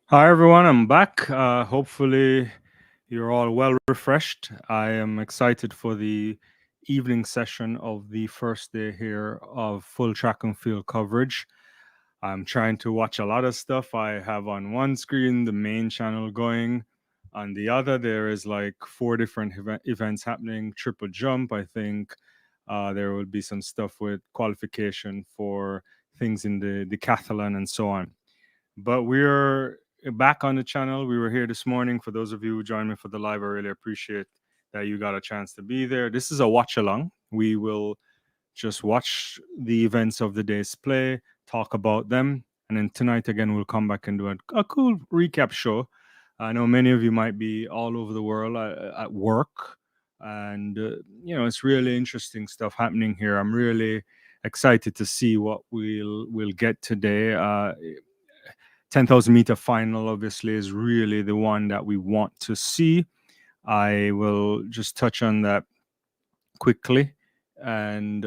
Hi everyone, I'm back. Hopefully, you're all well refreshed. I am excited for the evening session of the first day here of full track and field coverage. I'm trying to watch a lot of stuff. I have on one screen the main channel going, on the other, there is like four different events happening. Triple jump, I think. There will be some stuff with qualification for things in the decathlon and so on. But we're back on the channel. We were here this morning. For those of you who joined me for the live, I really appreciate that you got a chance to be there. This is a watch along. We will just watch the events of the day's play, talk about them, and then tonight again we'll come back and do a cool recap show. I know many of you might be all over the world at work, and it's really interesting stuff happening here. I'm really excited to see what we'll get today. 10,000 meter final obviously is really the one that we want to see. I will just touch on that quickly and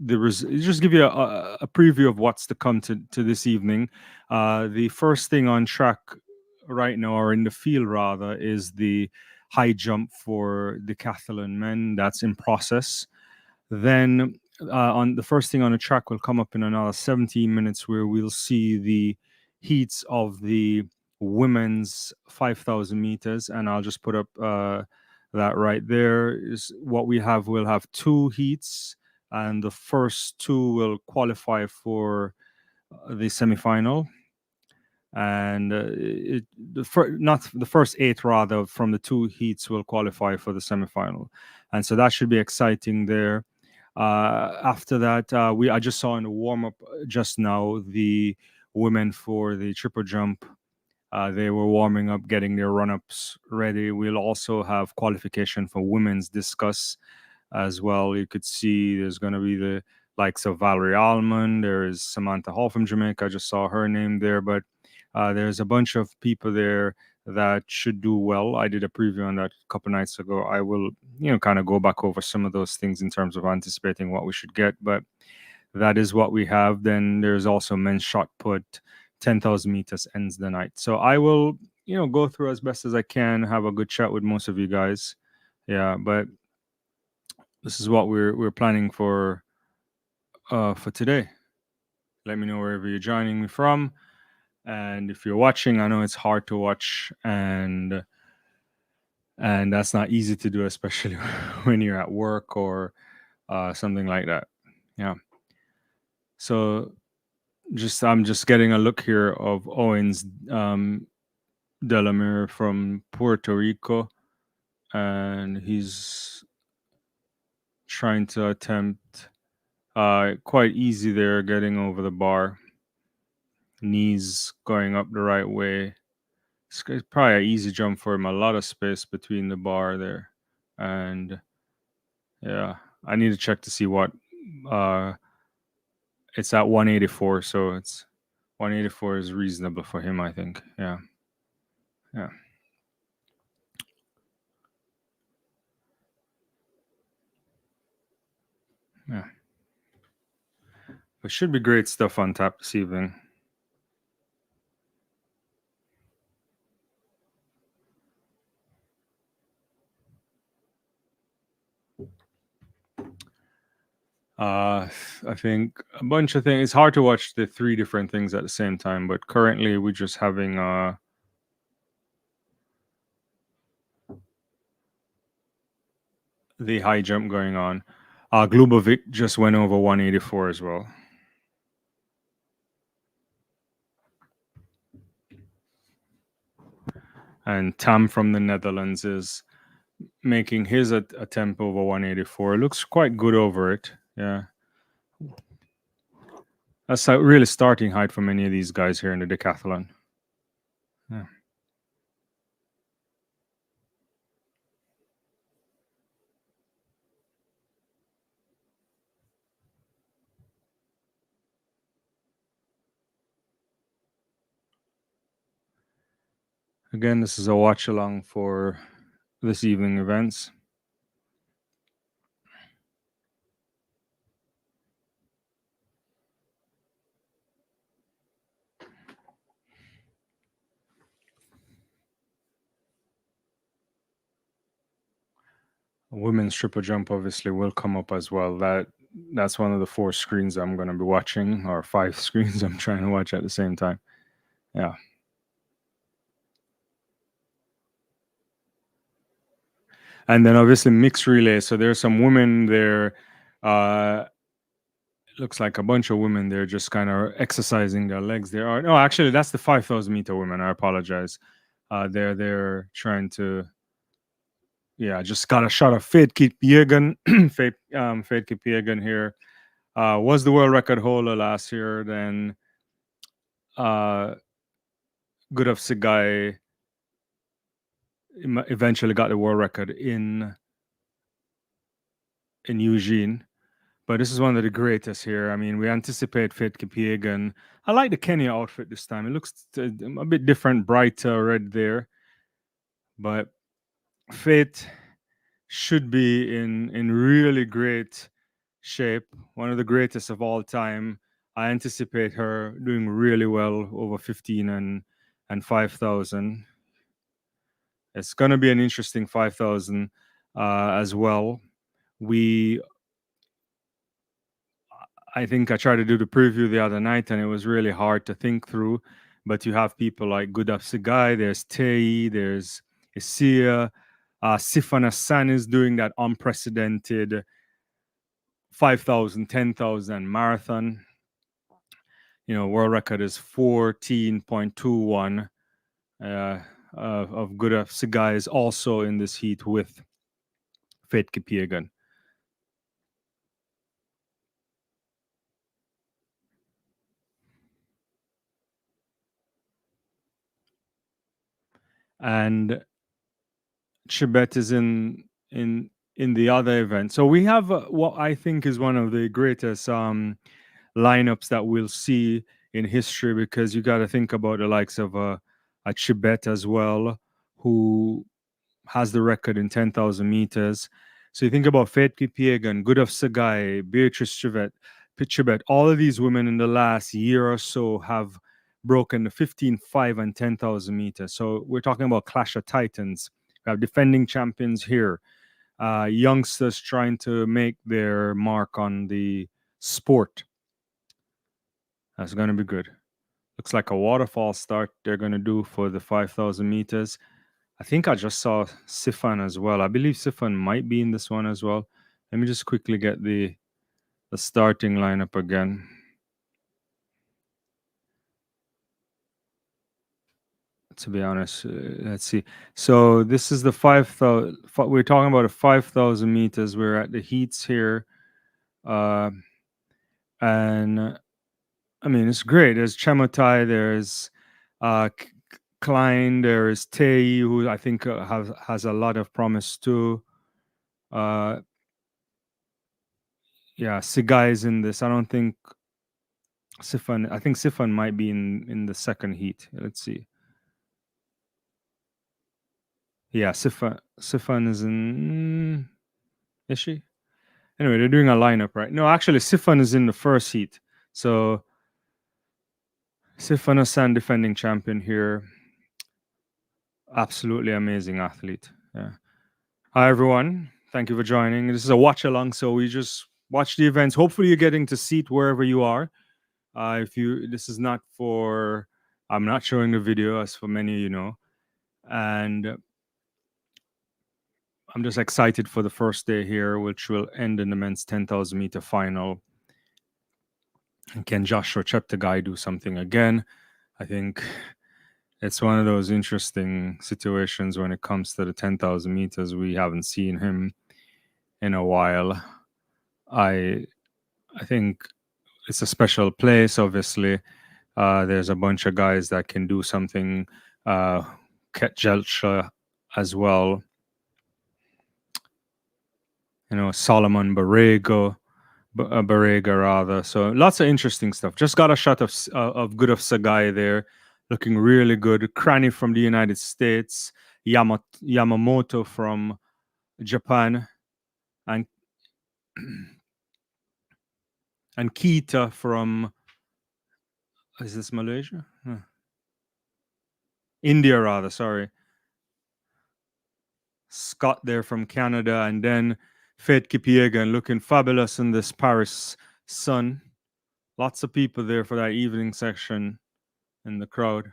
just give you a preview of what's to come to this evening. The first thing on track right now, or in the field rather, is the high jump for decathlon men. That's in process. Then on the first thing on the track will come up in another 17 minutes, where we'll see the heats of the women's 5,000 meters, and I'll just put up that right there is what we have. We'll have two heats, and the first two will qualify for the semifinal. And not the first eight rather from the two heats will qualify for the semifinal, and so that should be exciting there. After that, I just saw in the warm up just now the women for the triple jump. They were warming up, getting their run ups ready. We'll also have qualification for women's discus as well. You could see there's going to be the likes of Valerie Allman. There is Samantha Hall from Jamaica. I just saw her name there, but there's a bunch of people there that should do well. I did a preview on that a couple nights ago. I will, kind of go back over some of those things in terms of anticipating what we should get, but that is what we have. Then there's also men's shot put. 10,000 meters ends the night. So I will, go through as best as I can, have a good chat with most of you guys. Yeah, but this is what we're planning for today. Let me know wherever you're joining me from. And if you're watching, I know it's hard to watch, and that's not easy to do, especially when you're at work or something like that. Yeah. So I'm just getting a look here of Owens Delamere from Puerto Rico, and he's trying to attempt quite easy there, getting over the bar. Knees going up the right way. It's probably an easy jump for him. A lot of space between the bar there, and yeah, I need to check to see what it's at 184. So it's 184 is reasonable for him, I think. Yeah, yeah. Yeah. But should be great stuff on tap this evening. I think a bunch of things. It's hard to watch the three different things at the same time, but currently we're just having the high jump going on. Glubovic just went over 184 as well. And Tam from the Netherlands is making his attempt over 184. It looks quite good over it. Yeah. That's a really starting height for many of these guys here in the decathlon. Yeah. Again, this is a watch along for this evening events. women's triple jump obviously will come up as well. That's one of the 4 screens I'm going to be watching, or 5 screens I'm trying to watch at the same time. Yeah. And then obviously mixed relay. So there's some women there. Looks like a bunch of women there just kind of exercising their legs. There are no, actually that's the 5,000 meter women. I apologize. They're trying to, yeah, just got a shot of Faith Kipyegon. Faith Kipyegon here was the world record holder last year. Then Good of Sigai eventually got the world record in Eugene. But this is one of the greatest here. I mean, we anticipate Faith Kipyegon. I like the Kenya outfit this time. It looks a bit different, brighter red there. But Faith should be in really great shape, one of the greatest of all time. I anticipate her doing really well over 15 and 5,000. It's going to be an interesting 5,000 as well. I think I tried to do the preview the other night and it was really hard to think through. But you have people like Gudaf Sigai, there's Tei, there's Isia, Sifan Hassan is doing that unprecedented 5,000, 10,000 marathon. World record is 14.21 of Gudaf Sigai is also in this heat with Faith Kipyegon. And Chibet is in the other event. So we have what I think is one of the greatest lineups that we'll see in history, because you got to think about the likes of a Chibet as well, who has the record in 10,000 meters. So you think about Faith Kipyegon, Gudaf Sagai, Beatrice Chibet, all of these women in the last year or so have broken the 15, 5, and 10,000 meters. So we're talking about Clash of Titans. We have defending champions here, youngsters trying to make their mark on the sport. That's going to be good. Looks like a waterfall start they're going to do for the 5,000 meters. I think I just saw Sifan as well. I believe Sifan might be in this one as well. Let me just quickly get the starting lineup again. To be honest, let's see. So this is the 5,000. We're talking about a 5,000 meters. We're at the heats here, and I mean it's great. There's Chemotai. There's Klein. There's Tei, who I think has a lot of promise too. Yeah, Sigai is in this. I don't think Sifan. I think Sifan might be in the second heat. Let's see. Yeah, Sifan is in. Is she? Anyway, they're doing a lineup, right? No, actually, Sifan is in the first heat. So Sifan Hassan, defending champion here. Absolutely amazing athlete. Yeah. Hi everyone. Thank you for joining. This is a watch along, so we just watch the events. Hopefully, you're getting to seat wherever you are. This is not for. I'm not showing the video, as for many of you know, and I'm just excited for the first day here, which will end in the men's 10,000 meter final. And can Joshua Cheptegei do something again? I think it's one of those interesting situations when it comes to the 10,000 meters. We haven't seen him in a while. I think it's a special place, obviously. There's a bunch of guys that can do something. Ket Jelcha as well. Solomon Barrega rather. So lots of interesting stuff. Just got a shot of Good of Sagai there, looking really good. Cranny from the United States, Yamamoto from Japan, and Kita from, is this Malaysia? India rather. Sorry. Scott there from Canada, and then Faith Kipiegan looking fabulous in this Paris sun. Lots of people there for that evening section in the crowd.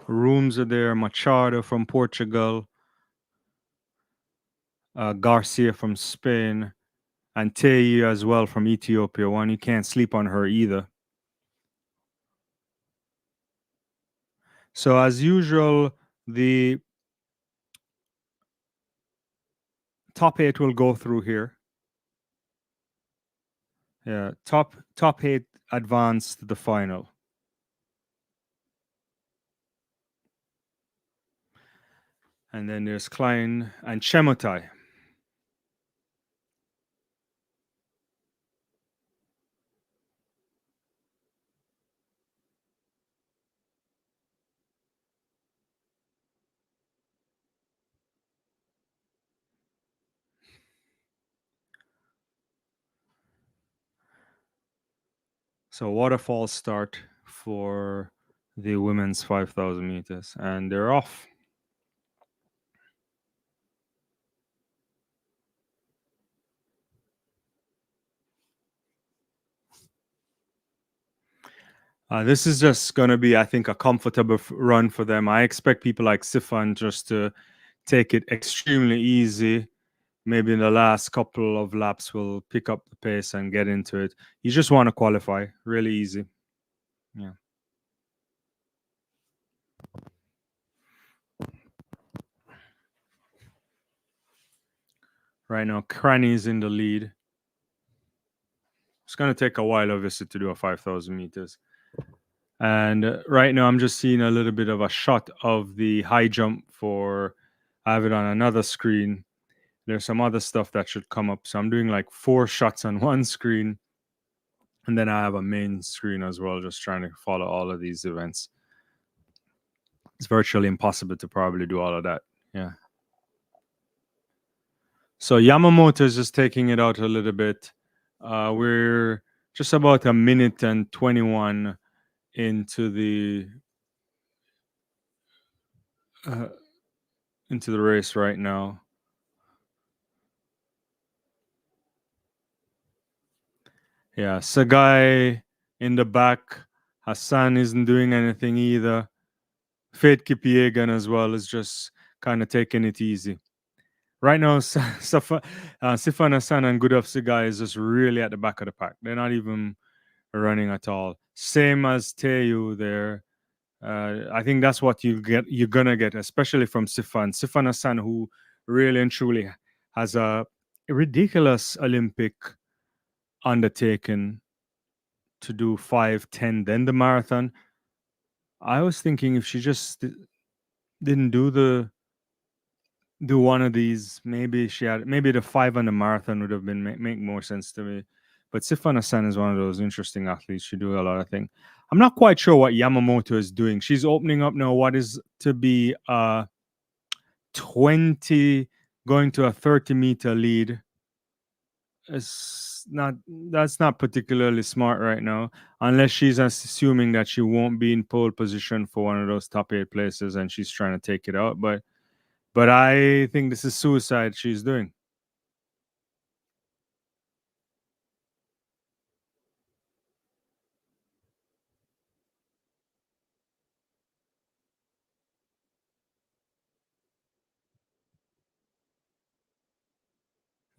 Rooms are there. Machado from Portugal, Garcia from Spain, and Tei as well from Ethiopia. One you can't sleep on her either. So as usual, the top 8 will go through here. Yeah, top 8 advance to the final. And then there's Klein and Chemutai. So waterfall start for the women's 5,000 meters, and they're off. This is just going to be, I think, a comfortable run for them. I expect people like Sifan just to take it extremely easy. Maybe in the last couple of laps, we'll pick up the pace and get into it. You just want to qualify, really easy. Yeah. Right now, Cranny's in the lead. It's going to take a while, obviously, to do a 5,000 meters. And right now, I'm just seeing a little bit of a shot of the high jump for, I have it on another screen. There's some other stuff that should come up. So I'm doing like 4 shots on one screen. And then I have a main screen as well, just trying to follow all of these events. It's virtually impossible to probably do all of that. Yeah. So Yamamoto is just taking it out a little bit. We're just about a minute and 21 into the race right now. Yeah, Sagai in the back. Hassan isn't doing anything either. Faith Kipiegan as well is just kind of taking it easy. Right now, Sifan Hassan and Gudaf Sagai is just really at the back of the pack. They're not even running at all. Same as Teu there. I think that's what you're gonna get, especially from Sifan Hassan, who really and truly has a ridiculous Olympic undertaken to do 5, 10, then the marathon. I was thinking if she just didn't do one of these, maybe the 5 on the marathon would have been make more sense to me. But Sifan Hassan is one of those interesting athletes. She do a lot of things. I'm not quite sure what Yamamoto is doing. She's opening up now what is to be a 20 going to a 30-meter lead. That's not particularly smart right now, unless she's assuming that she won't be in pole position for one of those top 8 places and she's trying to take it out. But I think this is suicide she's doing.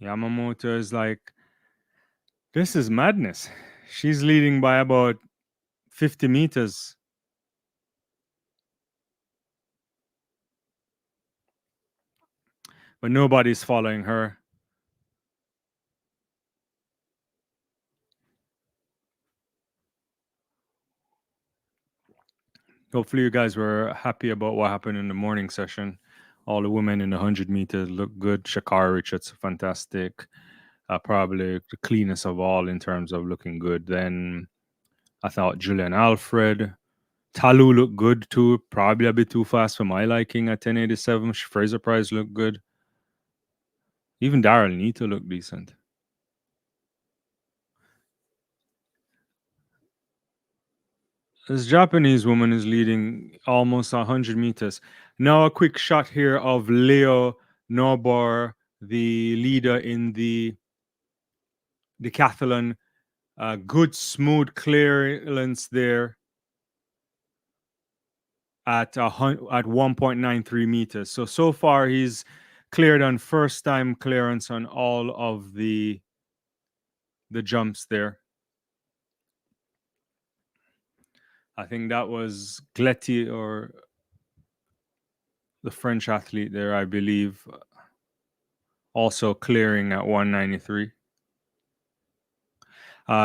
Yamamoto is like, this is madness. She's leading by about 50 meters. But nobody's following her. Hopefully you guys were happy about what happened in the morning session. All the women in the 100 meters look good. Shakara Richards, fantastic. Probably the cleanest of all in terms of looking good. Then I thought Julian Alfred. Talu looked good too. Probably a bit too fast for my liking at 1087. Fraser Price looked good. Even Daryl need to look decent. This Japanese woman is leading almost 100 meters. Now, a quick shot here of Leo Norbor, the leader in the Decathlon. Good, smooth clearance there at 1.93 meters. So far, he's cleared on first time clearance on all of the jumps there. I think that was Gletti or the French athlete there, I believe, also clearing at 193.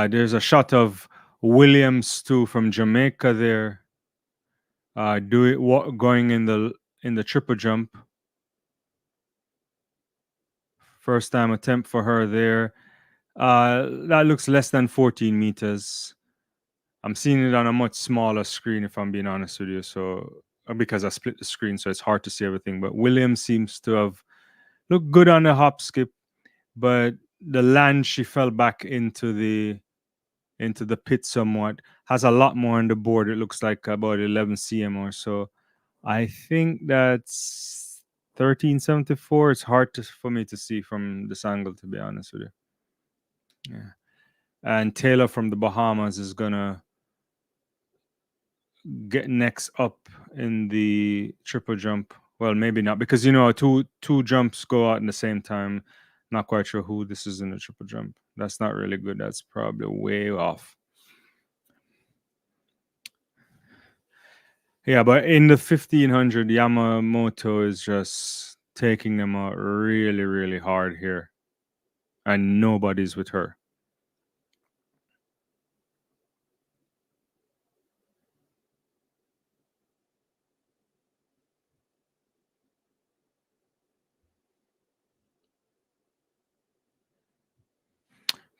There's a shot of Williams too from Jamaica there, going in the triple jump. First time attempt for her there. That looks less than 14 meters. I'm seeing it on a much smaller screen, if I'm being honest with you. So because I split the screen, so it's hard to see everything. But Williams seems to have looked good on the hop skip, but the land she fell back into the pit somewhat. Has a lot more on the board. It looks like about 11 cm or so. I think that's 1374. It's hard for me to see from this angle, to be honest with you. Yeah. And Taylor from the Bahamas is gonna get next up in the triple jump. Well, maybe not, because two jumps go out in the same time. Not quite sure who this is in the triple jump. That's not really good. That's probably way off. Yeah, but in the 1500, Yamamoto is just taking them out really, really hard here. And nobody's with her.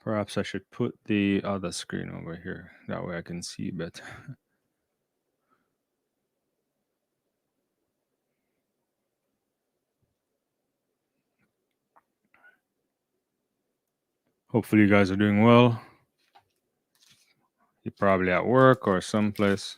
Perhaps I should put the other screen over here. That way I can see better. Hopefully you guys are doing well. You're probably at work or someplace.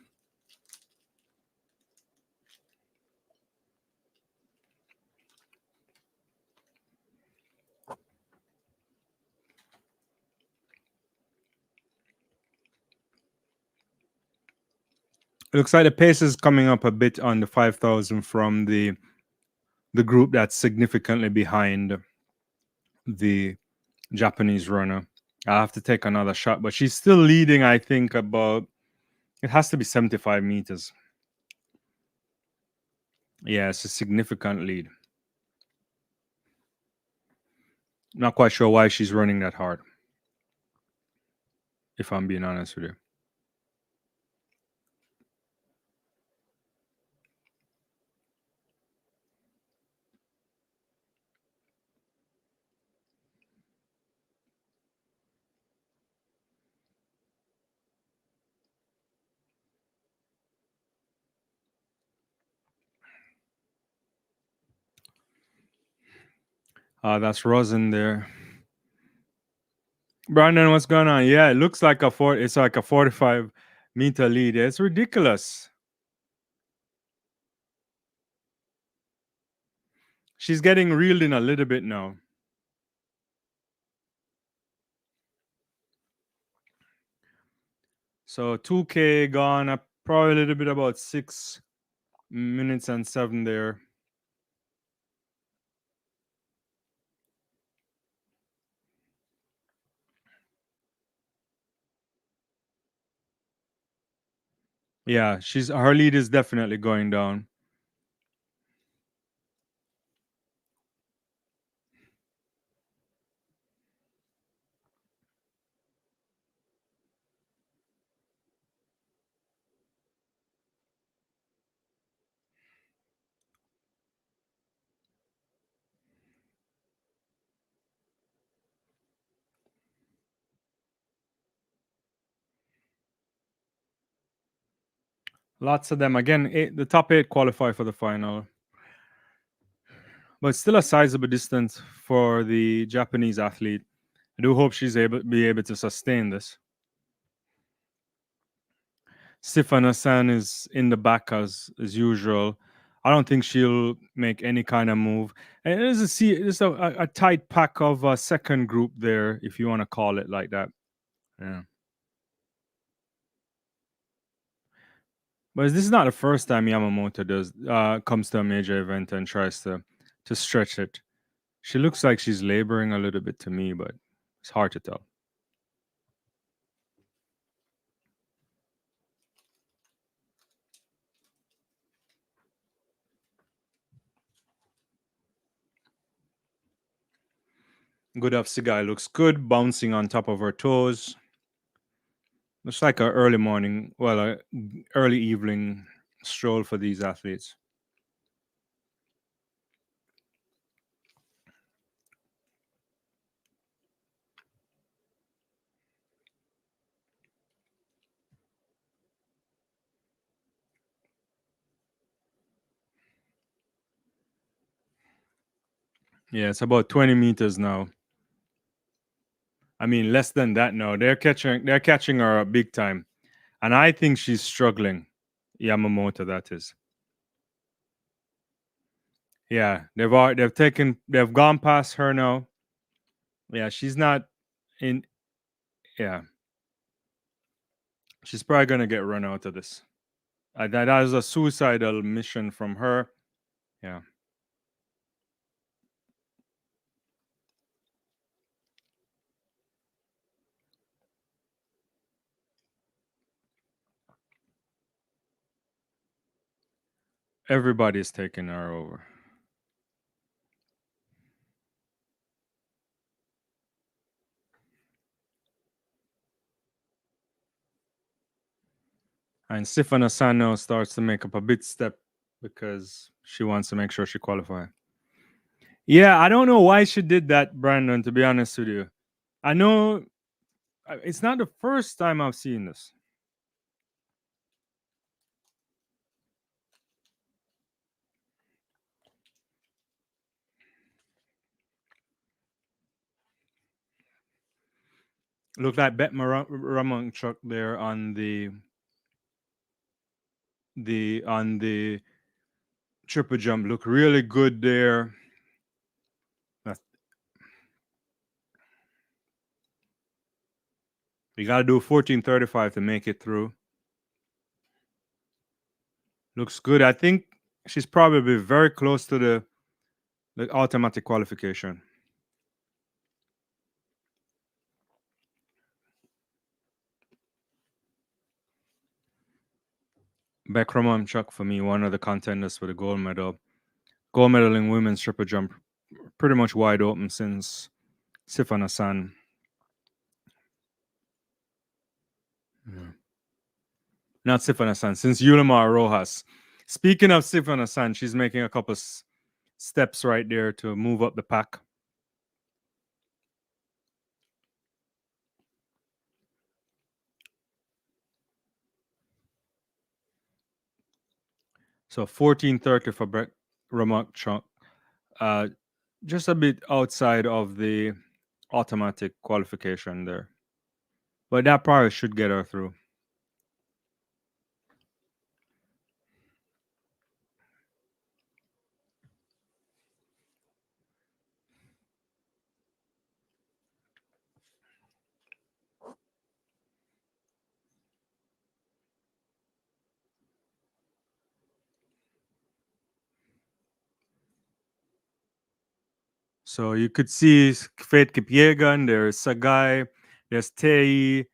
It looks like the pace is coming up a bit on the 5,000 from the group that's significantly behind the Japanese runner. I have to take another shot, but she's still leading, I think, about, it has to be 75 meters. Yeah, it's a significant lead. Not quite sure why she's running that hard, if I'm being honest with you. That's Rosin there. Brandon, what's going on? Yeah, it looks like it's like a 45-meter lead. It's ridiculous. She's getting reeled in a little bit now. So 2K gone up, probably a little bit about 6 minutes and 7 there. Yeah, her lead is definitely going down. Lots of them. Again, the top 8 qualify for the final. but still a sizable distance for the Japanese athlete. I do hope she's able to sustain this. Sifana San is in the back as usual. I don't think she'll make any kind of move. And there's a tight pack of a second group there, if you want to call it like that. Yeah. But this is not the first time Yamamoto does comes to a major event and tries to stretch it. She looks like she's laboring a little bit to me, but it's hard to tell. Good off Sigai looks good, bouncing on top of her toes. Looks like a early morning, well, a early evening stroll for these athletes. Yeah, it's about 20 meters now. I mean, less than that now. They're catching her big time. And I think she's struggling. Yamamoto, that is. Yeah, they've gone past her now. Yeah, she's not in. Yeah, she's probably gonna get run out of this. That is a suicidal mission from her. Yeah, everybody's taking her over. And Sifana Sano starts to make up a bit step because she wants to make sure she qualify. Yeah, I don't know why she did that, Brandon. To be honest with you, I know it's not the first time I've seen this. Look like Bet Ramonchuk there on the triple jump. Look really good there. You got to do 14:35 to make it through. Looks good. I think she's probably very close to the automatic qualification. Bekramam Chuck for me, one of the contenders for the gold medal. Gold medal in women's triple jump, pretty much wide open since Sifan Hassan. Not Sifan Hassan, since Yulimar Rojas. Speaking of Sifan Hassan, she's making a couple steps right there to move up the pack. So 14:30 for Brett Ramakchuk. Just a bit outside of the automatic qualification there. But that probably should get her through. So you could see Fate Kipiegan, there's Sagai, there's Tei,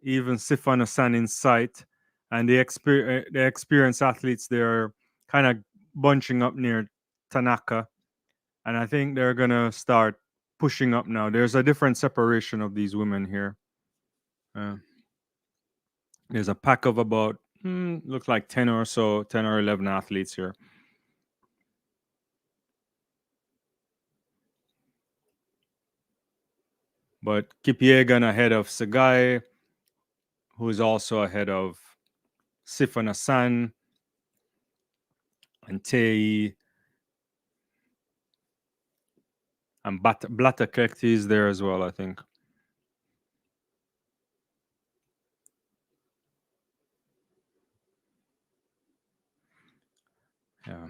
even Sifan Hassan in sight. And the experienced athletes, they're kind of bunching up near Tanaka. And I think they're going to start pushing up now. There's a different separation of these women here. There's a pack of about, looks like 10 or so, 10 or 11 athletes here. But Kipiegan ahead of Sagai, who is also ahead of Sifan Hassan and Tei. And Blatakekti is there as well, I think. Yeah.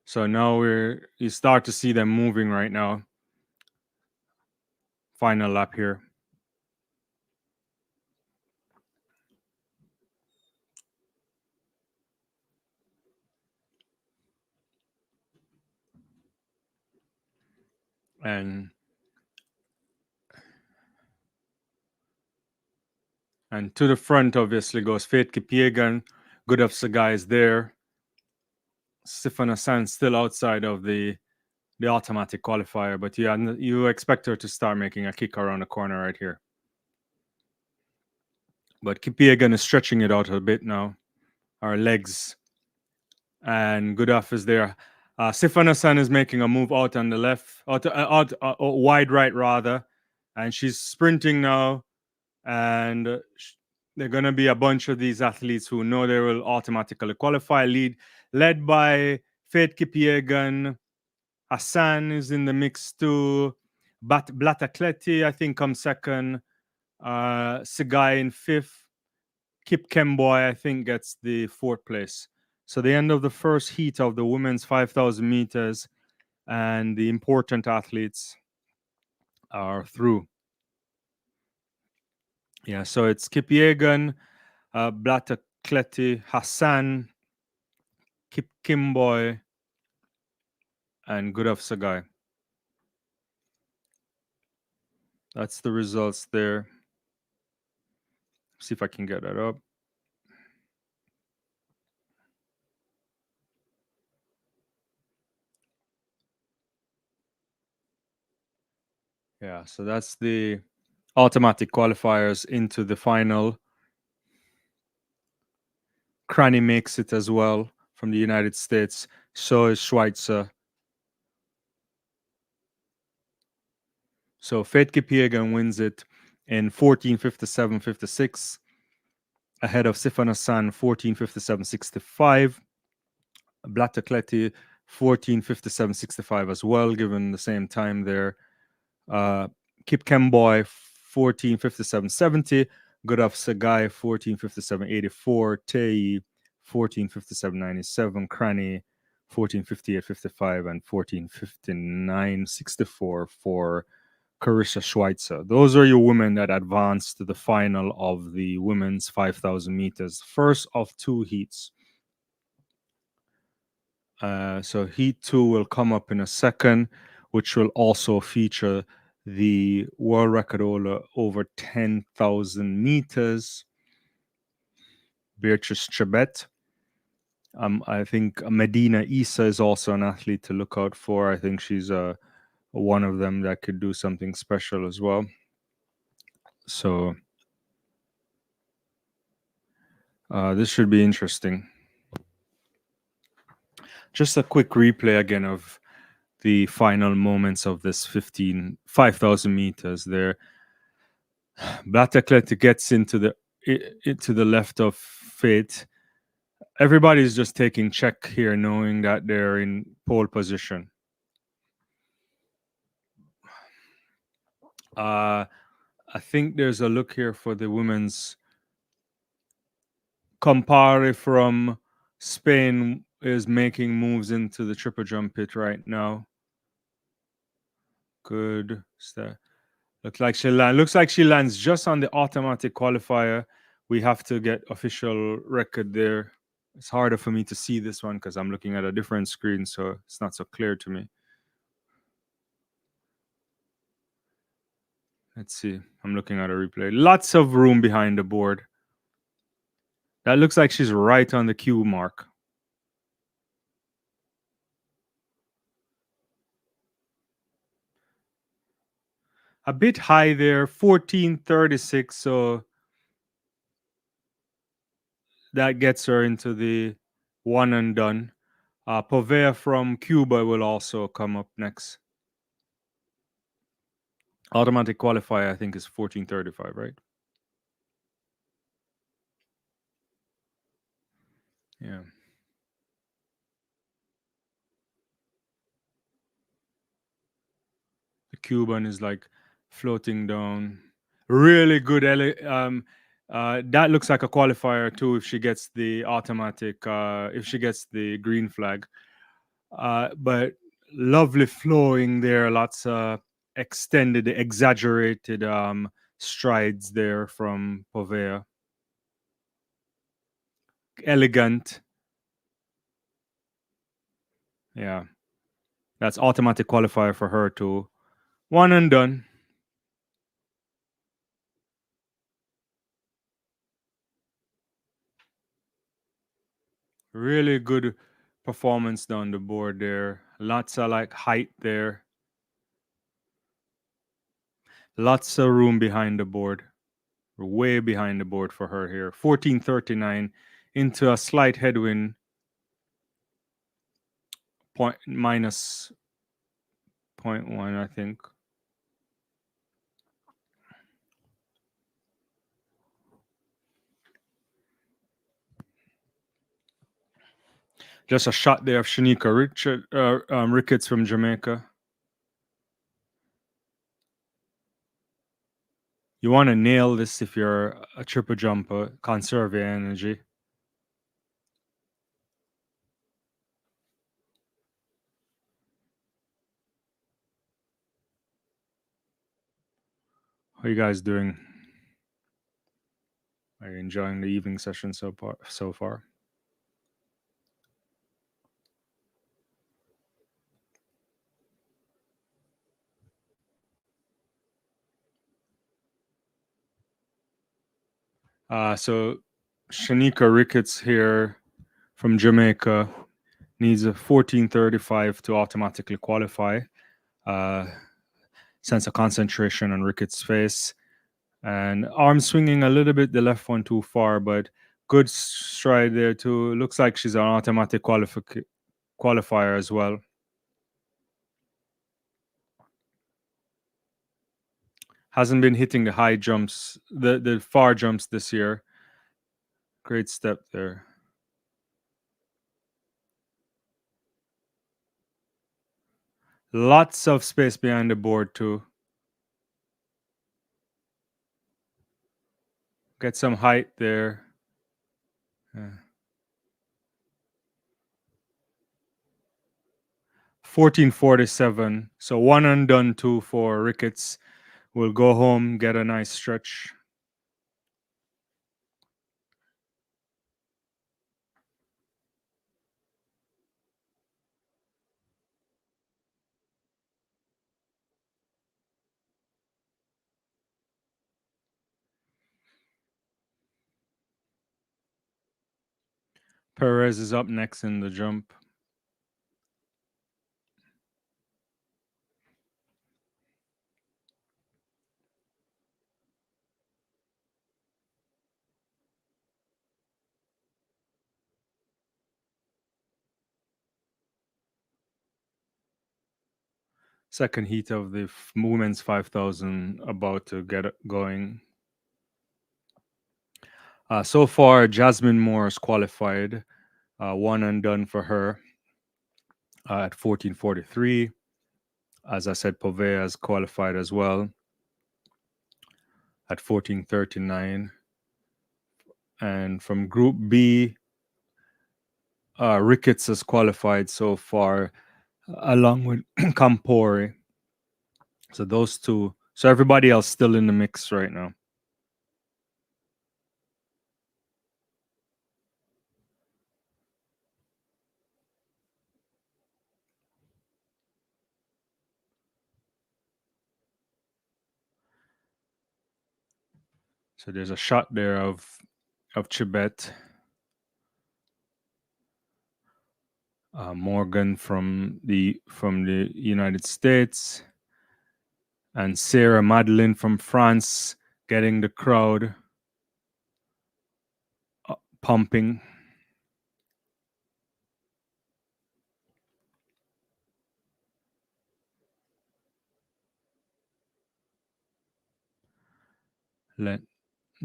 So now you start to see them moving right now. Final lap here. And to the front obviously goes Faith Kipiegan. Good Sagai is there. Sifan Hassan still outside of the automatic qualifier, but you expect her to start making a kick around the corner right here. But Kipiegan is stretching it out a bit now. Our legs. And Goodaf is there. Sifan Hassan is making a move out on the left, wide right rather, and she's sprinting now. And there are going to be a bunch of these athletes who know they will automatically qualify. Led by Faith Kipiegan. Hassan is in the mix too. Blatakleti, I think, comes second. Sigai in fifth. Kip Kemboy, I think, gets the fourth place. So the end of the first heat of the women's 5,000 meters, and the important athletes are through. Yeah, so it's Kipiegan, Blatakleti, Hassan, Kip Kimboy, and Gurav Sagai. That's the results there. See if I can get that up. Yeah, so that's the automatic qualifiers into the final. Cranny makes it as well from the United States. So is Schweitzer. So Faith Kipiegan wins it in 14:57.56, ahead of Sifan Hassan 14:57.65. Blatakleti 14:57.65 as well, given the same time there. Kip Kemboy 14:57.70. Gurav Sagai 14:57.84. Tei 14:57.97. Cranny 14:58.55 and 14:59.64 for Carissa Schweitzer. Those are your women that advanced to the final of the women's 5,000 meters, first of two heats. So heat 2 will come up in a second, which will also feature the world record over 10,000 meters. Beatrice Chebet. I think Medina Isa is also an athlete to look out for. I think she's one of them that could do something special as well. So this should be interesting. Just a quick replay again of the final moments of this 5,000 meters there. Blatakleti gets into the left of Faith. Everybody's just taking check here, knowing that they're in pole position. I think there's a look here for the women's. Campari from Spain is making moves into the triple jump pit right now. Good. Looks like she lands just on the automatic qualifier. We have to get official record there. It's harder for me to see this one because I'm looking at a different screen, so it's not so clear to me. Let's see. I'm looking at a replay. Lots of room behind the board. That looks like she's right on the Q mark. A bit high there, 14:36. So that gets her into the one and done. Povea from Cuba will also come up next. Automatic qualifier, I think, is 14:35, right? Yeah. Cuban is like floating down. Really good. That looks like a qualifier too if she gets the automatic, if she gets the green flag. But lovely flowing there, lots of extended, exaggerated strides there from Povea. Elegant. Yeah. That's automatic qualifier for her too. One and done. Really good performance down the board there. Lots of like height there. Lots of room behind the board. Way behind the board for her here. 1439 into a slight headwind. Point minus 0.1, I think. Just a shot there of Shanika Ricketts from Jamaica. You want to nail this if you're a triple jumper. Conserve your energy. How are you guys doing? Are you enjoying the evening session so far? So Shanika Ricketts here from Jamaica needs a 1435 to automatically qualify. Sense of concentration on Ricketts' face. And arm swinging a little bit, the left one too far, but good stride there too. Looks like she's an automatic qualifier as well. Hasn't been hitting the high jumps, the far jumps this year. Great step there. Lots of space behind the board too. Get some height there. Yeah. 1447. So one undone two for Ricketts. Will go home, get a nice stretch. Perez is up next in the jump. Second heat of the women's 5,000 about to get going. So far, Jasmine Moore is qualified. One and done for her at 1443. As I said, Povea is qualified as well at 1439. And from Group B, Ricketts is qualified so far, along with Campori. So those two. So everybody else still in the mix right now. So there's a shot there of Chibet. Morgan from the United States, and Sarah Madeline from France getting the crowd pumping.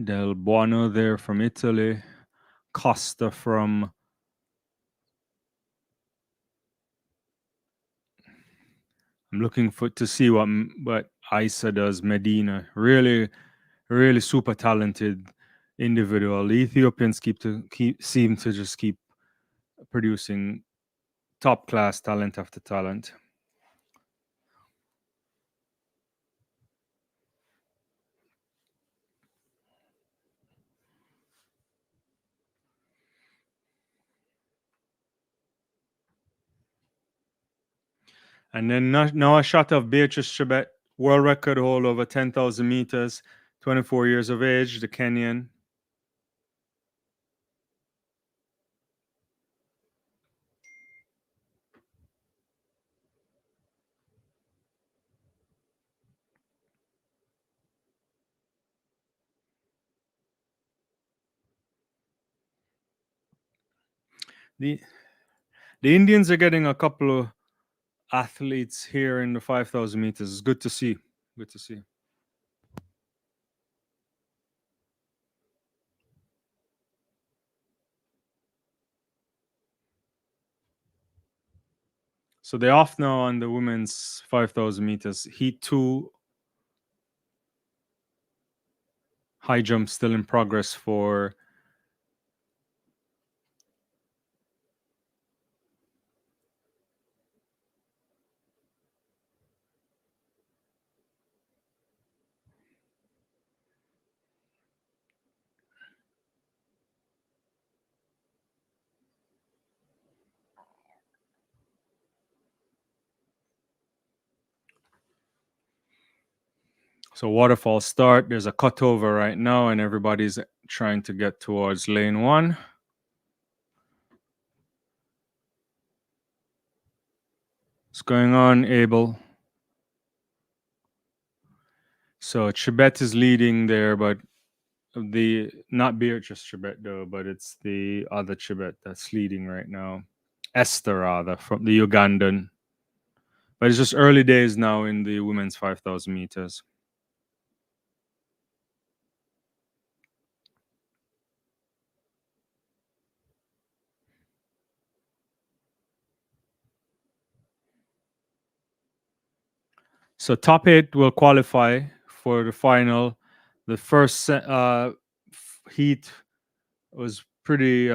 Del Buono there from Italy, Costa from I'm looking for to see what Isa does. Medina, really, really super talented individual. The Ethiopians keep seem to just keep producing top class talent after talent. And then now a shot of Beatrice Chebet, world record hold over 10,000 meters, 24 years of age, the Kenyan. The the Indians are getting a couple of athletes here in the 5,000 meters. It's good to see. Good to see. So they're off now on the women's 5,000 meters. Heat 2 high jump still in progress for so waterfall start. There's a cutover right now, and everybody's trying to get towards lane 1. What's going on, Abel? So Chibet is leading there, but the not Beatrice Chibet though, but it's the other Chibet that's leading right now. Esther rather, from the Ugandan. But it's just early days now in the women's 5,000 meters. So top 8 will qualify for the final. The first heat was pretty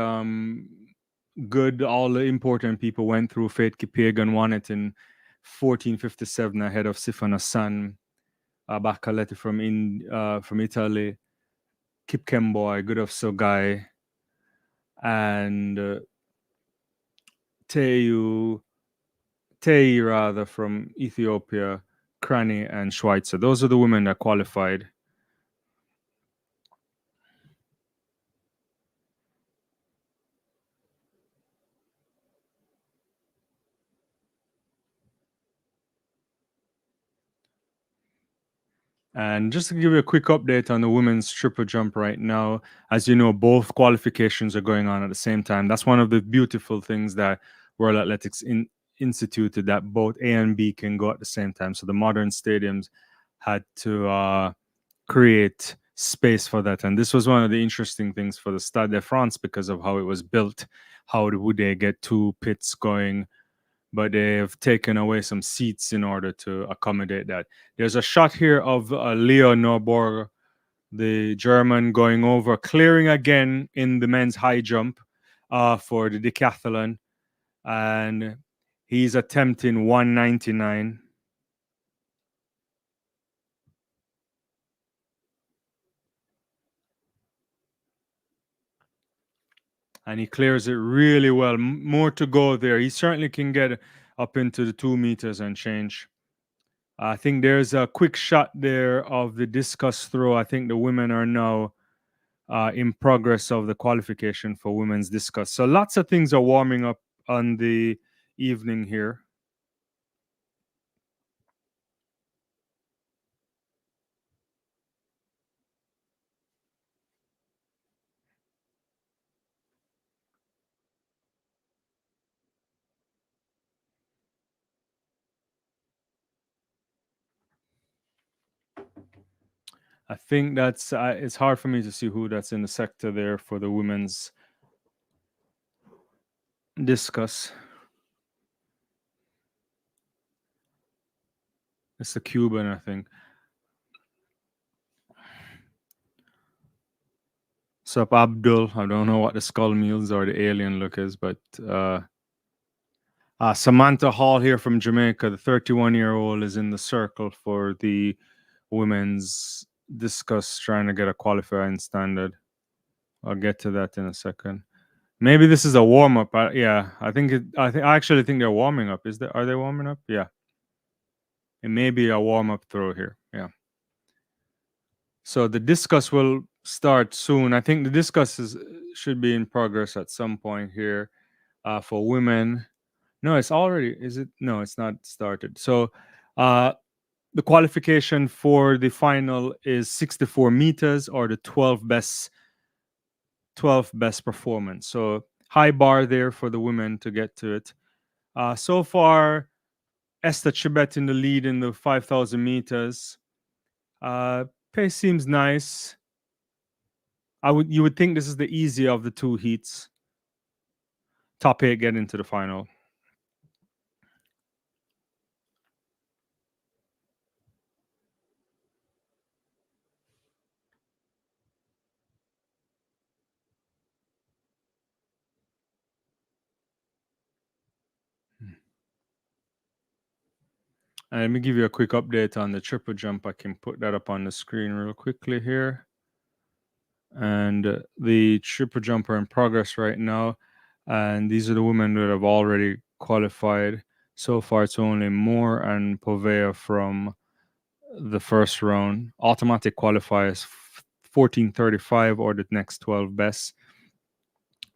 good. All the important people went through. Faith Kipyegon won it in 14:57 ahead of Sifana San, Bacaletti from Italy, Kip Kemboy, Good of Sogai, and Tei rather from Ethiopia, Krani and Schweitzer. Those are the women that qualified. And just to give you a quick update on the women's triple jump right now, as you know, both qualifications are going on at the same time. That's one of the beautiful things that World Athletics instituted, that both A and B can go at the same time. So the modern stadiums had to create space for that. And this was one of the interesting things for the Stade de France because of how it was built. How would they get two pits going? But they've taken away some seats in order to accommodate that. There's a shot here of Leo Norborg, the German, going over, clearing again in the men's high jump for the decathlon. And he's attempting 199. And he clears it really well. More to go there. He certainly can get up into the 2 meters and change. I think there's a quick shot there of the discus throw. I think the women are now in progress of the qualification for women's discus. So lots of things are warming up on the evening here. I think that's it's hard for me to see who that's in the sector there for the women's discus. It's the Cuban, I think. Sup, Abdul. I don't know what the skull meals or the alien look is, but Samantha Hall here from Jamaica, the 31-year-old, is in the circle for the women's discus, trying to get a qualifying standard. I'll get to that in a second. Maybe this is a warm up. Yeah, I actually think they're warming up. Are they warming up? Yeah, it may be a warm up throw here. Yeah. So the discus will start soon. I think the discus should be in progress at some point here for women. No, it's already. Is it? No, it's not started. So the qualification for the final is 64 meters or the 12 best performance. So high bar there for the women to get to it. So far, Esther Chibet in the lead in the 5,000 meters. Pace seems nice. You would think this is the easier of the two heats. Top 8 get into the final. And let me give you a quick update on the triple jump. I can put that up on the screen real quickly here. And the triple jump are in progress right now. And these are the women that have already qualified. So far, it's only Moore and Povea from the first round. Automatic qualifiers 1435 or the next 12 best.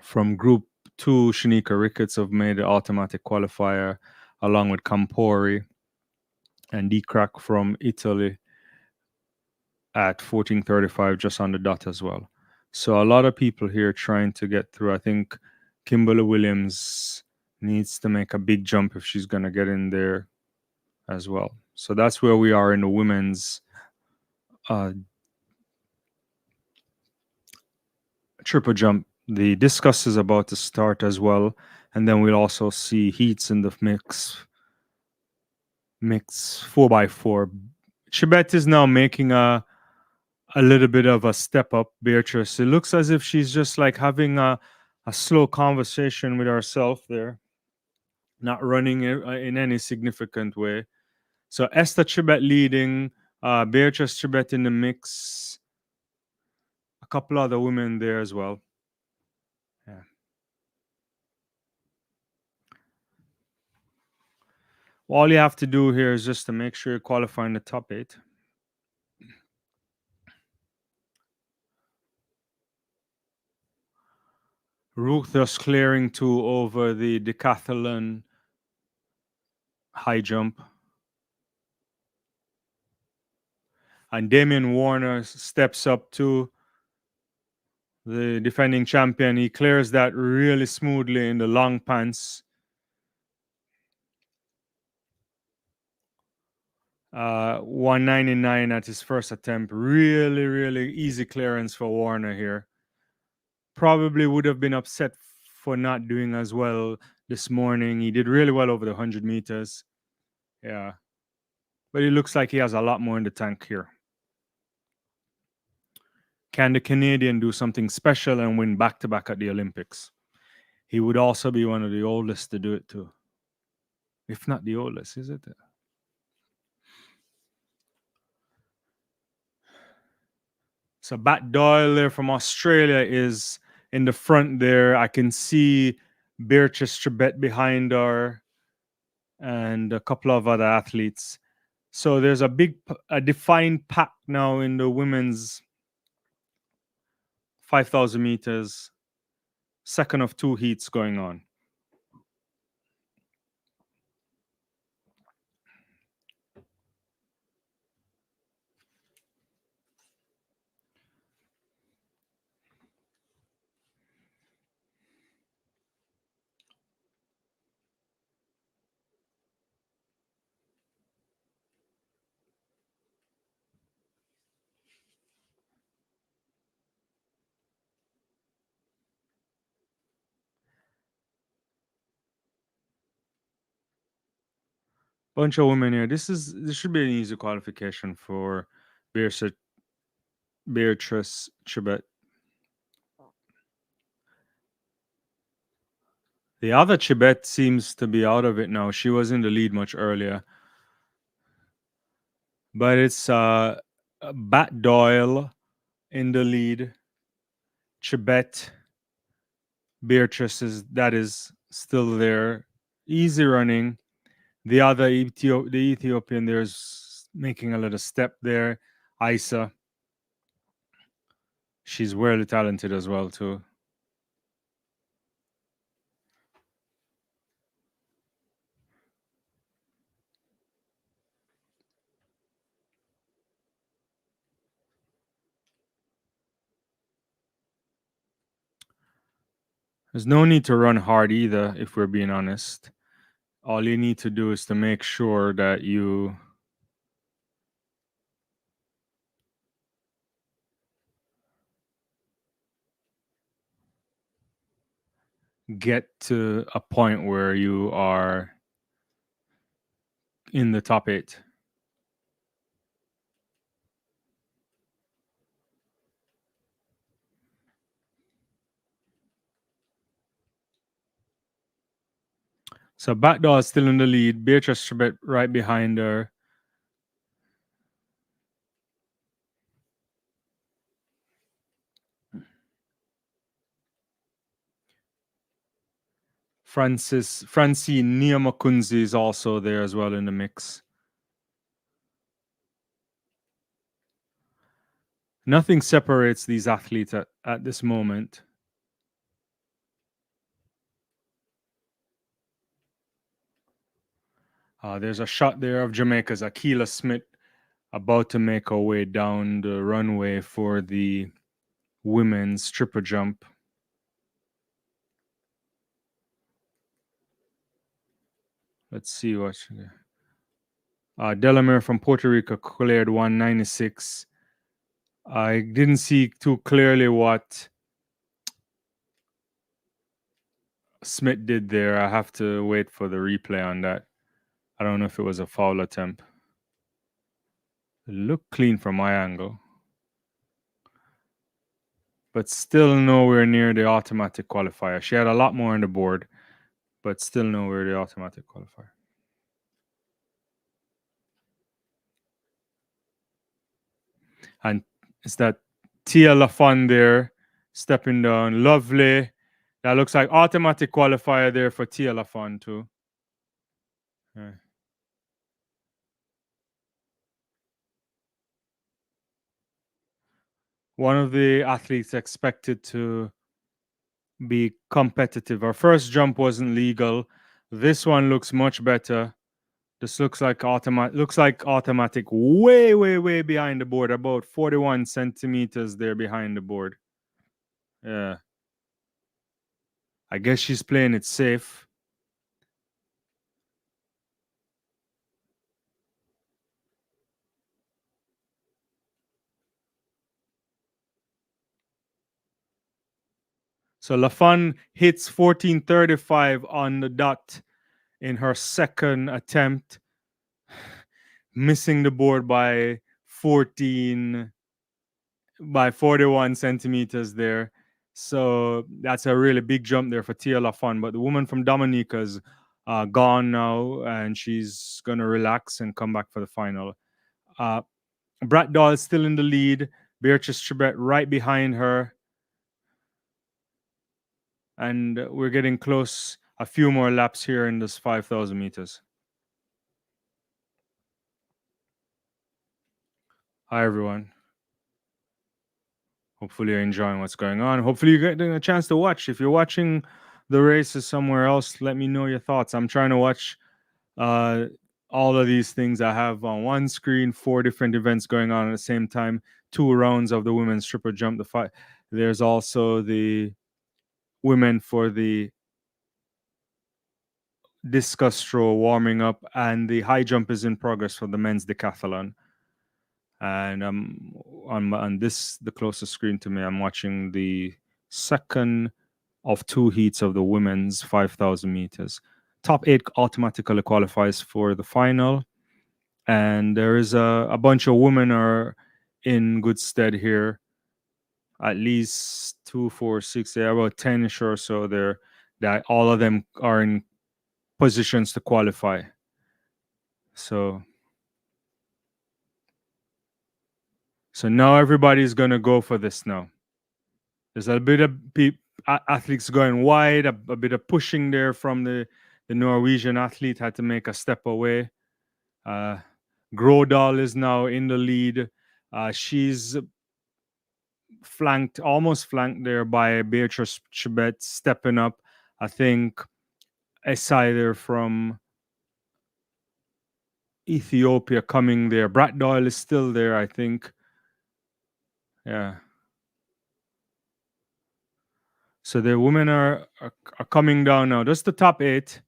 From group 2, Shanika Ricketts have made the automatic qualifier along with Campori and D-Crack from Italy at 1435, just on the dot as well. So a lot of people here trying to get through. I think Kimberly Williams needs to make a big jump if she's going to get in there as well. So that's where we are in the women's triple jump. The discus is about to start as well. And then we'll also see heats in the mix 4x4. Chibet is now making a little bit of a step up, Beatrice. It looks as if she's just like having a slow conversation with herself there, not running in any significant way. So Esther Chibet leading, Beatrice Chibet in the mix, a couple other women there as well. Yeah. All you have to do here is just to make sure you qualify in the top 8. Ruth is clearing 2 over the Decathlon high jump. And Damian Warner steps up to the defending champion. He clears that really smoothly in the long pants. 199 at his first attempt. Really, really easy clearance for Warner here. Probably would have been upset for not doing as well this morning. He did really well over the 100 meters. Yeah. But it looks like he has a lot more in the tank here. Can the Canadian do something special and win back-to-back at the Olympics? He would also be one of the oldest to do it too. If not the oldest, is it? So Bat Doyle there from Australia is in the front there. I can see Beatrice Trebet behind her and a couple of other athletes. So there's a defined pack now in the women's 5,000 meters, second of 2 heats going on. Bunch of women here. This should be an easy qualification for Beatrice, Beatrice Chibet. The other Chibet seems to be out of it now. She was in the lead much earlier. But it's Bat Doyle in the lead. Chibet, Beatrice is still there. Easy running. The other the Ethiopian there's making a little step there. Isa. She's really talented as well too. There's no need to run hard either, if we're being honest. All you need to do is to make sure that you get to a point where you are in the top 8. So Backdoor is still in the lead. Beatrice Chibet right behind her. Francine Niamakunzi is also there as well in the mix. Nothing separates these athletes at this moment. There's a shot there of Jamaica's Akila Smith about to make her way down the runway for the women's triple jump. Let's see what. Delamere from Puerto Rico cleared 196. I didn't see too clearly what Smith did there. I have to wait for the replay on that. I don't know if it was a foul attempt. It looked clean from my angle. But still nowhere near the automatic qualifier. She had a lot more on the board, but still nowhere the automatic qualifier. And it's that Tia Lafon there stepping down. Lovely. That looks like automatic qualifier there for Tia Lafon too. Yeah. One of the athletes expected to be competitive. Our first jump wasn't legal. This one looks much better. This looks like automatic way behind the board, about 41 centimeters there behind the board. Yeah. I guess she's playing it safe. So Lafon hits 1435 on the dot in her second attempt, missing the board by 41 centimeters there. So that's a really big jump there for Tia Lafon. But the woman from Dominica's gone now, and she's going to relax and come back for the final. Brat Doll is still in the lead. Beatrice Chibet right behind her. And we're getting close. A few more laps here in this 5,000 meters. Hi, everyone. Hopefully you're enjoying what's going on. Hopefully you're getting a chance to watch. If you're watching the races somewhere else, let me know your thoughts. I'm trying to watch all of these things. I have on one screen 4 different events going on at the same time. 2 rounds of the women's triple jump. There's also the women for the discus throw warming up, and the high jump is in progress for the men's decathlon. And on this, the closest screen to me, I'm watching the second of 2 heats of the women's 5,000 meters. top 8 automatically qualifies for the final, and there is a bunch of women are in good stead here. At least 2, 4, 6, there are about 10ish or so there that all of them are in positions to qualify. So now everybody's gonna go for this now. There's a bit of athletes going wide, a bit of pushing there from the Norwegian athlete had to make a step away. Grodal is now in the lead. She's almost flanked there by Beatrice Chibet stepping up. I think Esai there from Ethiopia coming there. Brat Doyle is still there, I think. Yeah. So the women are coming down now. That's the top 8.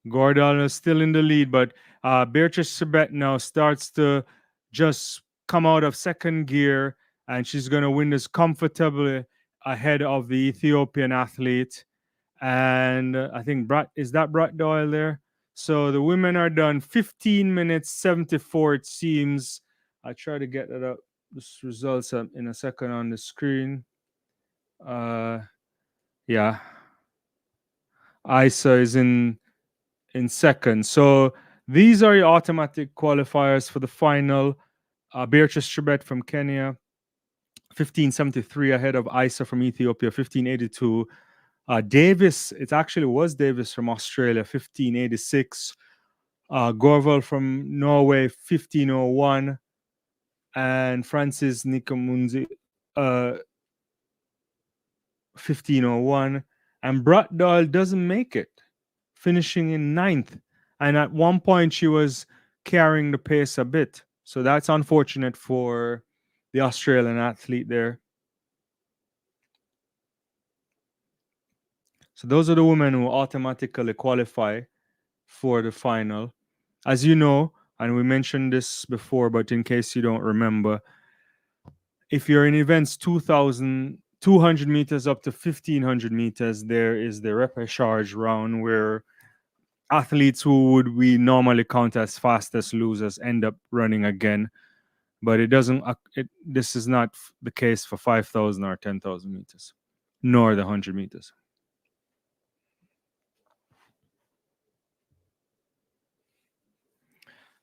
Gordon is still in the lead, but Beatrice Chibet now starts to just come out of second gear, and she's going to win this comfortably ahead of the Ethiopian athlete. And I think is that Brat Doyle there? So the women are done 15 minutes 74, it seems. I try to get that up. This results up in a second on the screen. Yeah. Isa is in second. So these are your automatic qualifiers for the final. Beatrice Chibet from Kenya, 1573 ahead of Isa from Ethiopia, 1582. Davis, it actually was Davis from Australia, 1586. Gorval from Norway, 1501. And Francis Nikamunzi, 1501. And Brat Doyle doesn't make it, finishing in 9th. And at one point, she was carrying the pace a bit. So that's unfortunate for the Australian athlete there. So those are the women who automatically qualify for the final. As you know, and we mentioned this before, but in case you don't remember, if you're in events 2,200 meters up to 1,500 meters, there is the repechage round where athletes who would we normally count as fastest losers end up running again. But it doesn't. This is not the case for 5,000 or 10,000 meters, nor the 100 meters.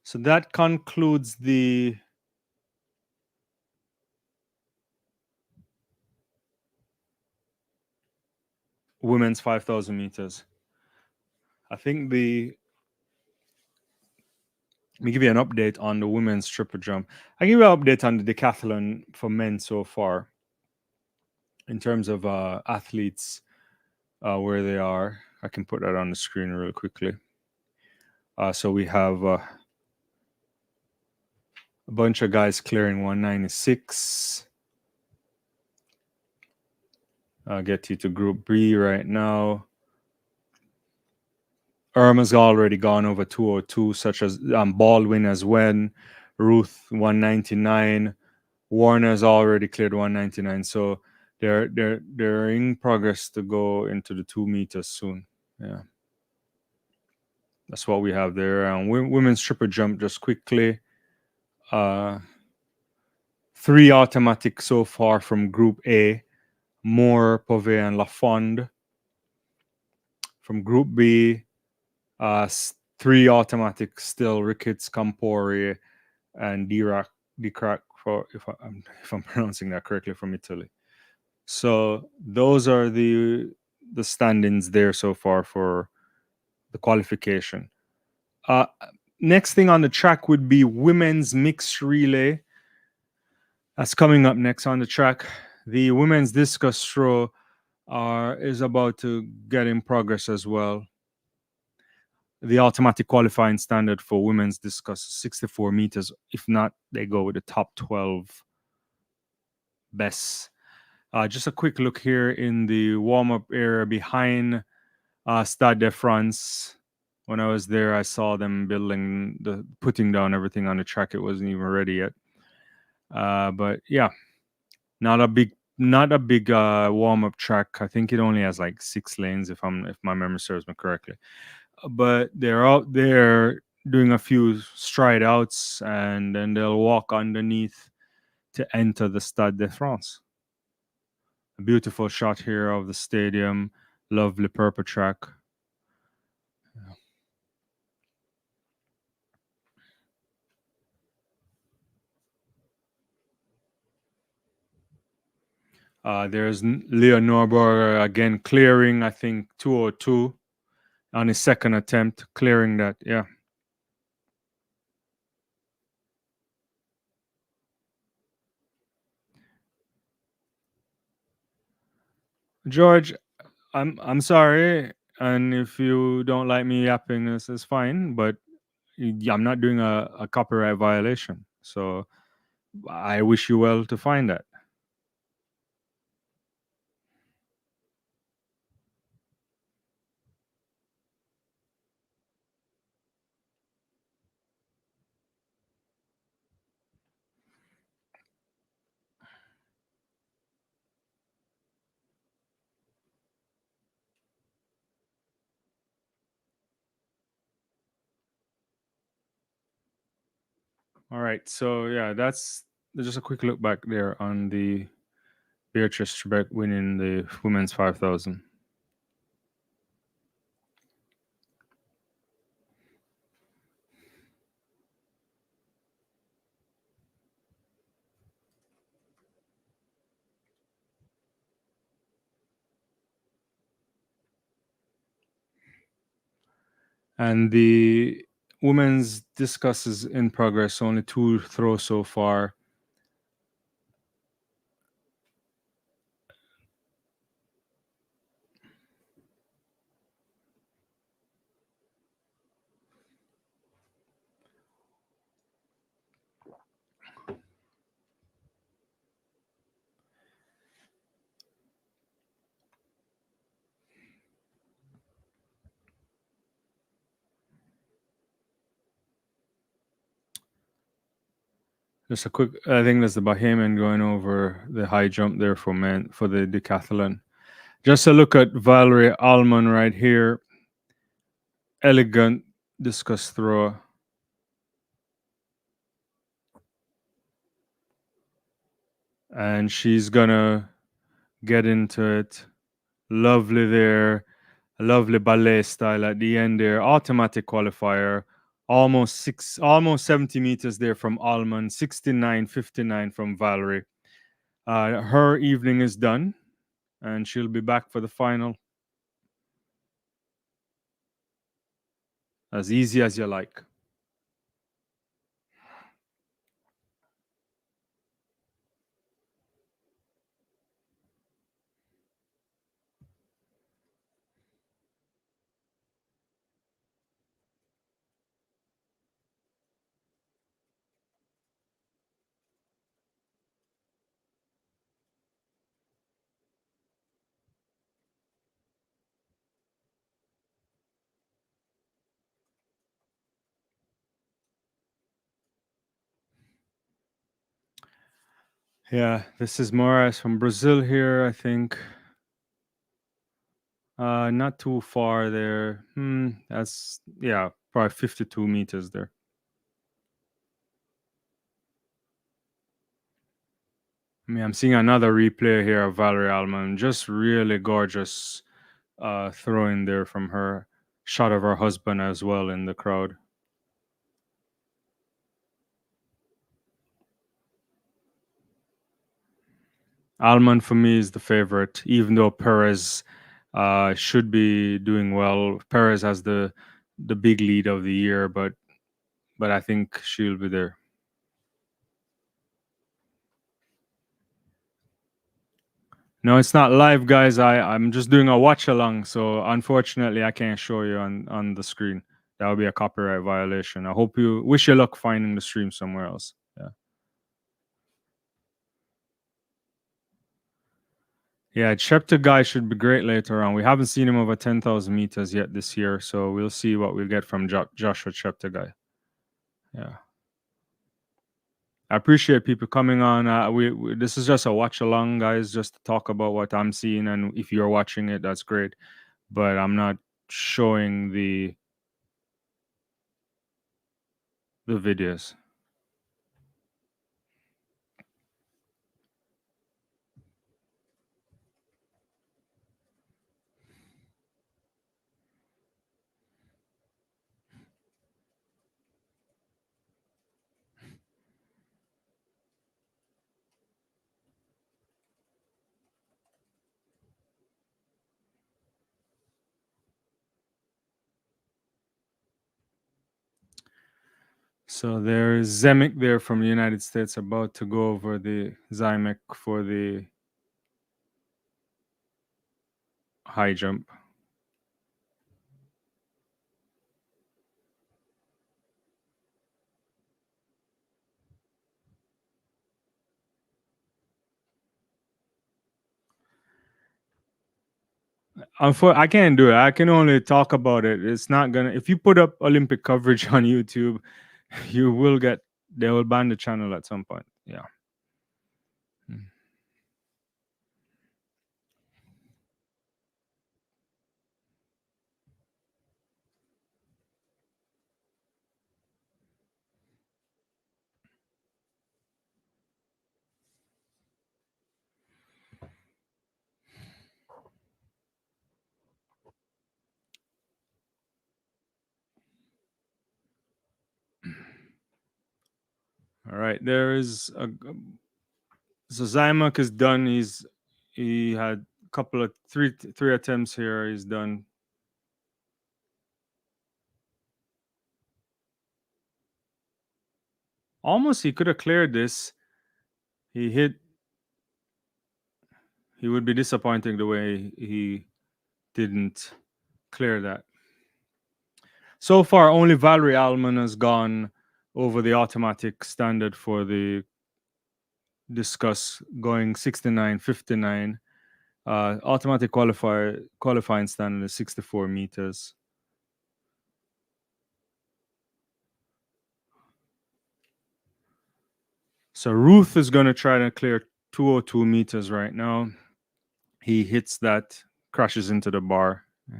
So that concludes the women's 5,000 meters. I think let me give you an update on the women's triple jump. I give you an update on the decathlon for men so far in terms of athletes, where they are. I can put that on the screen real quickly. So we have a bunch of guys clearing 196. I'll get you to Group B right now. Irma's already gone over 202, such as Baldwin as well. Ruth 199. Warner's already cleared 199. So they're in progress to go into the 2 meters soon. Yeah. That's what we have there. Women's triple jump, just quickly. 3 automatic so far from Group A. Moore, Pove, and Lafond. From Group B, 3 automatic still, Ricketts, Campori, and Dirac, if I'm pronouncing that correctly, from Italy. So those are the standings there so far for the qualification. Next thing on the track would be women's mixed relay. That's coming up next on the track. The women's discus throw is about to get in progress as well. The automatic qualifying standard for women's discus is 64 meters. If not, they go with the top 12 best. Just a quick look here in the warm-up area behind Stade de France. When I was there, I saw them putting down everything on the track. It wasn't even ready yet. But yeah, not a big warm-up track. I think it only has like 6 lanes, if my memory serves me correctly. but they're out there doing a few stride outs and then they'll walk underneath to enter the Stade de France. A beautiful shot here of the stadium, lovely purple track. There's Leo Norberger again clearing, I think, 202 on his second attempt, clearing that. Yeah. George, I'm sorry, and if you don't like me yapping, this is fine. But I'm not doing a copyright violation, so I wish you well to find that. All right, so yeah, that's just a quick look back there on the Beatrice Trebek winning the women's 5,000. And the women's discus is in progress. Only 2 throws so far. Just a quick, I think that's the Bahamian going over the high jump there for men for the decathlon. Just a look at Valerie Allman right here. Elegant discus thrower. And she's gonna get into it. Lovely there. Lovely ballet style at the end there. Automatic qualifier. Almost 70 meters there from Allman. 69.59 from Valerie. Her evening is done, and she'll be back for the final. As easy as you like. Yeah, this is Moraes from Brazil here, I think. Not too far there. That's, yeah, probably 52 meters there. I mean, I'm seeing another replay here of Valerie Allman. Just really gorgeous throwing there from her. Shot of her husband as well in the crowd. Allman for me is the favorite, even though Perez should be doing well. Perez has the big lead of the year, but I think she'll be there. No, it's not live, guys. I'm just doing a watch along, so unfortunately, I can't show you on the screen. That would be a copyright violation. I hope you wish you luck finding the stream somewhere else. Yeah, yeah. Chepta guy should be great later on. We haven't seen him over 10,000 meters yet this year, so we'll see what we'll get from Joshua Chepta guy. Yeah. I appreciate people coming on. We this is just a watch along, guys, just to talk about what I'm seeing, and if you're watching it, that's great. But I'm not showing the the videos. So there's Zemek there from the United States about to go over the Zymek for the high jump. I can't do it. I can only talk about it. It's not gonna. If you put up Olympic coverage on YouTube, you will get. They will ban the channel at some point. Yeah. Mm. All right. There is a. So Zymak is done. He had a couple of three attempts here. He's done. Almost he could have cleared this. He hit. He would be disappointing the way he didn't clear that. So far, only Valerie Alman has gone over the automatic standard for the Discus, going 69.59. Automatic qualifying standard is 64 meters. So Ruth is going to try to clear 202 meters right now. He hits that, crashes into the bar. Yeah.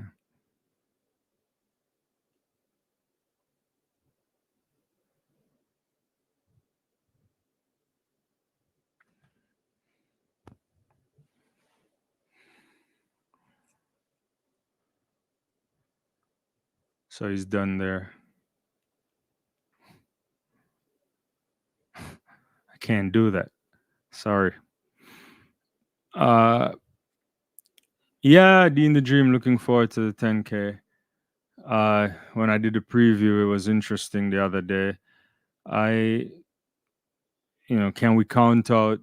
So he's done there. I can't do that. Sorry. Yeah, Dean the Dream, looking forward to the 10K. When I did a preview, it was interesting the other day. Can we count out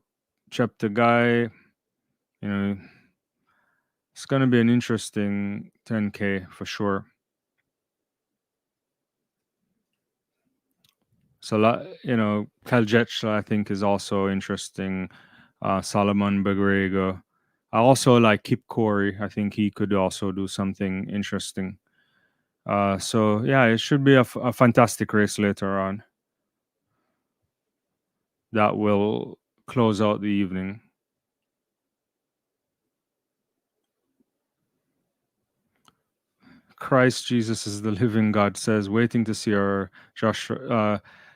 chapter guy? You know, it's going to be an interesting 10K for sure. So, Kaljetch, I think, is also interesting. Solomon Bagrego. I also like Kip Corey. I think he could also do something interesting. So, yeah, it should be a fantastic race later on that will close out the evening. Christ Jesus is the living God says, waiting to see our Josh,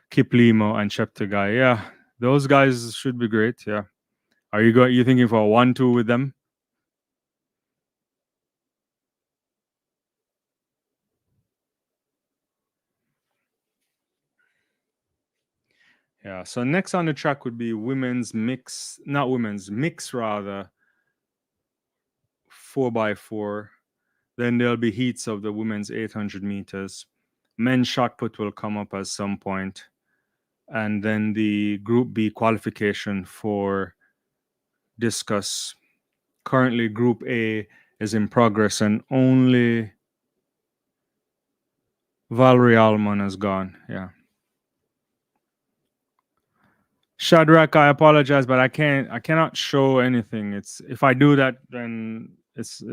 Kip Limo and Chepter guy. Yeah, those guys should be great. Yeah. Are you thinking for a 1-2 with them? Yeah. So next on the track would be women's mix, not women's mix rather, 4x4. Then there'll be heats of the women's 800 meters. Men's shot put will come up at some point, and then the Group B qualification for Discus. Currently, Group A is in progress, and only Valerie Alman has gone. Yeah. Shadrach, I apologize, but I cannot show anything. It's if I do that, then it's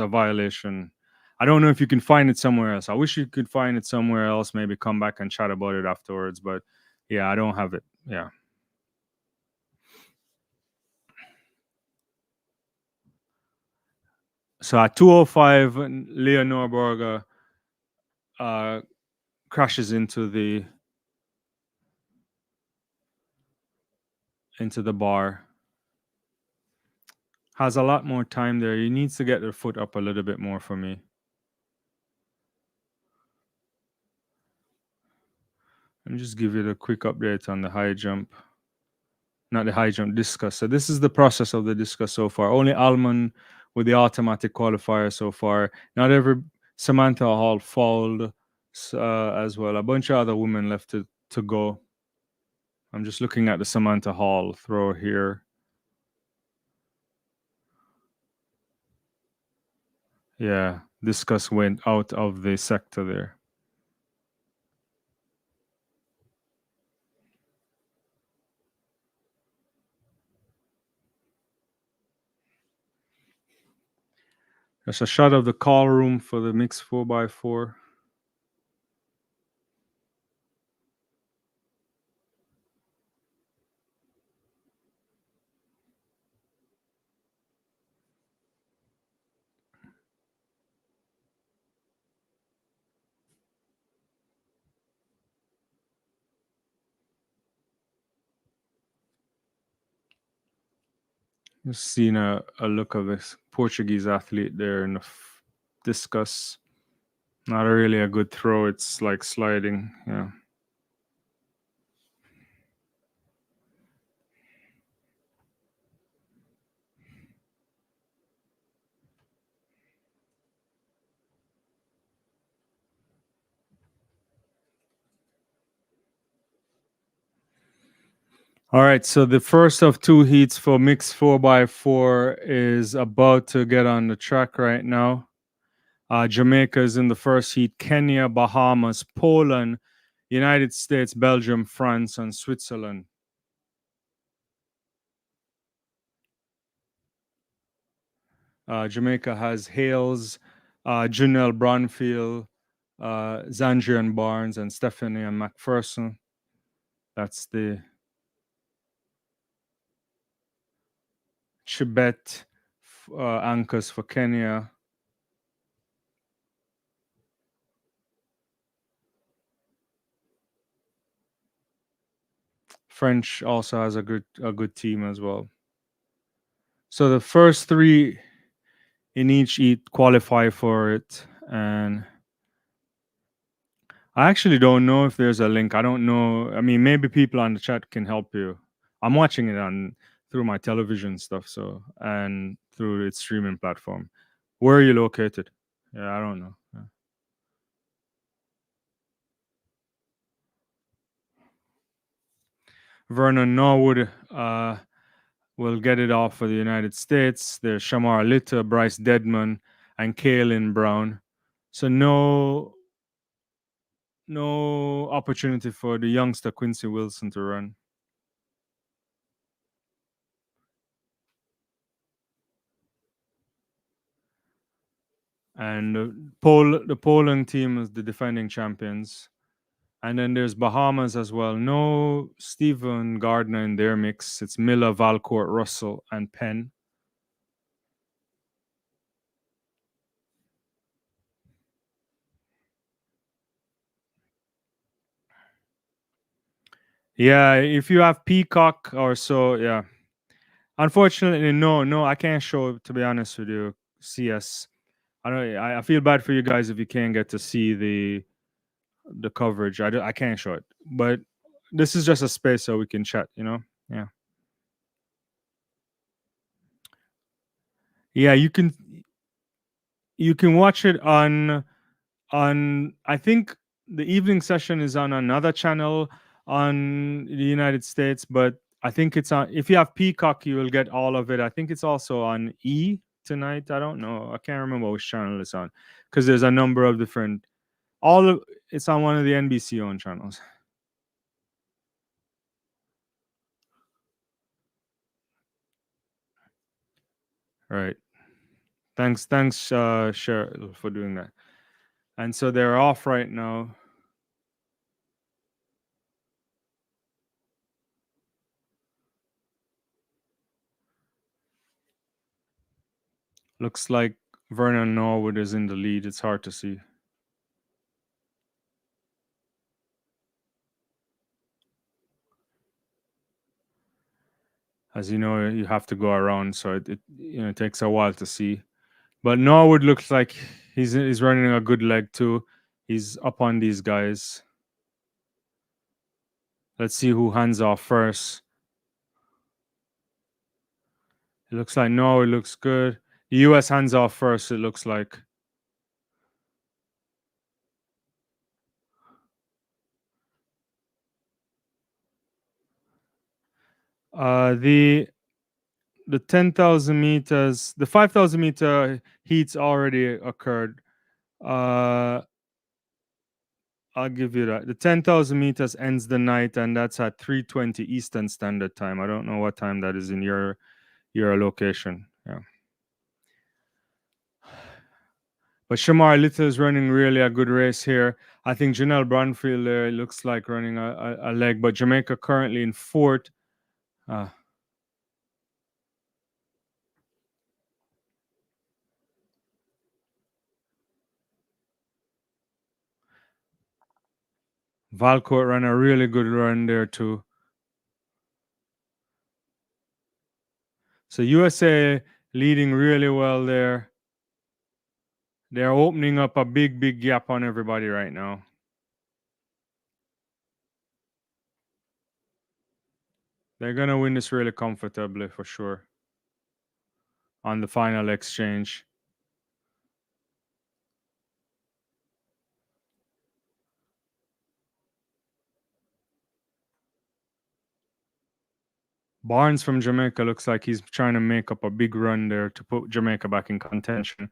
a violation. I don't know if you can find it somewhere else. I wish you could find it somewhere else. Maybe come back and chat about it afterwards. But yeah, I don't have it. Yeah. So at 2:05, Leonore Borger crashes into the into the bar. Has a lot more time there. He needs to get the foot up a little bit more for me. Let me just give you the quick update on the high jump. Not the high jump, discus. So this is the process of the discus so far. Only Almond with the automatic qualifier so far. Not every Samantha Hall fouled as well. A bunch of other women left to go. I'm just looking at the Samantha Hall throw here. Yeah, discus went out of the sector there. There's a shot of the call room for the mixed 4x4. Just seeing a look of this Portuguese athlete there in the discus. Not really a good throw. It's like sliding. Yeah. All right. So the first of two heats for mixed 4x4 is about to get on the track right now. Jamaica is in the first heat. Kenya, Bahamas, Poland, United States, Belgium, France, and Switzerland. Jamaica has Hales, Janelle Bronfield, Zandrian Barnes, and Stephanie and McPherson. That's the Chibet anchors for Kenya. French also has a good team as well. So the first three in each heat qualify for it, and I actually don't know if there's a link. I don't know. I mean, maybe people on the chat can help you. I'm watching it on through my television stuff, so and through its streaming platform. Where are you located? Yeah, I don't know. Yeah. Vernon Norwood will get it off for the United States. There's Shamar Litter, Bryce Deadman, and Kaylin Brown. So no opportunity for the youngster Quincy Wilson to run. And the Poland team is the defending champions. And then there's Bahamas as well. No Stephen Gardner in their mix. It's Miller, Valcourt, Russell, and Penn. Yeah, if you have Peacock or so, yeah. Unfortunately, no, I can't show it, to be honest with you. CS. I don't. I feel bad for you guys if you can't get to see the coverage. I can't show it, but this is just a space so we can chat. Yeah. Yeah, you can watch it on I think the evening session is on another channel on the United States, but I think it's on, if you have Peacock you will get all of it. I think it's also on E tonight. I don't know. I can't remember which channel it's on because there's a number of different it's on one of the NBC owned channels. Right. Thanks Cheryl for doing that. And so they're off right now. Looks like Vernon Norwood is in the lead. It's hard to see. As you know, you have to go around, so it takes a while to see. But Norwood looks like he's running a good leg too. He's up on these guys. Let's see who hands off first. It looks like Norwood looks good. The US hands off first, it looks like. The 10,000 meters, the 5,000 meter heats already occurred. I'll give you that. The 10,000 meters ends the night, and that's at 3:20 Eastern Standard Time. I don't know what time that is in your location. Yeah. But Shamar Little is running really a good race here. I think Janelle Brunfield there looks like running a leg, but Jamaica currently in fourth. Valcourt ran a really good run there too. So USA leading really well there. They're opening up a big gap on everybody right now. They're going to win this really comfortably for sure on the final exchange. Barnes from Jamaica looks like he's trying to make up a big run there to put Jamaica back in contention.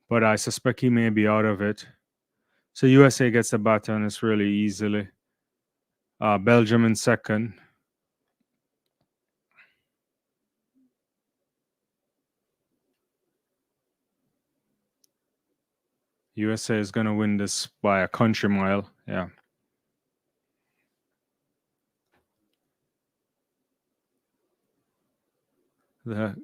But I suspect he may be out of it. So USA gets the baton this really easily. Belgium in second. USA is going to win this by a country mile. Yeah. The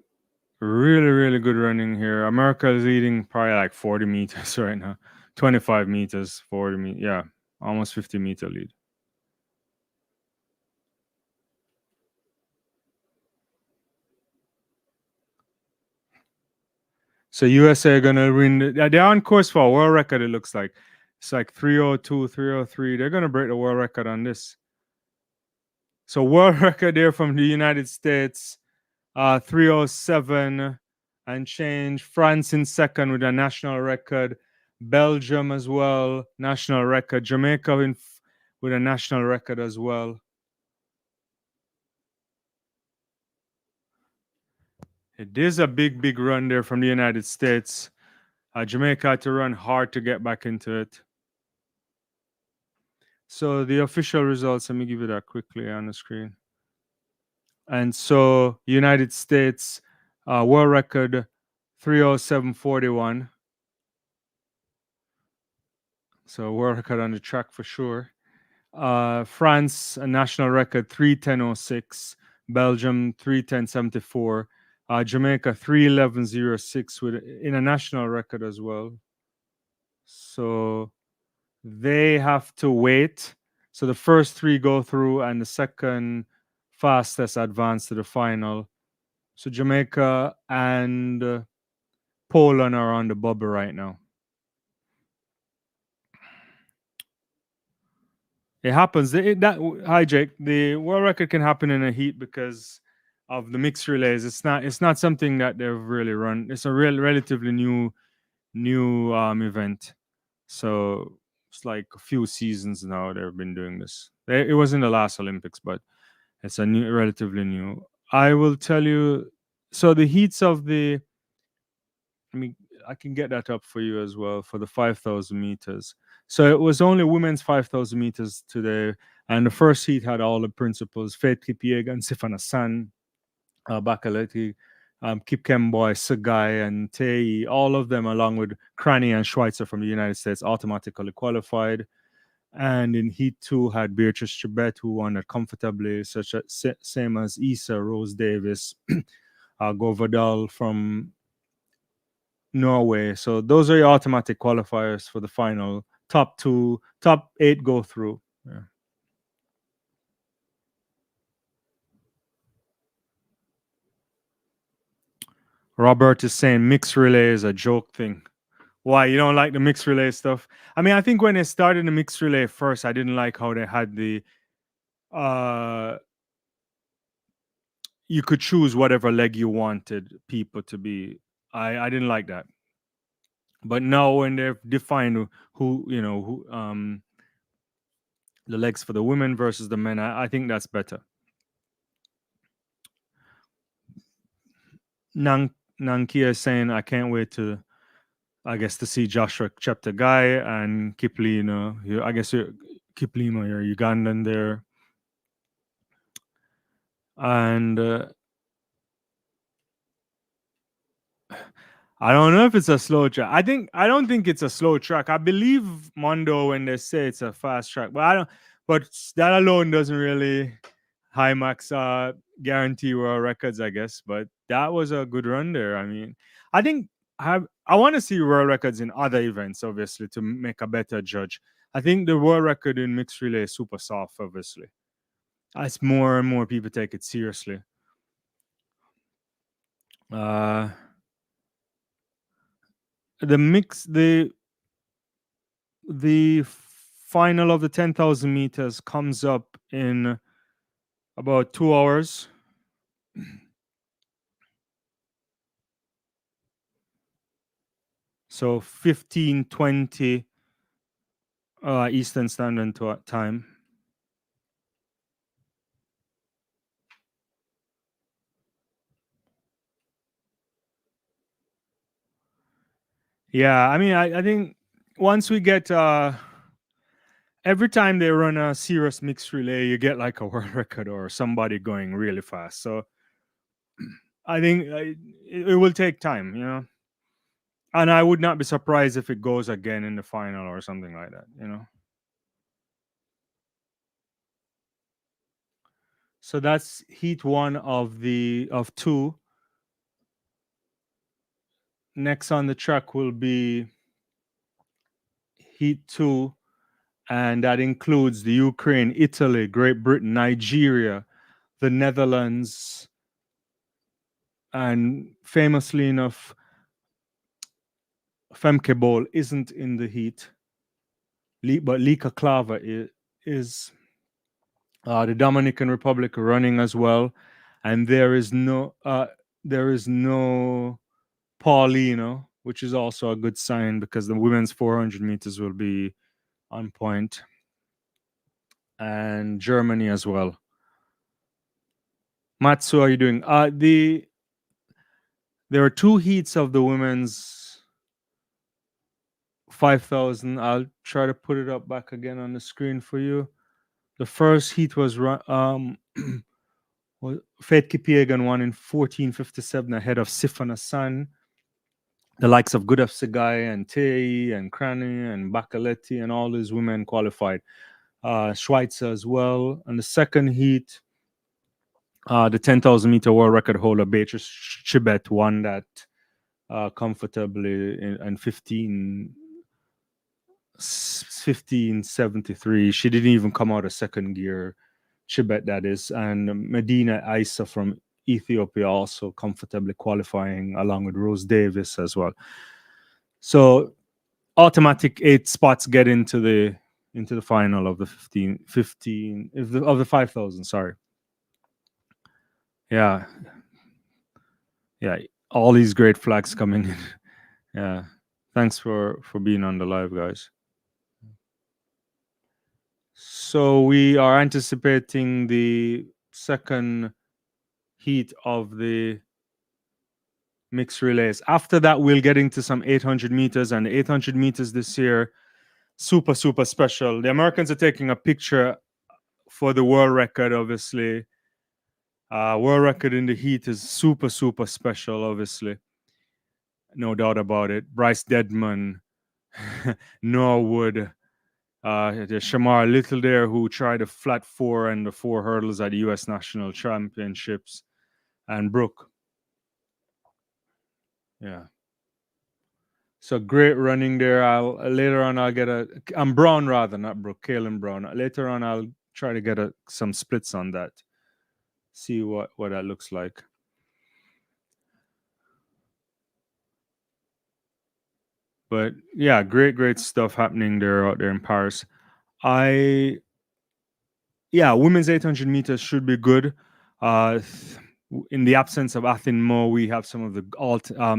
really good running here. America is leading probably like 40 meters right now. 25 meters, 40 meters. Yeah, almost 50-meter lead. So USA are gonna win. They're on course for a world record. It looks like it's like 302, 303. They're gonna break the world record on this. So world record there from the United States, 307 and change. France in second with a national record. Belgium as well, national record. Jamaica with a national record as well. It is a big run there from the United States. Jamaica had to run hard to get back into it. So the official results, let me give you that quickly on the screen. And so United States world record 307.41. So world record on the track for sure. France a national record 310.06. Belgium 310.74. Jamaica 311.06 with in a national record as well. So they have to wait. So the first three go through, and the second fastest advance to the final. So Jamaica and Poland are on the bubble right now. It happens. Hi Jake. The world record can happen in a heat because of the mixed relays. It's not something that they've really run. It's a relatively new event. So it's like a few seasons now they've been doing this. It was in the last Olympics, but it's relatively new. I will tell you. So the heats of the, I can get that up for you as well for the 5,000 meters. So it was only women's 5,000 meters today, and the first heat had all the principals: Faith Kipyegon, Sifana San, Bakaleti, Kip Kemboy, Sagai, and Tei. All of them, along with Cranny and Schweitzer from the United States, automatically qualified. And in Heat 2 had Beatrice Chibet, who won it comfortably, same as Issa Rose Davis, Govardal from Norway. So those are your automatic qualifiers for the final. Top 8 go through. Yeah. Robert is saying mixed relay is a joke thing. Why, you don't like the mixed relay stuff? I mean, I think when they started the mixed relay first, I didn't like how they had the uh you could choose whatever leg you wanted people to be. I didn't like that. But now when they've defined who, who the legs for the women versus the men, I think that's better. Nankia is saying I can't wait to, I guess, to see Joshua Cheptegei and Kiplino. I guess Kiplimo, you're Ugandan there. And I don't know if it's a slow track. I don't think it's a slow track. I believe Mondo when they say it's a fast track, but I don't. But that alone doesn't really high max guarantee world records, I guess. But that was a good run there. I mean, I think I want to see world records in other events, obviously, to make a better judge. I think the world record in mixed relay is super soft, obviously. As more and more people take it seriously. Uh, the mix the final of the 10,000 meters comes up in about 2 hours. So 15:20 Eastern Standard Time. Yeah, I mean, I think once we get every time they run a serious mixed relay, you get like a world record or somebody going really fast. So I think it will take time, and I would not be surprised if it goes again in the final or something like that. So that's heat one of two. Next on the track will be heat two, and that includes the Ukraine, Italy, Great Britain, Nigeria, the Netherlands, and famously enough, Femke Bol isn't in the heat, but Lika Klava is the Dominican Republic running as well, and there is no Paulino, which is also a good sign because the women's 400 meters will be on point, and Germany as well. Matsu, how are you doing? There are two heats of the women's 5,000. I'll try to put it up back again on the screen for you. The first heat was Faith Kipiegan won in 14:57 ahead of Sifan Hassan. The likes of Gudaf Segai and Tei and Crani and Bakaletti and all these women qualified. Schweitzer as well. And the second heat, the 10,000 meter world record holder Beatrice Chibet won that comfortably in 1573. She didn't even come out of second gear. Chibet, that is. And Medina Isa from Ethiopia also comfortably qualifying along with Rose Davis as well. So automatic 8 spots get into the final of the 15 of the 5,000. Sorry. Yeah, all these great flags coming in. Yeah, thanks for being on the live, guys. So we are anticipating the second heat of the mixed relays. After that, we'll get into some 800 meters, and 800 meters this year, super special. The Americans are taking a picture for the world record, obviously. World record in the heat is super special, obviously. No doubt about it. Bryce Deadman, Norwood, there's Shamar Little there who tried a flat 4 and the 4 hurdles at the U.S. National Championships, and Brooke. Yeah. So great running there. Later on I'll get I'm Brown rather, not Brooke, Kaylin Brown. Later on I'll try to get some splits on that. See what that looks like. But yeah, great stuff happening there out there in Paris. I Yeah, women's 800 meters should be good. In the absence of Athin Mo, we have some of the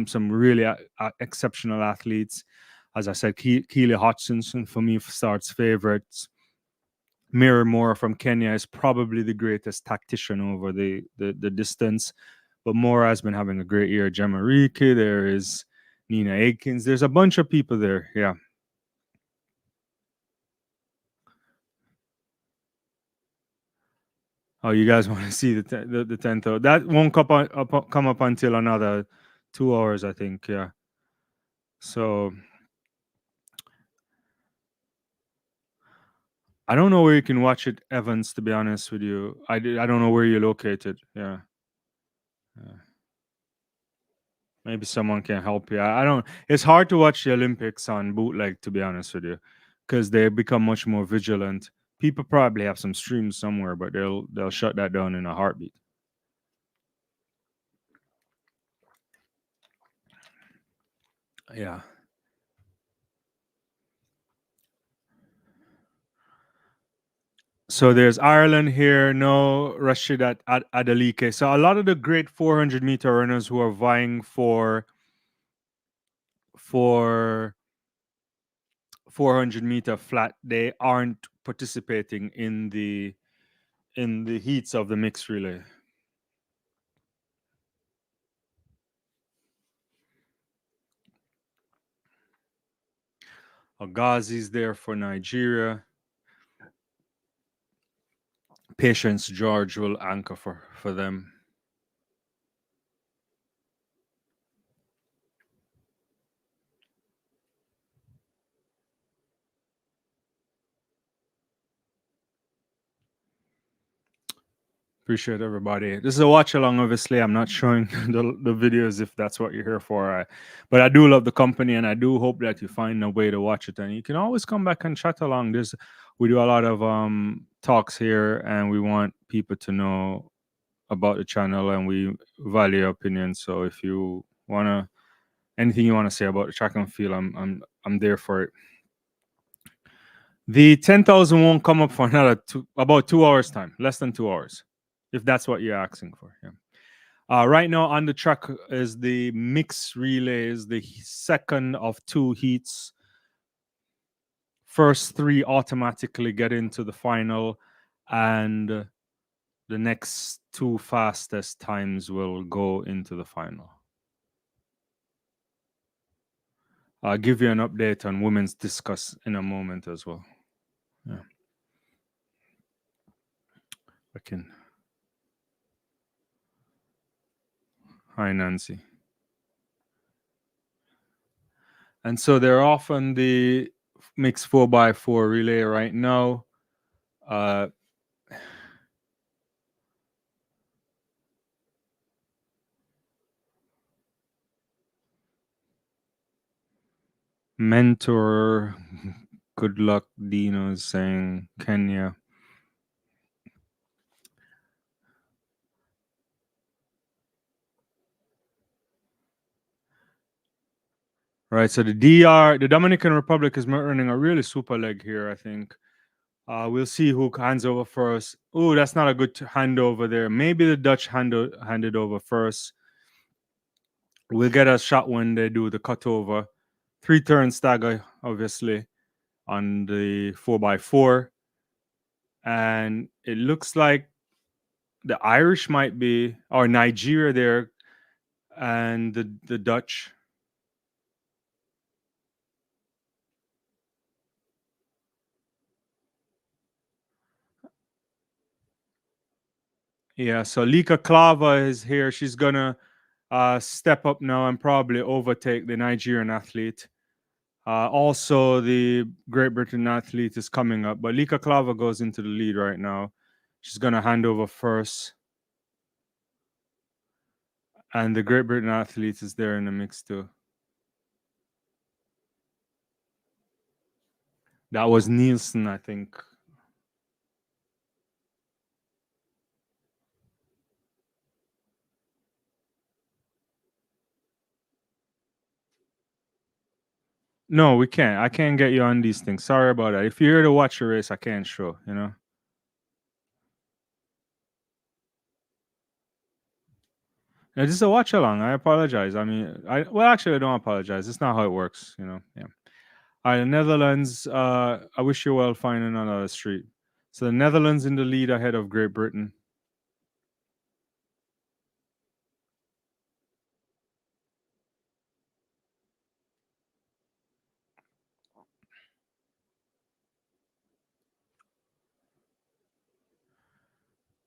some really exceptional athletes. As I said, Keely Hutchinson for me starts favorites. Mira Moore from Kenya is probably the greatest tactician over the distance, but Moore has been having a great year. Gemma Riki, there is Nina Aikens. There's a bunch of people there. Yeah. Oh, you guys want to see the 10th? That won't come up until another 2 hours, I think. Yeah. So I don't know where you can watch it, Evans. To be honest with you, I don't know where you're located. Yeah. Yeah. Maybe someone can help you. I don't. It's hard to watch the Olympics on bootleg, to be honest with you, because they become much more vigilant. People probably have some streams somewhere, but they'll shut that down in a heartbeat. Yeah. So there's Ireland here, no Rashid Adalike. So a lot of the great 400-meter runners who are vying for 400-meter flat, they aren't participating in the heats of the mixed relay. Agazi's there for Nigeria. Patience George will anchor for them. Appreciate everybody. This is a watch along. Obviously, I'm not showing the videos if that's what you're here for. But I do love the company, and I do hope that you find a way to watch it. And you can always come back and chat along. We do a lot of talks here, and we want people to know about the channel, and we value your opinion. So if you wanna anything you want to say about the track and field, I'm there for it. The 10,000 won't come up for another about 2 hours time, less than 2 hours, if that's what you're asking for. Yeah. Right now on the track is the mixed relays, the second of two heats. First three automatically get into the final, and the next two fastest times will go into the final. I'll give you an update on women's discus in a moment as well. Yeah. I can. Hi, Nancy. And so they're off on the mixed 4x4 relay right now. Uh, Mentor, good luck, Dino is saying Kenya. Right, so the Dominican Republic is running a really super leg here, I think. We'll see who hands over first. Oh, that's not a good handover there. Maybe the Dutch handed over first. We'll get a shot when they do the cutover. 3-turn stagger, obviously, on the 4x4. And it looks like the Irish might be, or Nigeria there, and the Dutch. Yeah, so Lika Klava is here. She's gonna step up now and probably overtake the Nigerian athlete. Also, the Great Britain athlete is coming up, but Lika Klava goes into the lead right now. She's gonna hand over first, and the Great Britain athlete is there in the mix too. That was Nielsen, I think. No, we can't. I can't get you on these things. Sorry about that. If you're here to watch a race, I can't show. Now, this is a watch along. I apologize. I mean, actually, I don't apologize. It's not how it works. Yeah. All right, the Netherlands. I wish you well finding another street. So the Netherlands in the lead ahead of Great Britain.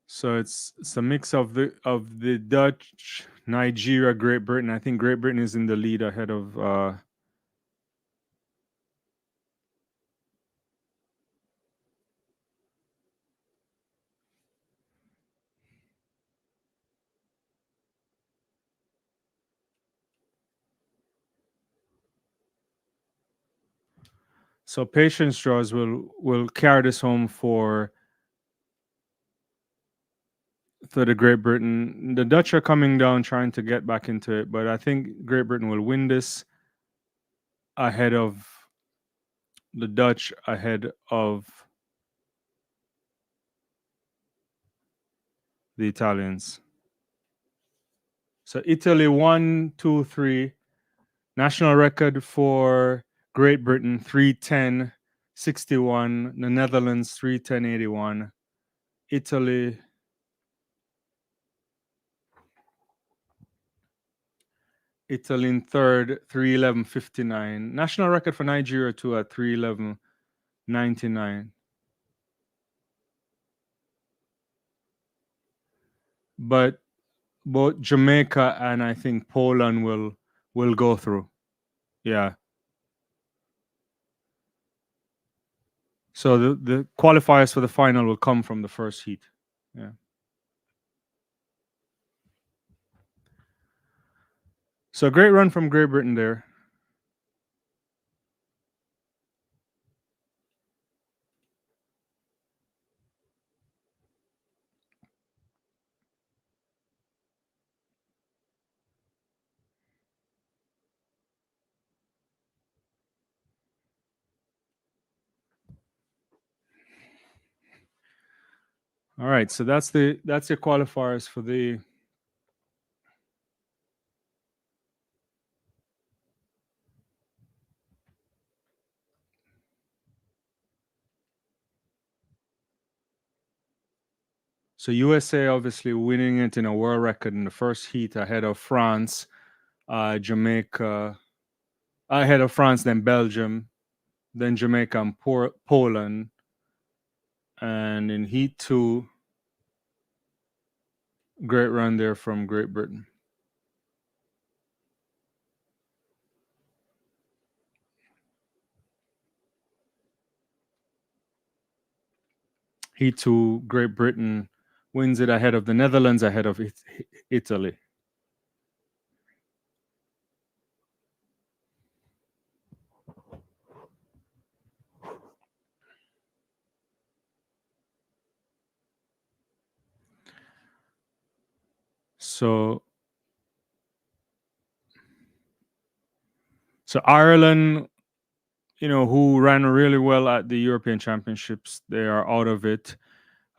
So it's a mix of the Dutch, Nigeria, Great Britain. I think Great Britain is in the lead ahead of. So patience draws will carry this home for the Great Britain. The Dutch are coming down trying to get back into it, but I think Great Britain will win this ahead of the Dutch, ahead of the Italians. So Italy 1, 2, 3. National record for Great Britain 3:10:61. The Netherlands 3:10:81. Italy in third 3:11:59. National record for Nigeria too at 3:11:99. But both Jamaica and I think Poland will go through. Yeah. So the qualifiers for the final will come from the first heat. Yeah. So great run from Great Britain there. All right, so that's your qualifiers for the so USA obviously winning it in a world record in the first heat ahead of France, Jamaica, ahead of France, then Belgium, then Jamaica and Poland, and in heat two, great run there from Great Britain. Heat two, Great Britain wins it ahead of the Netherlands, ahead of Italy. So Ireland, who ran really well at the European Championships, they are out of it.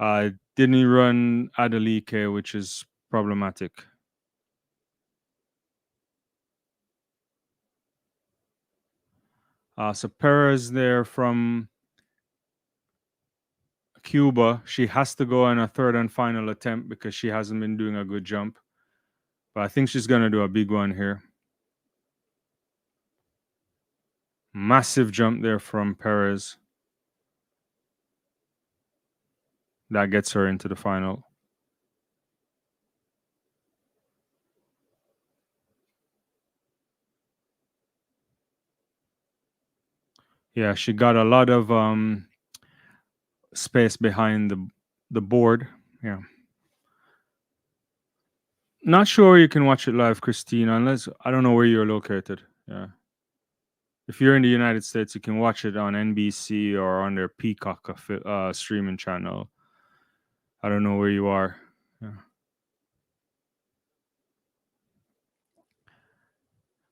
Didn't run Adelike, which is problematic. So Perez there from Cuba, she has to go on a third and final attempt because she hasn't been doing a good jump. But I think she's going to do a big one here. Massive jump there from Perez. That gets her into the final. Yeah, she got a lot of space behind the board. Yeah. Not sure you can watch it live, Christine, unless I don't know where you're located. Yeah. If you're in the United States, you can watch it on NBC or on their Peacock streaming channel. I don't know where you are. Yeah.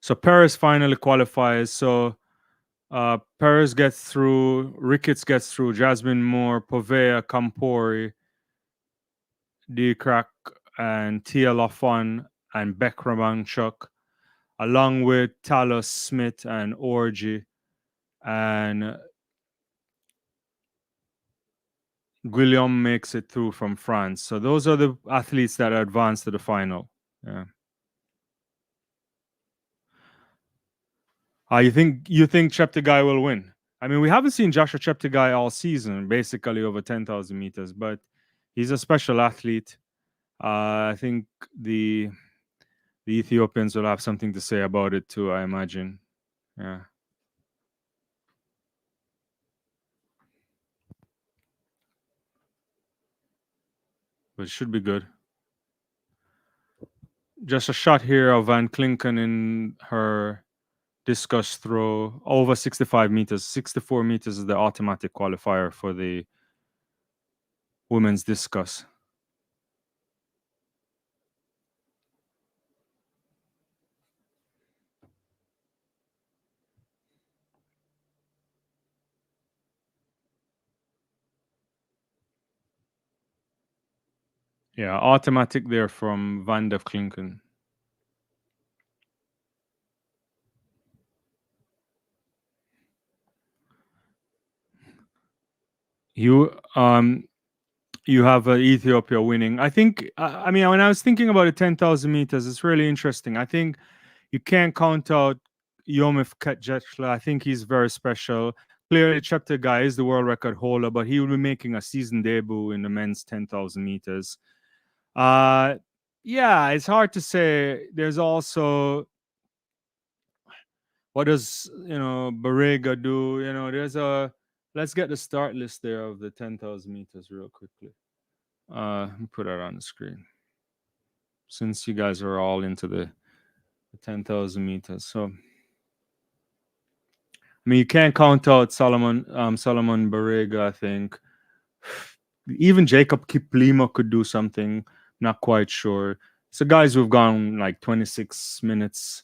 So Paris finally qualifies. So Perez gets through, Ricketts gets through, Jasmine Moore, Povea, Campori, Dikrak, and Tia Lafon and Bekramanchuk, along with Talos Smith and Orji, and Guillaume makes it through from France. So those are the athletes that advance to the final. Yeah. You think Cheptegei will win? I mean, we haven't seen Joshua Cheptegei all season, basically over 10,000 meters, but he's a special athlete. I think the Ethiopians will have something to say about it too, I imagine. Yeah. But it should be good. Just a shot here of Van Klinken in her discus throw over 65 meters. 64 meters is the automatic qualifier for the women's discus. Yeah, automatic there from Van der Klinken. You have Ethiopia winning. I think. I mean, when I was thinking about the 10,000 meters, it's really interesting. I think you can't count out Yomif Ketjetla. I think he's very special. Clearly, Cheptegei is the world record holder, but he will be making a season debut in the men's 10,000 meters. Yeah, it's hard to say. There's also what does Barrega do? There's a let's get the start list there of the 10,000 meters real quickly. Let me put that on the screen since you guys are all into the 10,000 meters. So I mean, you can't count out Solomon Barrega. I think even Jacob Kiplimo could do something. Not quite sure. So guys who've gone like 26 minutes.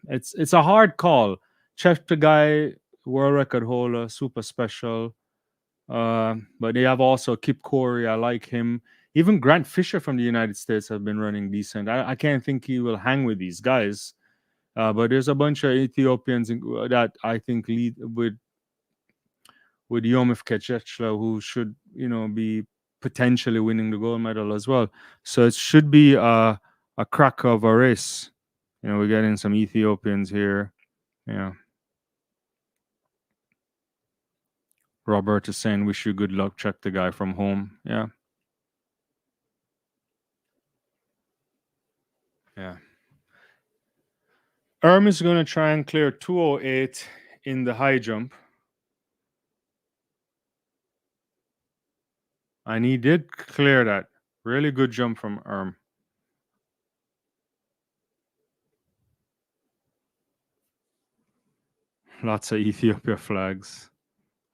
It's a hard call. Chef the guy, world record holder, super special. But they have also Kip Corey. I like him. Even Grant Fisher from the United States have been running decent. I can't think he will hang with these guys. But there's a bunch of Ethiopians that I think lead with Yomif Kechechla, who should be potentially winning the gold medal as well. So it should be a crack of a race. We're getting some Ethiopians here. Yeah. Robert is saying, wish you good luck. Check the guy from home. Yeah. Yeah. Is going to try and clear 208 in the high jump. And he did clear that. Really good jump from Erm. Lots of Ethiopia flags.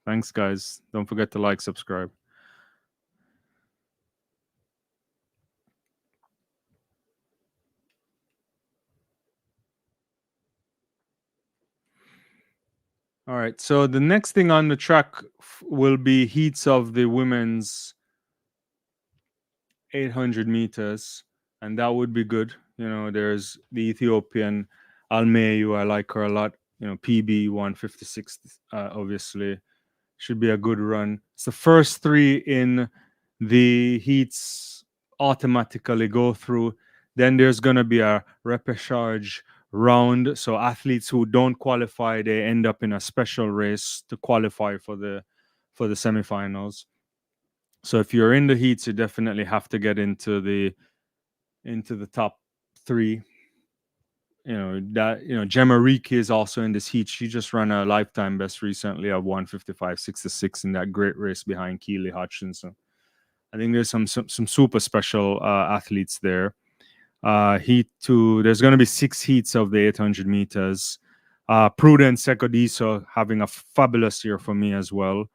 Thanks, guys. Don't forget to like, subscribe. All right. So the next thing on the track will be heats of the women's 800 meters, and that would be good. There's the Ethiopian Almeyu. I like her a lot. PB 156, obviously. Should be a good run. It's the first three in the heats automatically go through. Then there's going to be a repechage round. So athletes who don't qualify, they end up in a special race to qualify for the semifinals. So if you're in the heats, you definitely have to get into the top three. Gemma Riki is also in this heat. She just ran a lifetime best recently of 155.66 in that great race behind Keely Hutchinson. I think there's some super special athletes there. Heat two, there's going to be 6 heats of the 800 meters. Prudence Sekodiso having a fabulous year for me as well.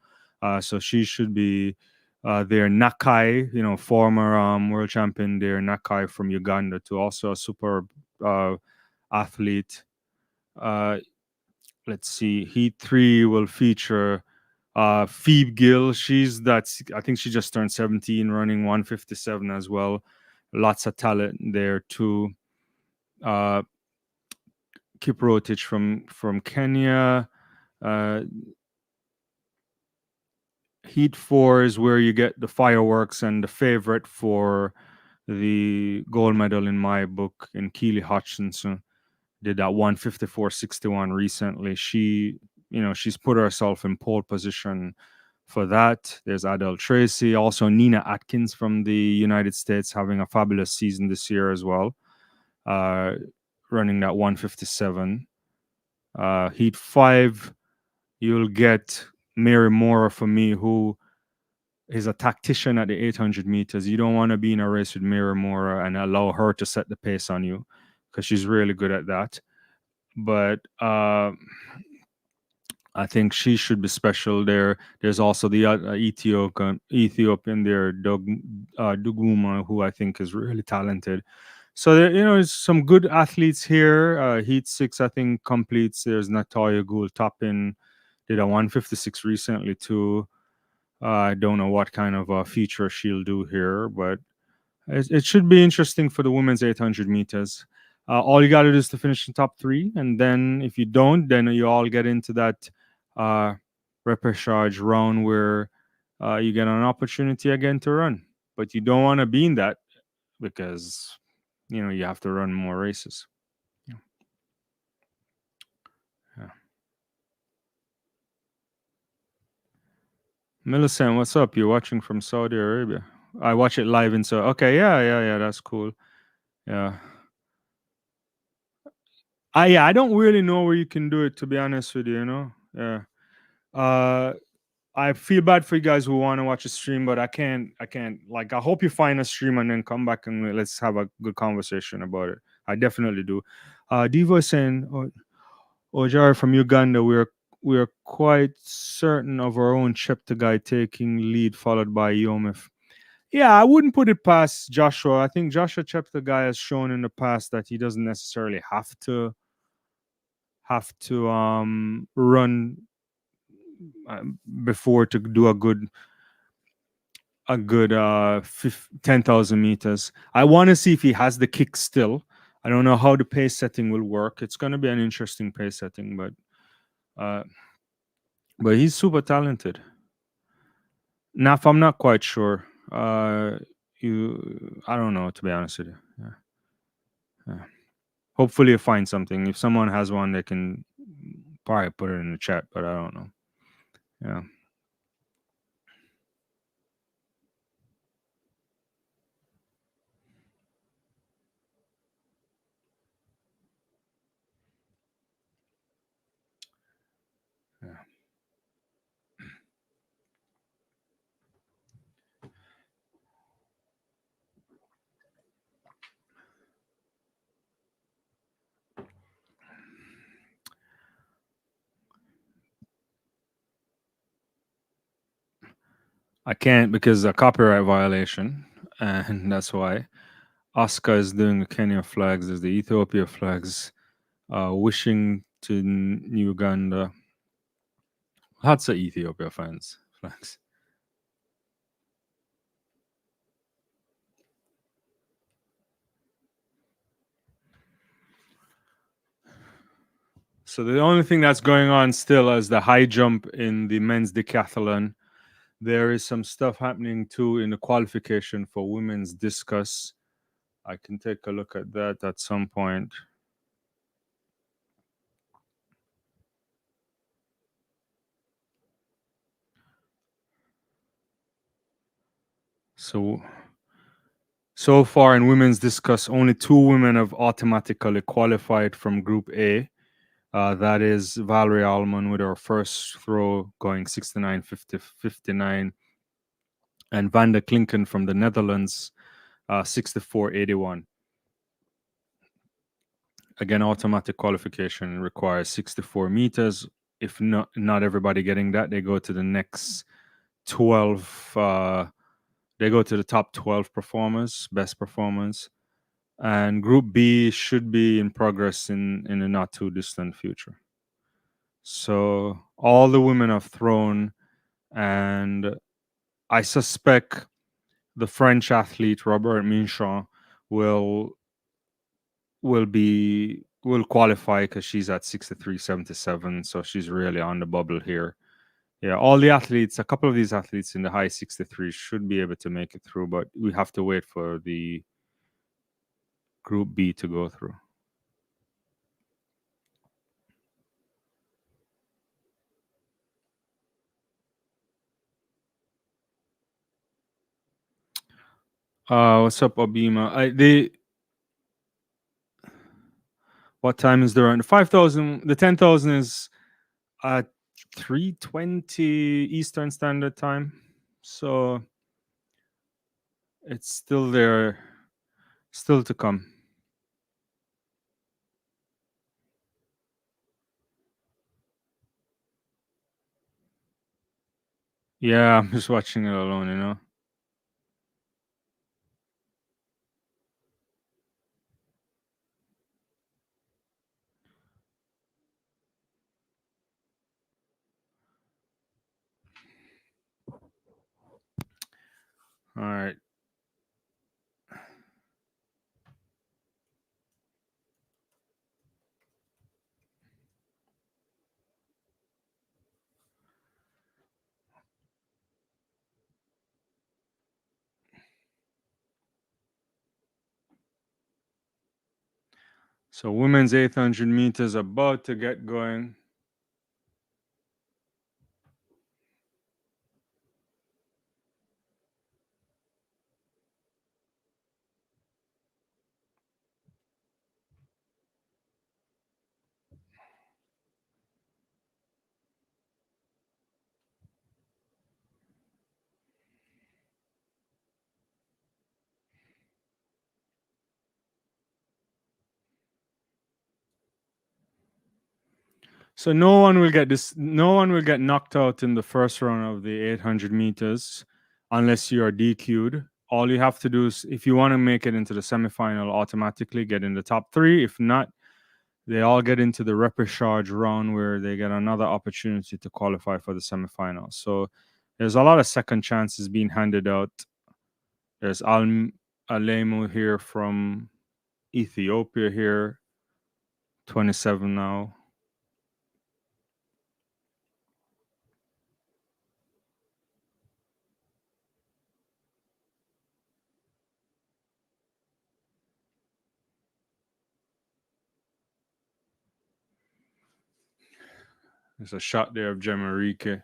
So she should be there. Nakai, former world champion there. Nakai from Uganda, too, also a super athlete. let's see, Heat 3 will feature Phoebe Gill. I think she just turned 17, running 157 as well. Lots of talent there too. Uh, Kiprotich from Kenya. Uh, Heat 4 is where you get the fireworks, and the favorite for the gold medal in my book in Keely Hutchinson did that 154.61 recently. She's put herself in pole position for that. There's Adele Tracy, also Nina Atkins from the United States, having a fabulous season this year as well, uh, running that 157. Heat 5, you'll get Mary Mora for me, who is a tactician at the 800 meters. You don't want to be in a race with Mira Mora and allow her to set the pace on you, because she's really good at that. But I think she should be special there. There's also the Ethiopian there, Duguma, who I think is really talented. So there's some good athletes here. Heat 6, I think, completes. There's Natalia Gould Toppin, did a 156 recently too. I don't know what kind of feature she'll do here, but it should be interesting for the women's 800 meters. All you got to do is to finish in top three, and then if you don't, then you all get into that uh, repechage round where you get an opportunity again to run. But you don't want to be in that, because you have to run more races. Yeah. Yeah. Millicent, what's up? You're watching from Saudi Arabia. I watch it live in so. Okay, yeah. That's cool. Yeah. I don't really know where you can do it, to be honest with you. Yeah. Uh I feel bad for you guys who want to watch a stream, but I can't like I hope you find a stream and then come back and let's have a good conversation about it. I definitely do. Diva is saying, Ojari from Uganda, we're quite certain of our own chapter guy taking lead, followed by Yomif. Yeah, I wouldn't put it past Joshua. I think Joshua chapter guy has shown in the past that he doesn't necessarily have to run before to do a good 10,000 meters. I want to see if he has the kick still. I don't know how the pace setting will work. It's going to be an interesting pace setting, uh, but he's super talented. Naf, I'm not quite sure. I don't know, to be honest with you. Yeah. Yeah. Hopefully, you find something. If someone has one, they can probably put it in the chat, but I don't know. Yeah. Yeah. I can't because a copyright violation, and that's why. Oscar is doing the Kenya flags. There's the Ethiopia flags. Wishing to Uganda. Lots of Ethiopia flags. So the only thing that's going on still is the high jump in the men's decathlon. There is some stuff happening too in the qualification for women's discus. I can take a look at that at some point. So far in women's discus, only 2 women have automatically qualified from Group A. That is Valerie Allman with her first throw going 69.59, and Van der Klinken from the Netherlands, 64.81. Again, automatic qualification requires 64 meters. If not everybody getting that, they go to the next 12. They go to the top 12 performers, best performers. And Group B should be in progress in the not too distant future. So all the women have thrown, and I suspect the French athlete Robert Minchon will will qualify because she's at 63.77, so she's really on the bubble here. Yeah, all the athletes, a couple of these athletes in the high 63 should be able to make it through, but we have to wait for the Group B to go through. What's up, Obima? What time is there on the 5,000? The 10,000 is at 3:20 Eastern Standard Time, so it's still there, still to come. Yeah, I'm just watching it alone, you know. All right. So women's 800 meters about to get going. So no one will get this. No one will get knocked out in the first round of the 800 meters unless you are DQ'd. All you have to do is, if you want to make it into the semifinal, automatically get in the top three. If not, they all get into the repechage round where they get another opportunity to qualify for the semifinals. So there's a lot of second chances being handed out. There's Alemu here from Ethiopia here, 27 now. There's a shot there of Jemarike.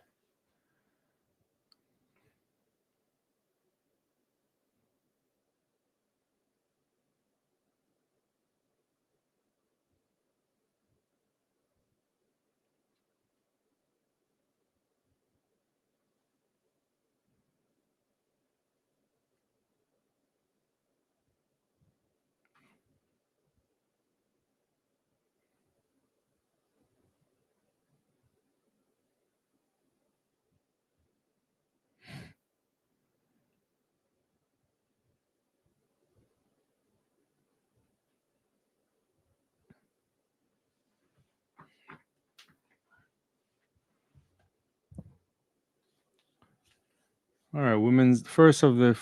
All right, women's first of the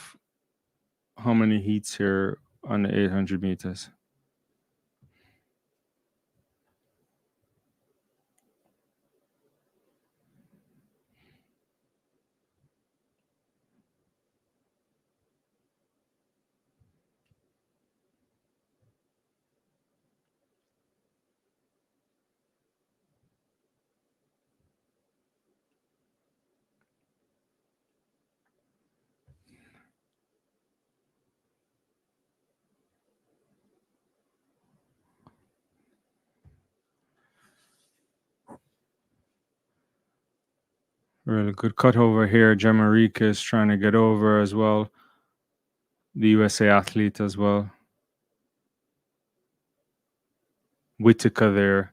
how many heats here on the 800 meters? Really good cut over here. Jemarike is trying to get over as well. The USA athlete as well. Whitaker there.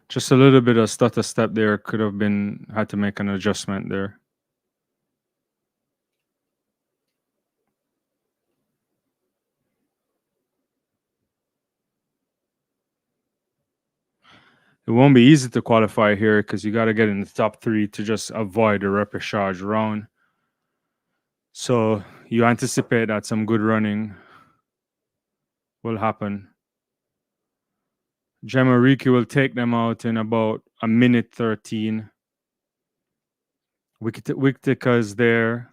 Just a little bit of stutter step there. Could have been had to make an adjustment there. It won't be easy to qualify here because you got to get in the top three to just avoid the repechage round. So you anticipate that some good running will happen. Gemma Riki will take them out in about a minute 13. Wicktika's there.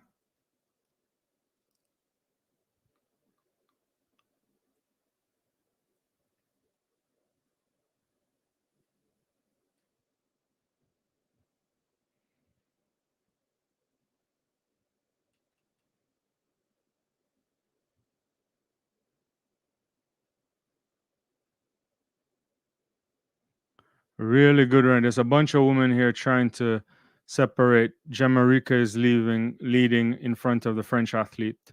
Really good run. There's a bunch of women here trying to separate. Gemma Rika is leading in front of the French athlete.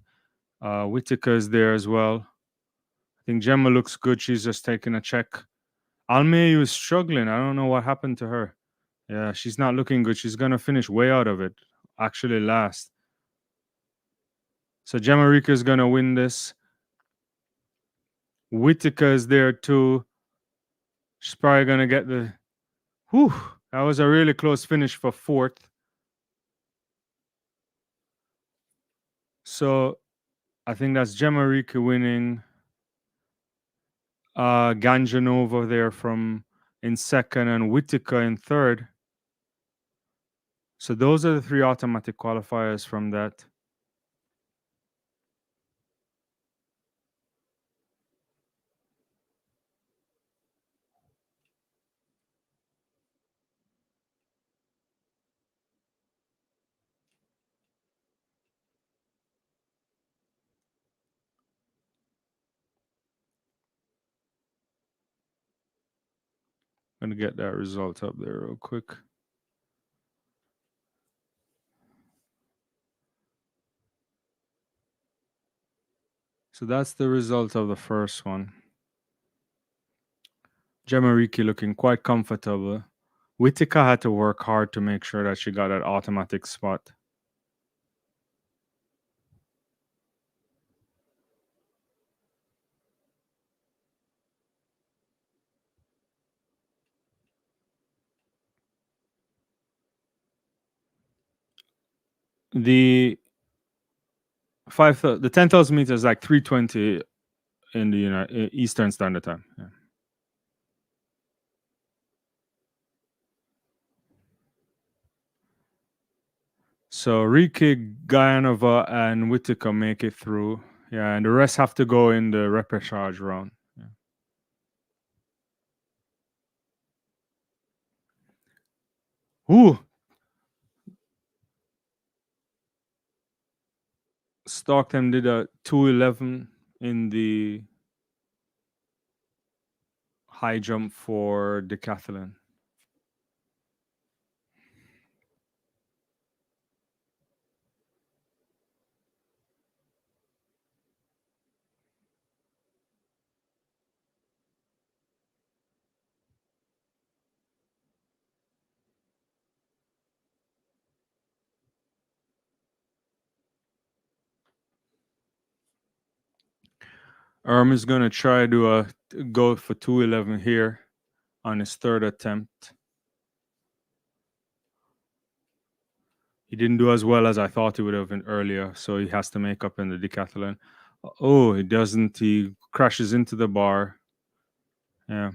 Whittaker is there as well. I think Gemma looks good. She's just taking a check. Almei was struggling. I don't know what happened to her. Yeah, she's not looking good. She's gonna finish way out of it. Actually, last. So Gemma Rika is gonna win this. Whittaker is there too. She's probably gonna get the. Whew! That was a really close finish for fourth. So I think that's Gemma Rika winning. Ganjanova there from in second and Whittaker in third. So those are the three automatic qualifiers from that. I'm gonna get that result up there real quick. So that's the result of the first one. Gemma Riki looking quite comfortable. Whittaker had to work hard to make sure that she got that automatic spot. The 10,000 meters is like 3:20 in the Eastern Standard Time. Yeah. So Riki, Gayanova, and Whittaker make it through. Yeah, and the rest have to go in the repechage round. Yeah. Ooh! Stockton did a 2:11 in the high jump for decathlon. Is going to try to go for 2:11 here on his third attempt. He didn't do as well as I thought he would have been earlier, so he has to make up in the decathlon. Oh, he doesn't. He crashes into the bar. Yeah.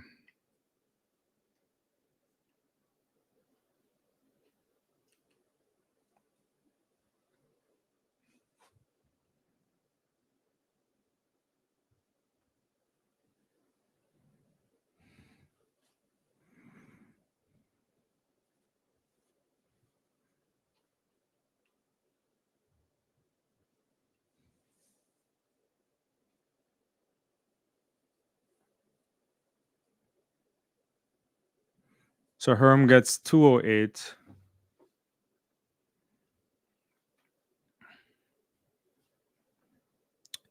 So Herm gets 2:08.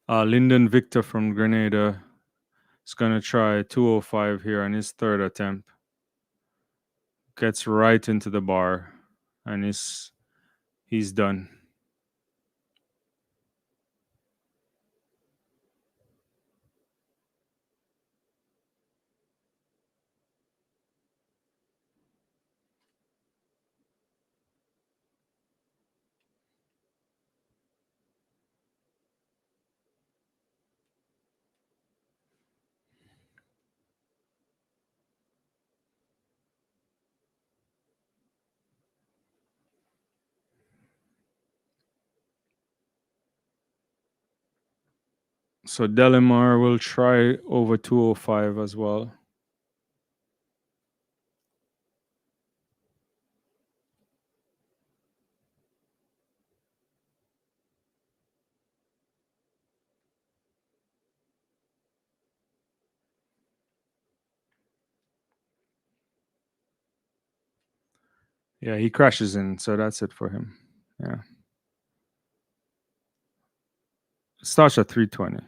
Lyndon Victor from Grenada is going to try 2:05 here on his third attempt. Gets right into the bar, and he's done. So Delamar will try over 205 as well. Yeah, he crashes in, so that's it for him. Yeah. Starts at 320.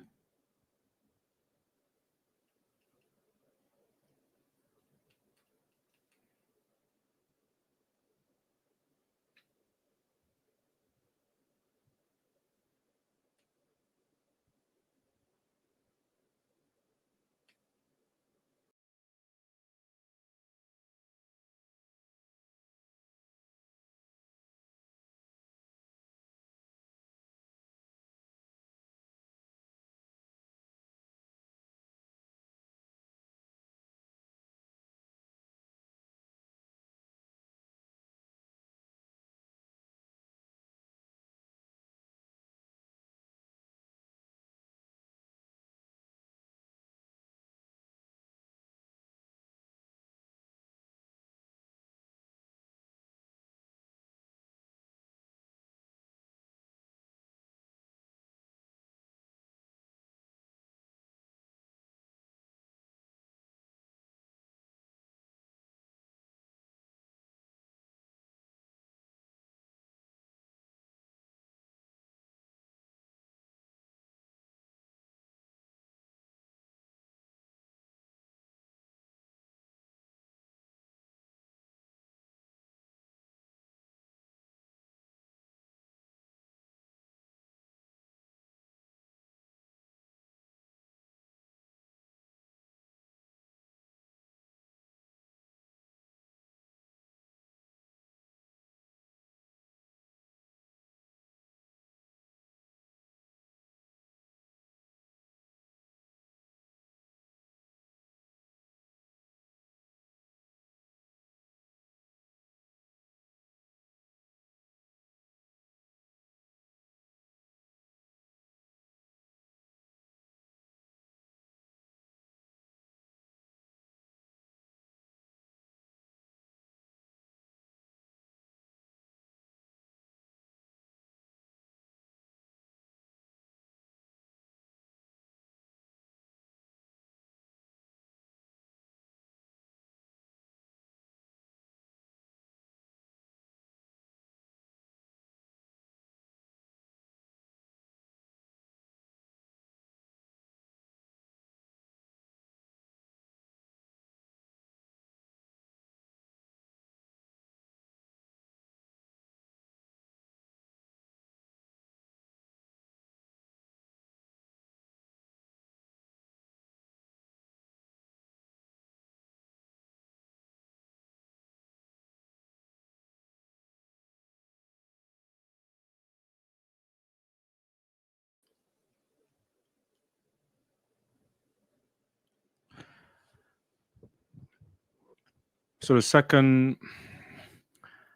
So the second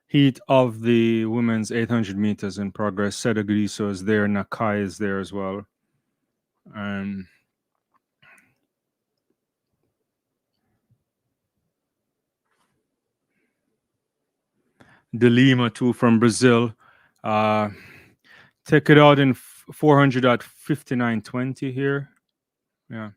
heat of the women's 800 meters in progress. Seda Griso is there. Nakai is there as well. And De Lima, too, from Brazil. Uh, take it out in 400 at 59.20 here. Yeah.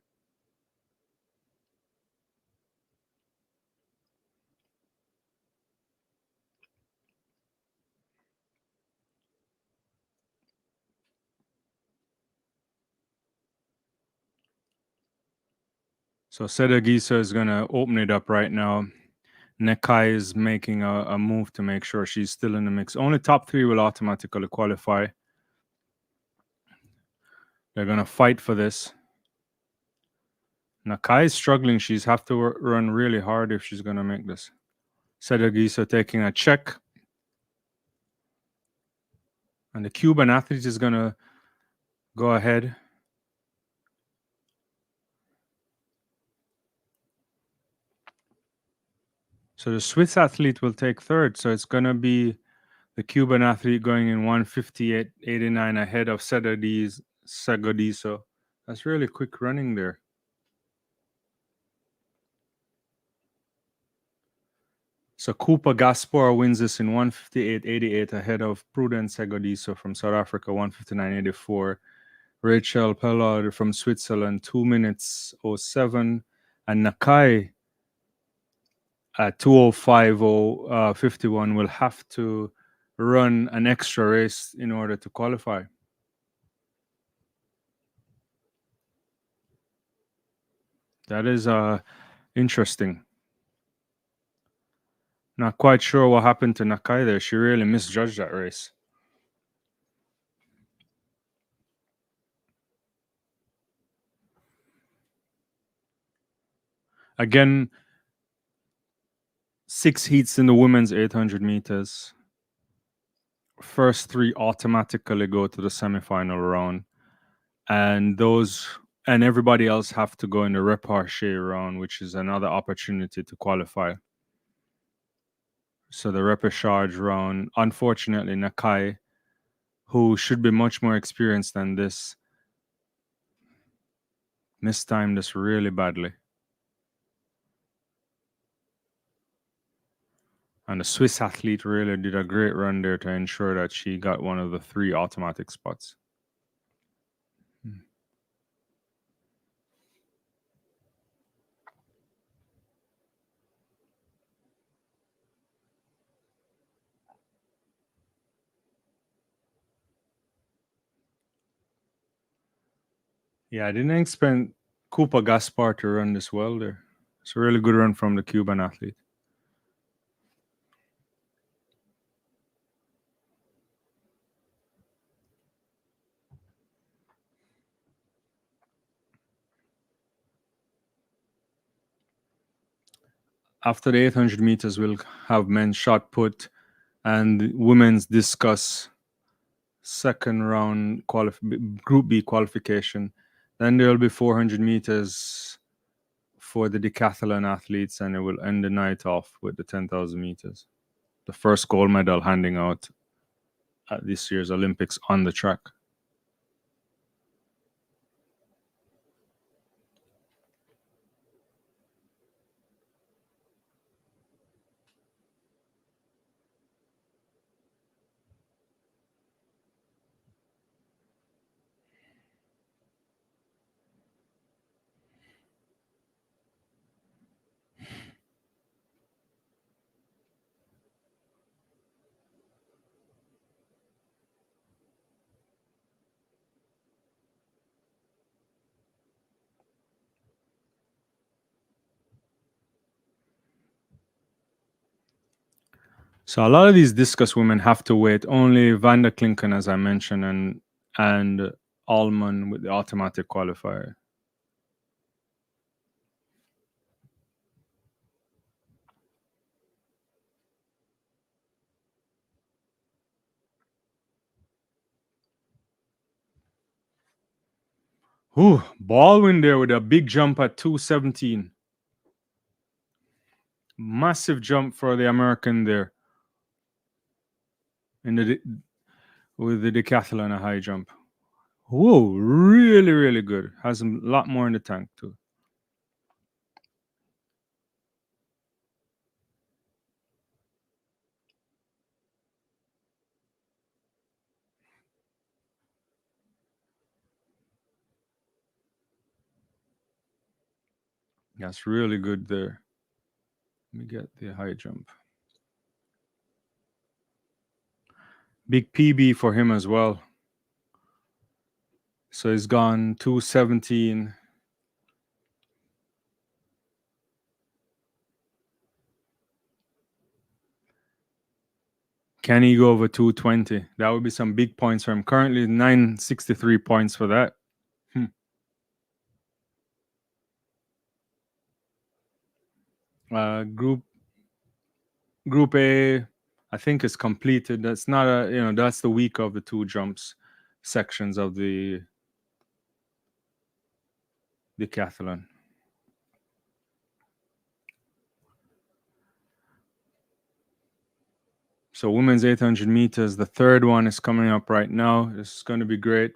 So Seda Gisa is going to open it up right now. Nekai is making a move to make sure she's still in the mix. Only top three will automatically qualify. They're going to fight for this. Nakai is struggling. She's have to run really hard if she's going to make this. Seda Gisa taking a check. And the Cuban athlete is going to go ahead. So the Swiss athlete will take third. So it's going to be the Cuban athlete going in 158.89 ahead of Segodiso. That's really quick running there. So Cooper Gaspar wins this in 158.88 ahead of Prudence Segodiso from South Africa, 159.84. Rachel Pellard from Switzerland, 2 minutes 07. And Nakai at 2:05:51 will have to run an extra race in order to qualify. That is interesting. Not quite sure what happened to Nakai there. She really misjudged that race. Again, 6 heats in the women's 800 meters. First 3 automatically go to the semifinal round, and everybody else have to go in the repechage round, which is another opportunity to qualify. So the repechage round, unfortunately, Nakai, who should be much more experienced than this, mistimed this really badly. And the Swiss athlete really did a great run there to ensure that she got one of the 3 automatic spots. Yeah, I didn't expect Cooper Gaspar to run this well there. It's a really good run from the Cuban athlete. After the 800 meters, we'll have men's shot put and women's discus second round Group B qualification. Then there will be 400 meters for the decathlon athletes, and it will end the night off with the 10,000 meters. The first gold medal handing out at this year's Olympics on the track. So a lot of these discus women have to wait. Only Van der Klinken, as I mentioned, and Allman with the automatic qualifier. Ooh, Baldwin there with a big jump at 2:17. Massive jump for the American there. With the decathlon, a high jump. Whoa, really, really good. Has a lot more in the tank too. That's really good there. Let me get the high jump. Big PB for him as well. So he's gone 2:17. Can he go over 2:20? That would be some big points for him. Currently 963 points for that. Group A, I think, is completed. That's not that's the week of the 2 jumps sections of the decathlon. So women's 800 meters, the third one is coming up right now. This is going to be great.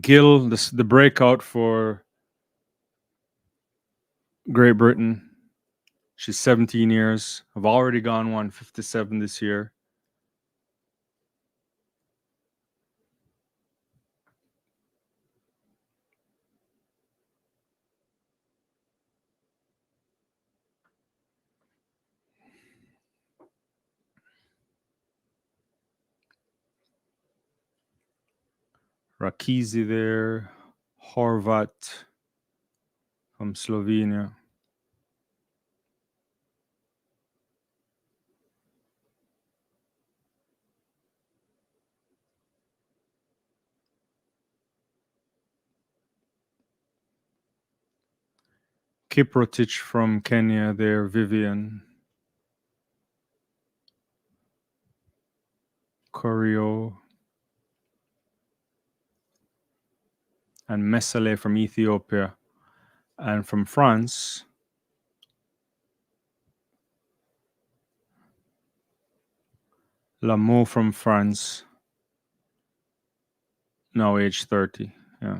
Gill, the breakout for Great Britain. She's 17 years. I've already gone 157 this year. Rakizi there. Horvat from Slovenia. Kiprotich from Kenya there. Vivian. Corio. And Mesale from Ethiopia. And from France, Lameau from France. Now age 30. Yeah.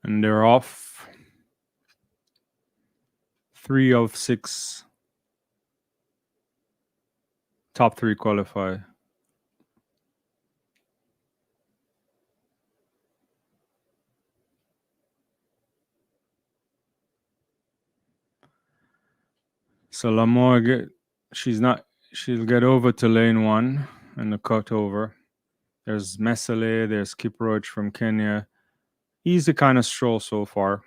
And they're off. 3 of 6 top 3 qualify. So Lamour, she'll get over to lane 1 in the cutover. There's Mesale, there's Kiproj from Kenya. Easy kind of stroll so far.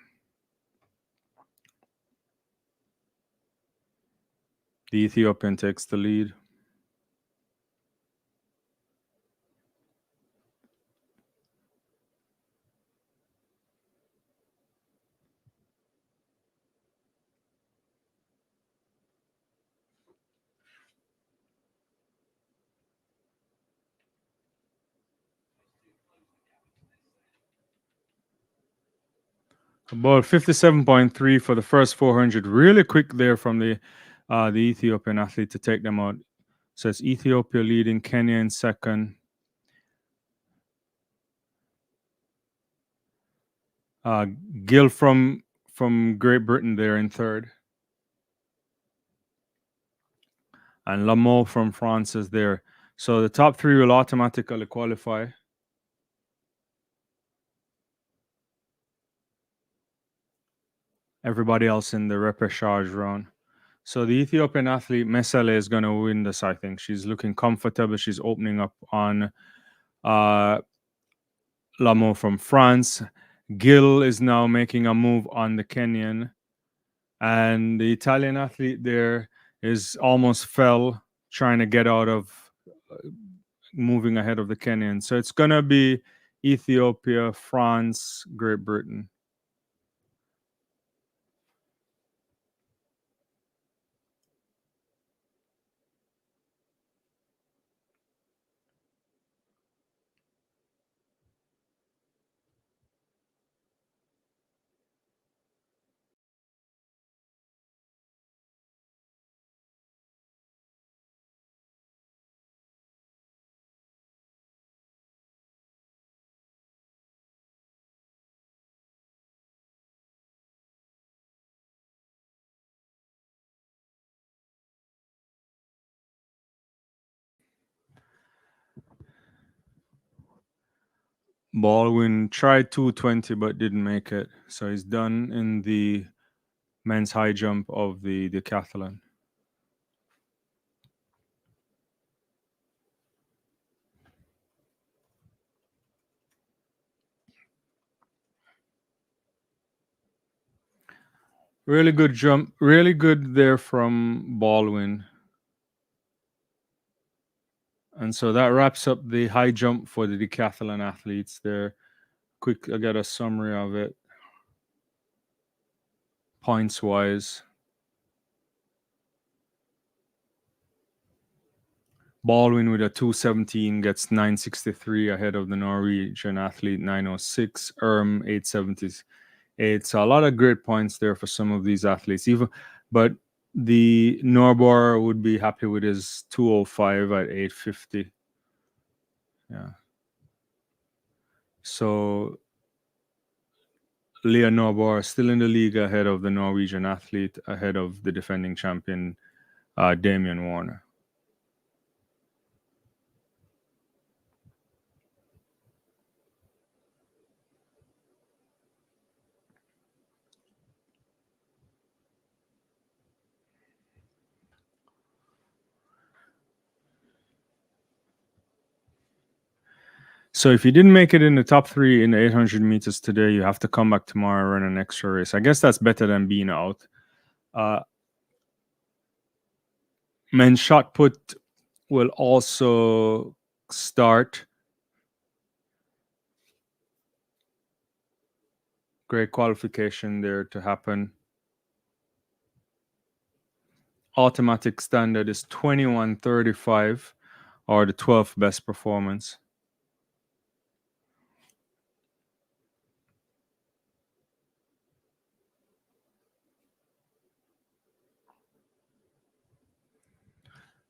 The Ethiopian takes the lead. About 57.3 for the first 400. Really quick there from the Ethiopian athlete to take them out. So it's Ethiopia leading, Kenya in second. Gill from Great Britain there in third. And Lameau from France is there. So the top 3 will automatically qualify. Everybody else in the repechage round. So the Ethiopian athlete Mesale is going to win this, I think. She's looking comfortable. She's opening up on Lameau from France. Gill is now making a move on the Kenyan. And the Italian athlete there is almost fell trying to get out of moving ahead of the Kenyan. So it's going to be Ethiopia, France, Great Britain. Baldwin tried 220 but didn't make it. So he's done in the men's high jump of the decathlon. Really good jump. Really good there from Baldwin. And so that wraps up the high jump for the decathlon athletes there. quick, I got a summary of it. Points wise, Baldwin with a 217 gets 963 ahead of the Norwegian athlete 906. 878. So a lot of great points there for some of these athletes. But the Norbor would be happy with his 205 at 850. Yeah. So Leah Norbor still in the league ahead of the Norwegian athlete, ahead of the defending champion Damian Warner. So if you didn't make it in the top 3 in the 800 meters today, you have to come back tomorrow and run an extra race. I guess that's better than being out. Men's shot put will also start. Great qualification there to happen. Automatic standard is 21:35, or the 12th best performance.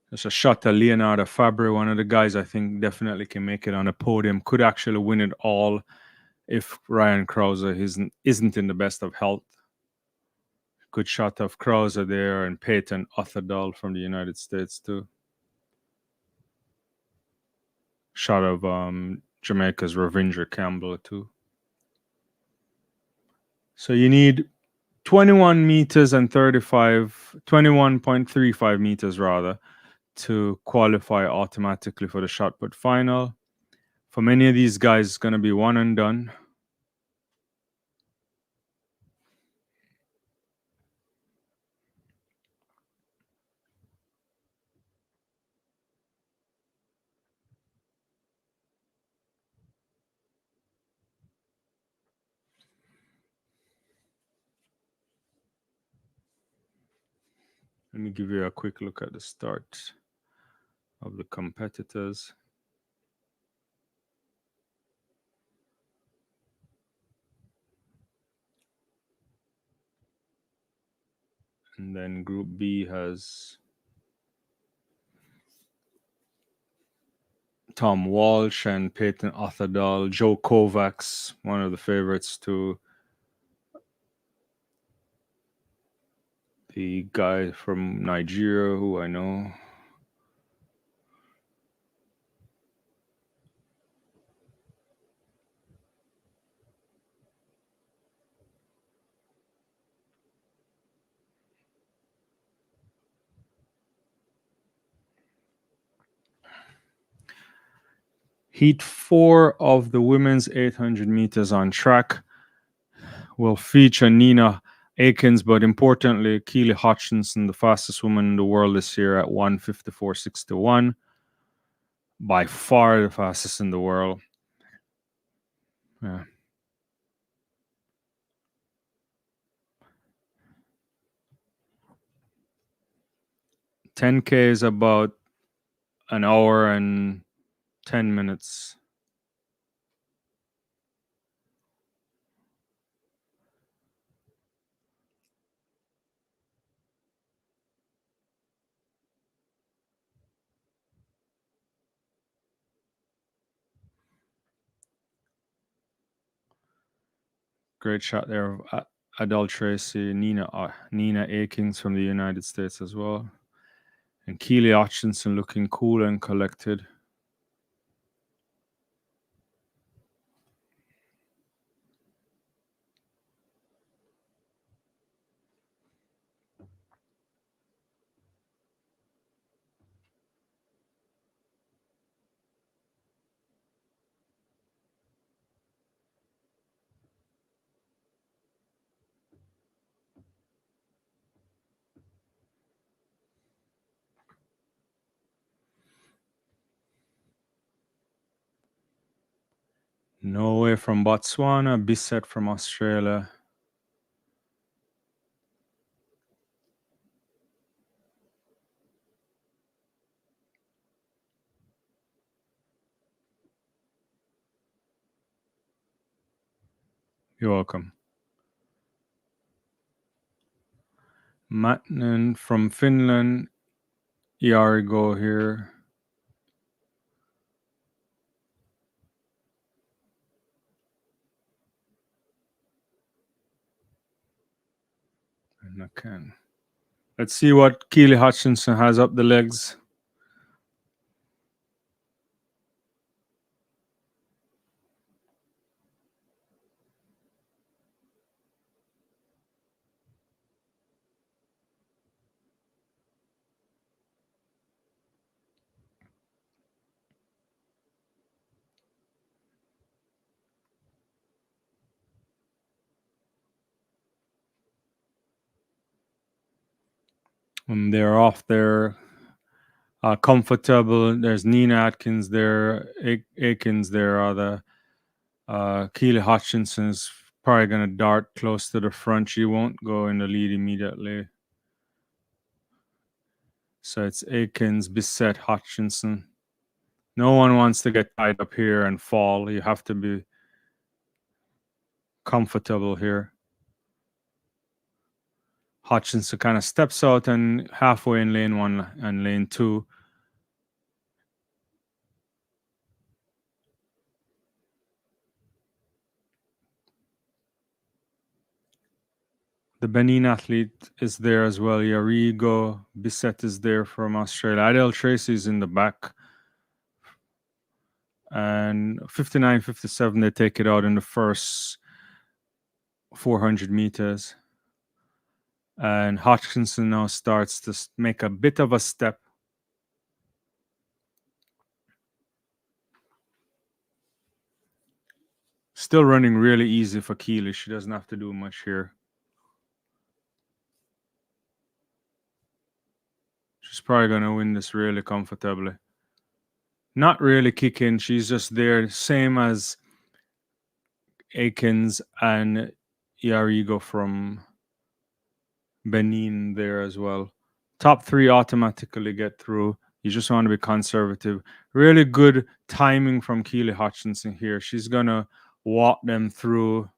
There's a shot at Leonardo Fabre, one of the guys I think definitely can make it on the podium. Could actually win it all if Ryan Krause isn't in the best of health. Good shot of Krause there, and Peyton Otherdal from the United States too. Shot of Jamaica's Ravinder Campbell too. So you need 21 meters and 21.35 meters rather, to qualify automatically for the shot put final. For many of these guys, it's going to be one and done. Let me give you a quick look at the start of the competitors. And then Group B has Tom Walsh and Peyton Otherdal, Joe Kovacs, one of the favorites to the guy from Nigeria who I know. Heat 4 of the women's 800 meters on track will feature Nina Akins, but importantly, Keely Hutchinson, the fastest woman in the world this year at 1:54.61. By far the fastest in the world. Yeah. 10K is about an hour and 10 minutes. Great shot there of Adele Tracy, Nina Akins from the United States as well. And Keely Hutchinson looking cool and collected. Norway from Botswana, Bissett from Australia. You're welcome. Matnan from Finland. Yargo here. And I can. Let's see what Keely Hutchinson has up the legs. And they're off there. Comfortable. There's Nina Atkins there. Akins there are the Keely Hutchinson's probably going to dart close to the front. She won't go in the lead immediately. So it's Akins, Bissett, Hutchinson. No one wants to get tied up here and fall. You have to be comfortable here. Hutchinson kind of steps out and halfway in lane 1 and lane 2. The Benin athlete is there as well. Yarigo Bissett is there from Australia. Adele Tracy is in the back. And 59, 57, they take it out in the first 400 meters. And Hutchinson now starts to make a bit of a step. Still running really easy for Keely. She doesn't have to do much here. She's probably going to win this really comfortably. Not really kicking. She's just there, same as Akins and Yarigo from Benin there as well. Top 3 automatically get through. You just want to be conservative. Really good timing from Keely Hutchinson here. She's going to walk them through.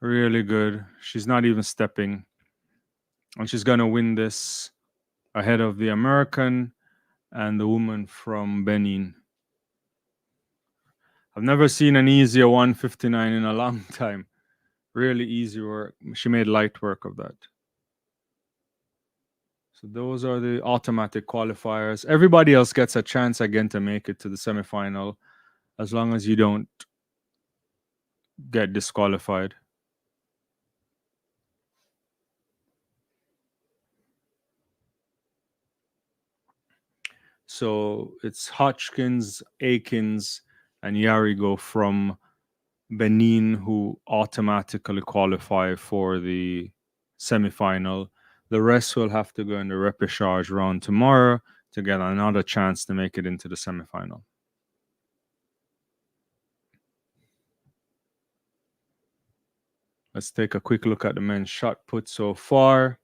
Really good. She's not even stepping. And she's going to win this ahead of the American and the woman from Benin. I've never seen an easier 159 in a long time. Really easy work. She made light work of that. So those are the automatic qualifiers. Everybody else gets a chance again to make it to the semifinal as long as you don't get disqualified. So it's Hodgkins, Akins, and Yarigo from Benin who automatically qualify for the semifinal. The rest will have to go in the repechage round tomorrow to get another chance to make it into the semifinal. Let's take a quick look at the men's shot put so far.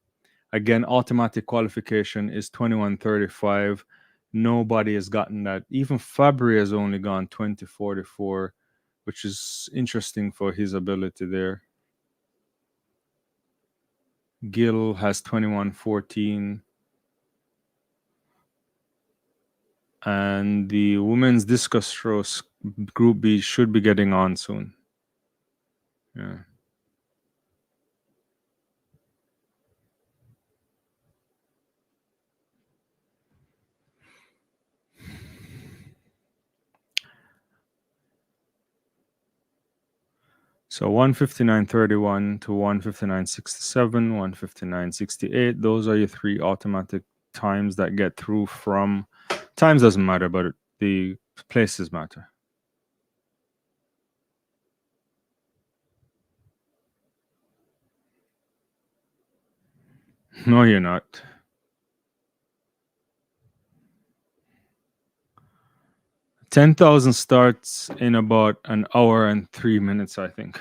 Again, automatic qualification is 21:35. Nobody has gotten that. Even Fabry has only gone 20:44, which is interesting for his ability there. Gill has 21:14. And the women's discus throw group B should be getting on soon. Yeah. So 159.31 to 159.67, 159.68. Those are your 3 automatic times that get through from. Times doesn't matter, but the places matter. No, you're not. 10,000 starts in about an hour and 3 minutes, I think.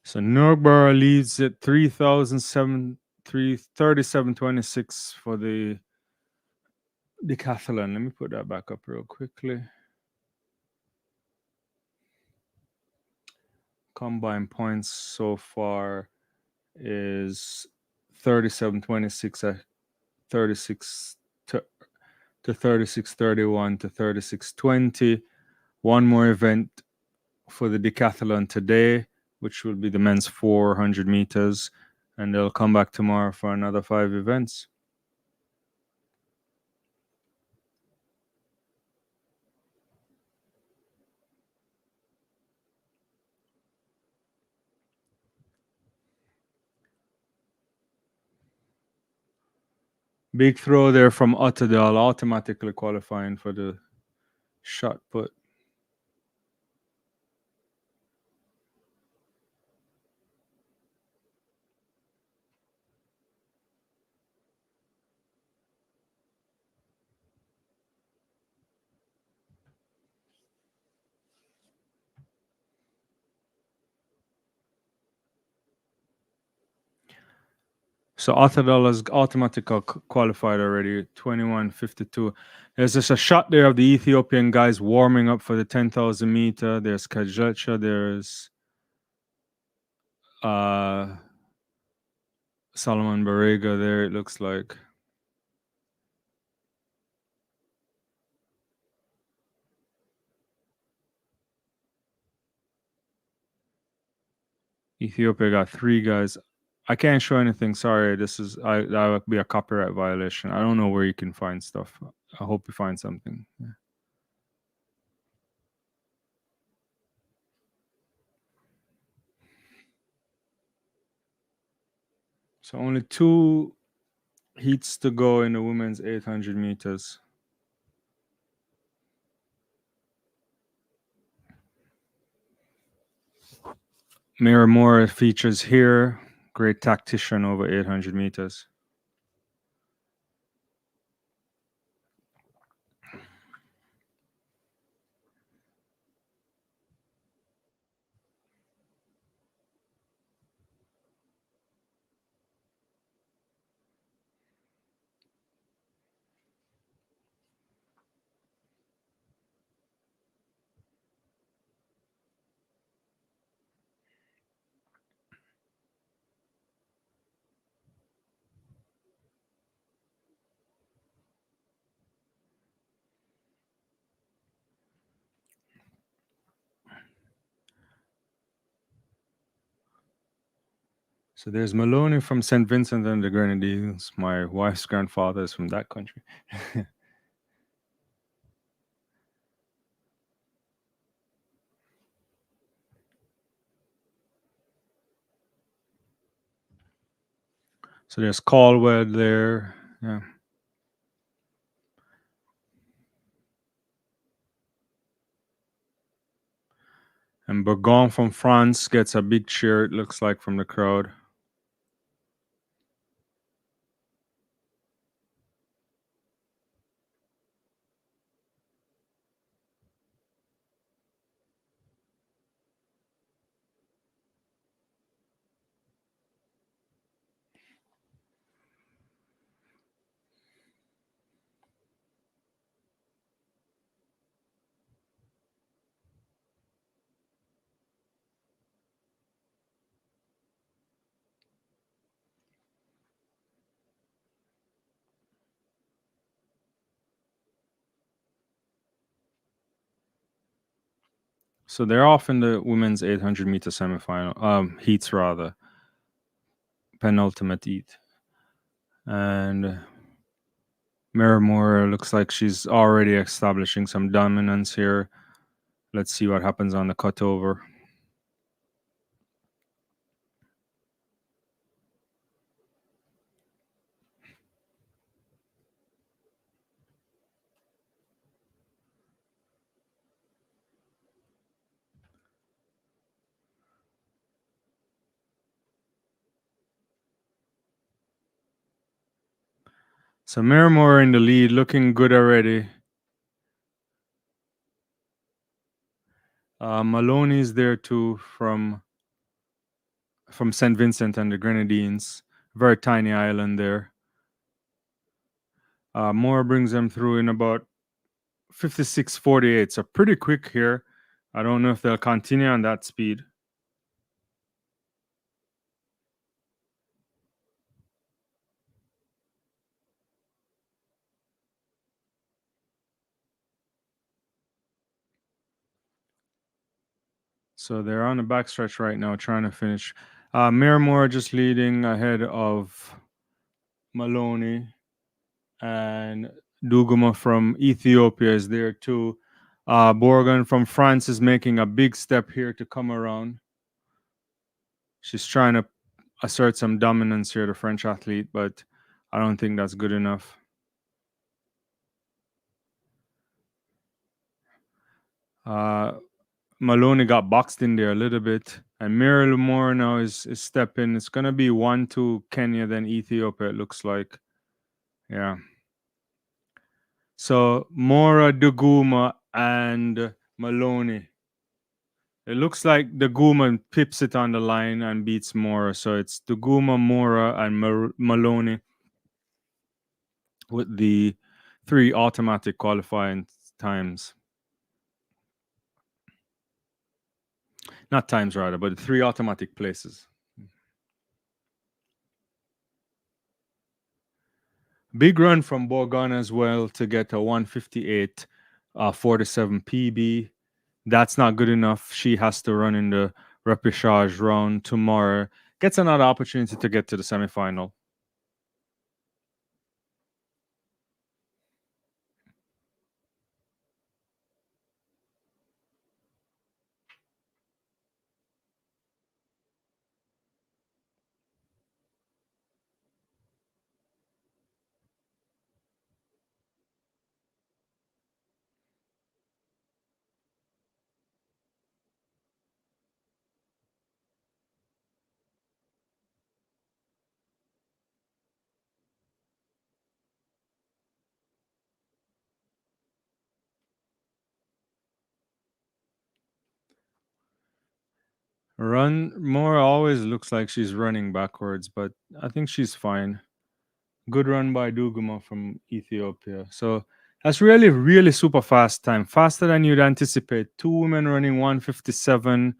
So Nurgborough leads at 337.26 for the Decathlon. Let me put that back up real quickly. Combined points so far is 37.26 at 36 to 36.31 to 36.20. One more event for the Decathlon today, which will be the men's 400 meters, and they'll come back tomorrow for another 5 events. Big throw there from Otterdal, automatically qualifying for the shot put. So Otterdal has automatically qualified already, 21.52. There's just a shot there of the Ethiopian guys warming up for the 10,000 meter. There's Kajecha, there's Solomon Barega there, it looks like. Ethiopia got 3 guys. I can't show anything. Sorry, that would be a copyright violation. I don't know where you can find stuff. I hope you find something. Yeah. So only 2 heats to go in the women's 800 meters. Mira Moore features here. Great tactician over 800 meters. So there's Maloney from St. Vincent and the Grenadines. My wife's grandfather is from that country. So there's Caldwell there. Yeah. And Burgon from France gets a big cheer, it looks like, from the crowd. So they're off in the women's 800 meter semifinal, heats rather, penultimate heat. And Miramore looks like she's already establishing some dominance here. Let's see what happens on the cutover. So Miramore in the lead, looking good already. Maloney's there too from St. Vincent and the Grenadines. Very tiny island there. Moore brings them through in about 56:48. So pretty quick here. I don't know if they'll continue on that speed. So they're on the backstretch right now, trying to finish. Miramore just leading ahead of Maloney, and Duguma from Ethiopia is there too. Borgan from France is making a big step here to come around. She's trying to assert some dominance here, the French athlete, but I don't think that's good enough. Maloney got boxed in there a little bit, and Mira Moore now is stepping. It's gonna be 1-2 Kenya, then Ethiopia. It looks like, yeah. So Mora, Duguma, and Maloney. It looks like Duguma pips it on the line and beats Mora. So it's Duguma, Mora, and Maloney with the 3 automatic qualifying times. Not times rather, but 3 automatic places. Big run from Borgon as well to get a 158 47 PB. That's not good enough. She has to run in the repechage round tomorrow. Gets another opportunity to get to the semifinal. Run more always looks like she's running backwards, but I think she's fine. Good run by Duguma from Ethiopia. So that's really, really super fast time. Faster than you'd anticipate. 2 women running 157.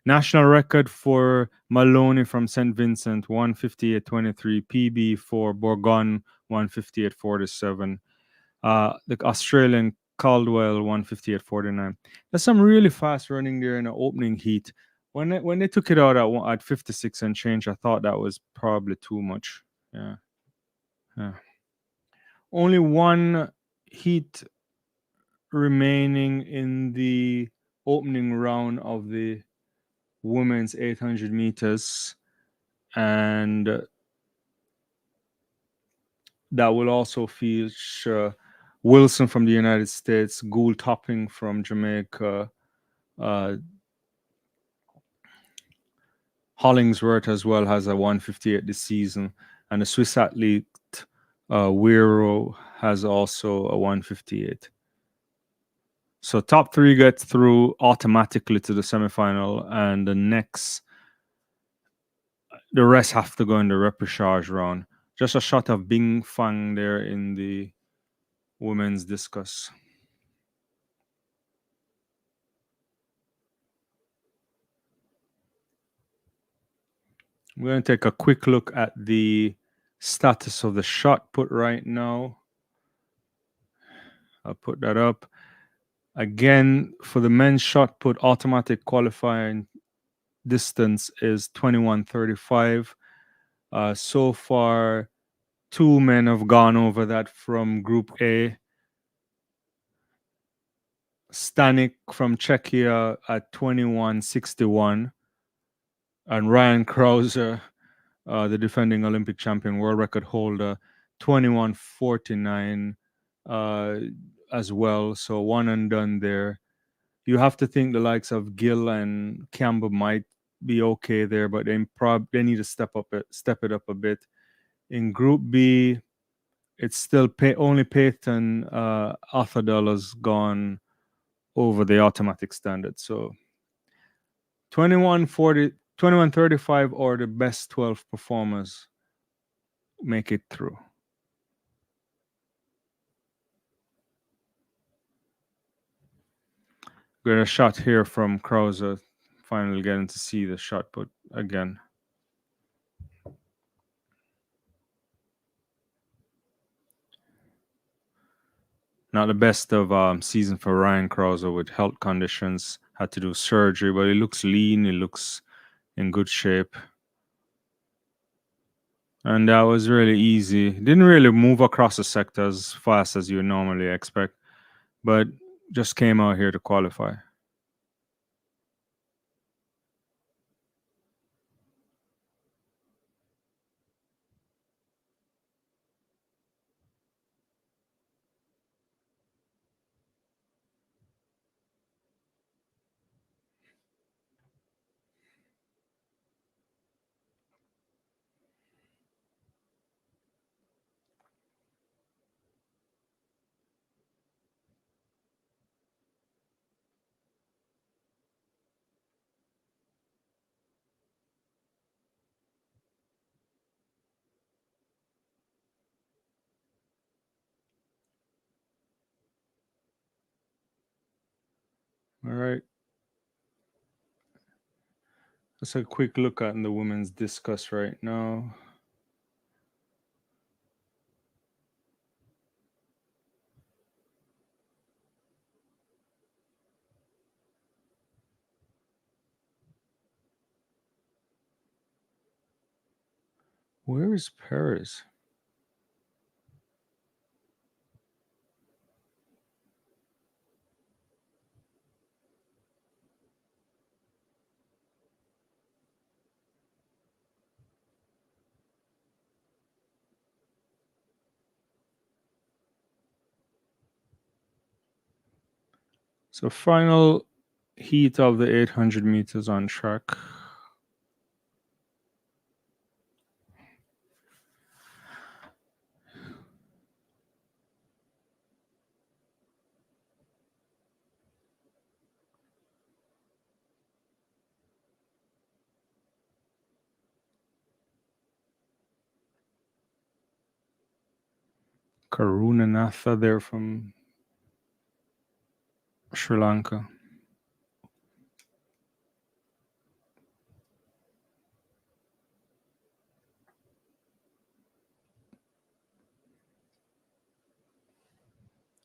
National record for Maloney from St. Vincent, 158.23. PB for Bourgogne, 158.47. The Australian Caldwell, 158.49. There's some really fast running there in the opening heat. When they took it out at 56 and change, I thought that was probably too much. Yeah. Yeah. Only one heat remaining in the opening round of the women's 800 meters, and that will also feature Wilson from the United States, Gould Topping from Jamaica, Hollingsworth as well has a 158 this season, and the Swiss athlete Wiro has also a 158. So top 3 gets through automatically to the semifinal, and the rest have to go in the repechage round. Just a shot of Bing Fang there in the women's discus. We're going to take a quick look at the status of the shot put right now. I'll put that up. Again, for the men's shot put, automatic qualifying distance is 21:35. So far, 2 men have gone over that from Group A. Stanik from Czechia at 21:61, and Ryan Krauser, the defending Olympic champion, world record holder, 21:49 as well. So one and done there. You have to think the likes of Gill and Campbell might be okay there, but they need to step it up a bit. In Group B, it's still only Peyton Othadell has gone over the automatic standard. So 21:40, 21:35, or the best 12 performers make it through. Got a shot here from Krause, finally getting to see the shot put again. Not the best of season for Ryan Krause with health conditions. Had to do surgery, but he looks lean. He looks in good shape. And that was really easy. Didn't really move across the sector as fast as you normally expect, but just came out here to qualify. All right. Let's take a quick look at the women's discus right now. Where is Paris? So final heat of the 800 meters on track. Karunanatha there from Sri Lanka.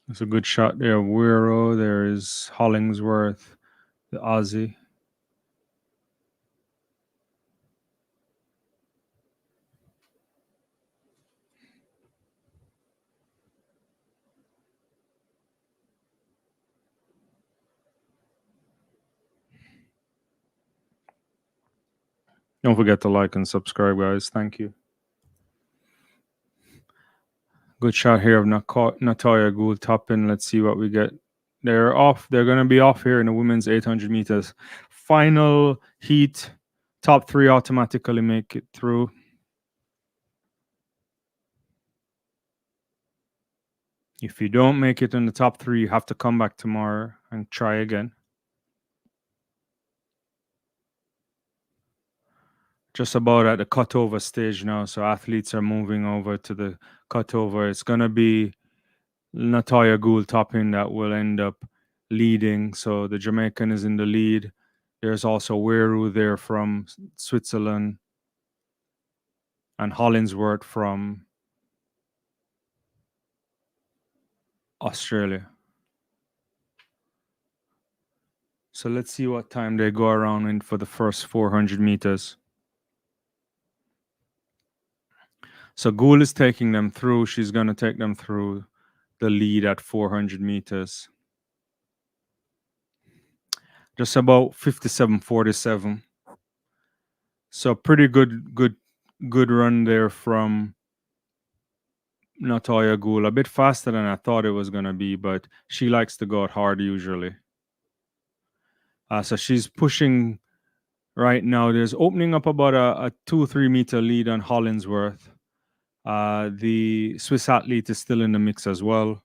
It's a good shot there. Wiro, there is Hollingsworth, the Aussie. Don't forget to like and subscribe, guys. Thank you. Good shot here of Natalia Gould topping. Let's see what we get. They're off. They're going to be off here in the women's 800 meters. Final heat. Top three automatically make it through. If you don't make it in the top three, you have to come back tomorrow and try again. Just about at the cutover stage now. So athletes are moving over to the cutover. It's going to be Natalia Gould topping that will end up leading. So the Jamaican is in the lead. There's also Weru there from Switzerland and Hollingsworth from Australia. So let's see what time they go around in for the first 400 meters. So Gould is taking them through. She's going to take them through the lead at 400 meters. Just about 57.47. So pretty good run there from Natalia Gould. A bit faster than I thought it was going to be, but she likes to go out hard usually. So she's pushing right now. There's opening up about a 2-3 meter lead on Hollingsworth. The Swiss athlete is still in the mix as well.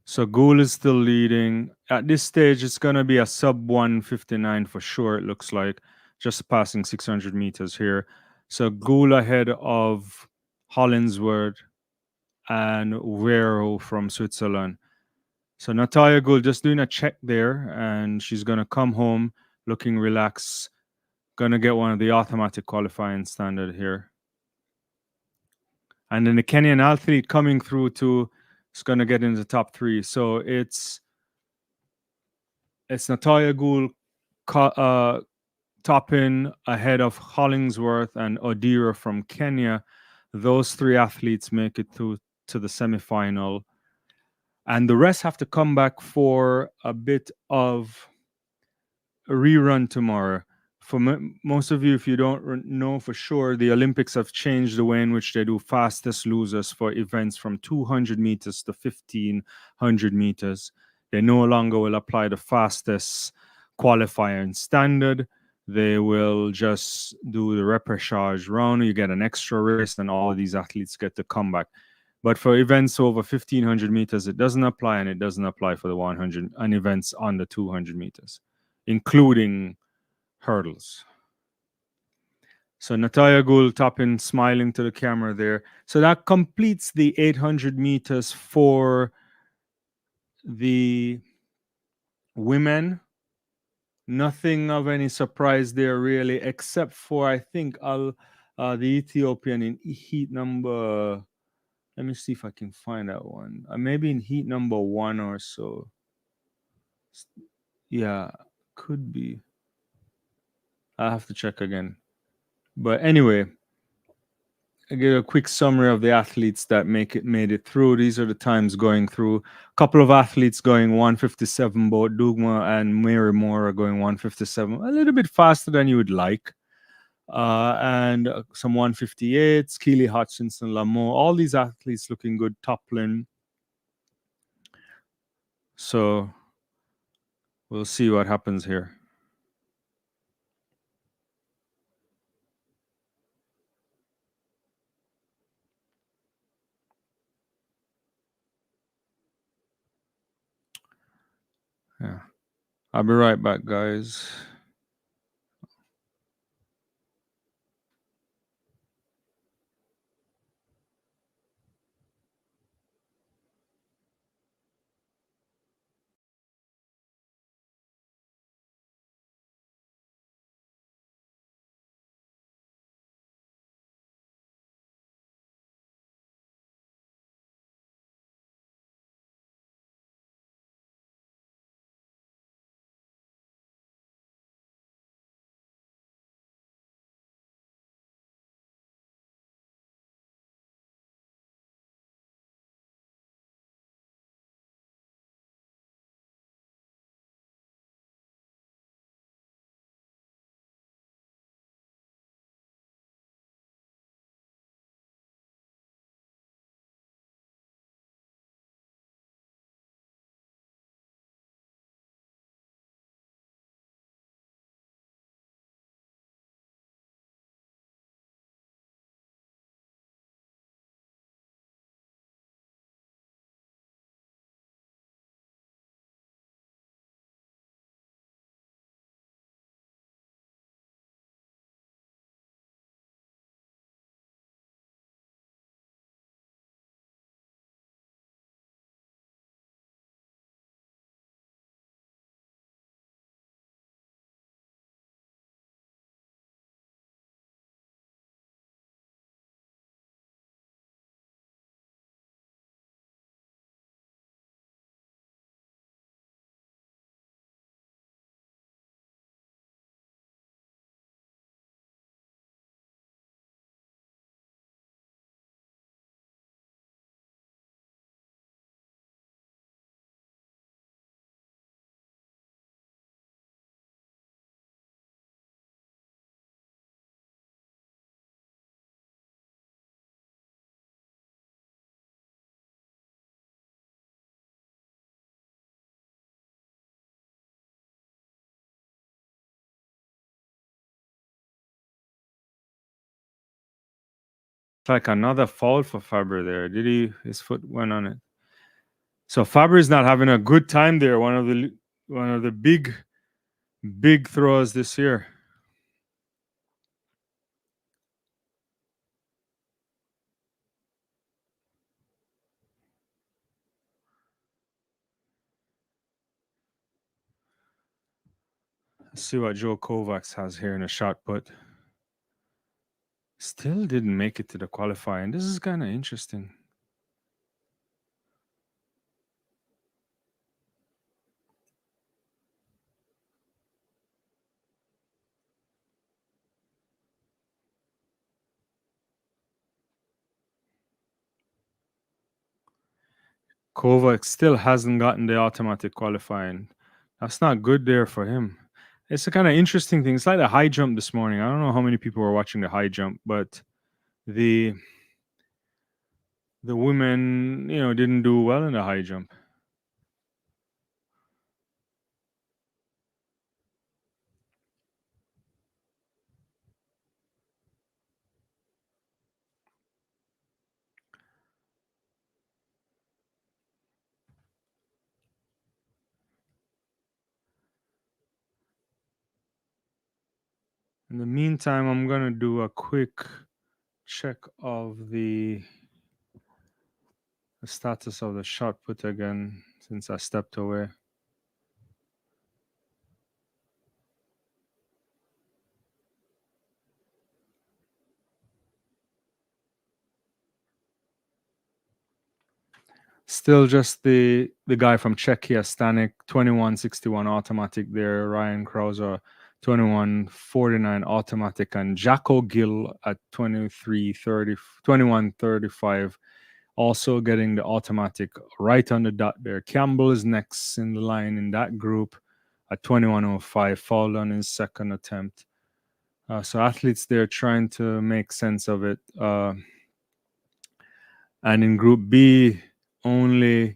So Gould is still leading. At this stage, it's going to be a sub 159 for sure, it looks like. Just passing 600 meters here. So Gould ahead of Hollingsworth and Wero from Switzerland. So Natalia Gould just doing a check there, and she's going to come home looking relaxed. Going to get one of the automatic qualifying standard here. And then the Kenyan athlete coming through to is going to get in the top three. So it's Natalia Gould topping ahead of Hollingsworth and Odira from Kenya. Those three athletes make it through to the semifinal. And the rest have to come back for a bit of a rerun tomorrow. For most of you, if you don't know for sure, the Olympics have changed the way in which they do fastest losers for events from 200 meters to 1500 meters. They no longer will apply the fastest qualifying standard. They will just do the repechage round. You get an extra race, and all of these athletes get to come back. But for events over 1500 meters, it doesn't apply, and it doesn't apply for the 100 and events under 200 meters, including hurdles. So Natalia Gould topping, smiling to the camera there. So that completes the 800 meters for the women. Nothing of any surprise there, really, except for I think the Ethiopian in heat number. Let me see if I can find that one. Maybe in heat number 1 or so. Yeah, could be. I'll have to check again. But anyway, I give a quick summary of the athletes that made it through. These are the times going through. A couple of athletes going 157, both Dugma and Mary Moore are going 157, a little bit faster than you would like. And some 158s, Keely Hutchinson, Lamo, all these athletes looking good, toppling. So we'll see what happens here. Yeah. I'll be right back, guys. Like another foul for Faber there. Did he? His foot went on it. So Faber is not having a good time there. One of the big throws this year. Let's see what Joe Kovacs has here in a shot put. Still didn't make it to the qualifying. This is kind of interesting. Kovacs still hasn't gotten the automatic qualifying. That's not good there for him. It's a kind of interesting thing. It's like the high jump this morning. I don't know how many people were watching the high jump, but the women, didn't do well in the high jump. In the meantime, I'm gonna do a quick check of the status of the shot put again since I stepped away. Still just the guy from Czechia, Stanek, 2161 automatic there. Ryan Krauser, 2149 automatic, and Jacko Gill at 2135, also getting the automatic right on the dot there. Campbell is next in the line in that group at 2105, fouled on his second attempt. So athletes there trying to make sense of it. And in Group B, only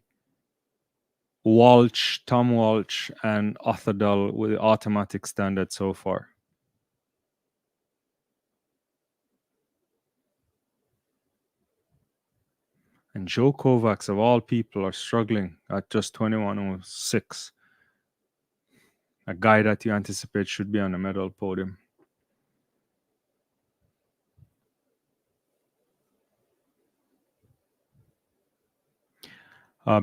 Tom Walsh, and Otherdal with the automatic standard so far. And Joe Kovacs, of all people, are struggling at just 21.06. A guy that you anticipate should be on a medal podium.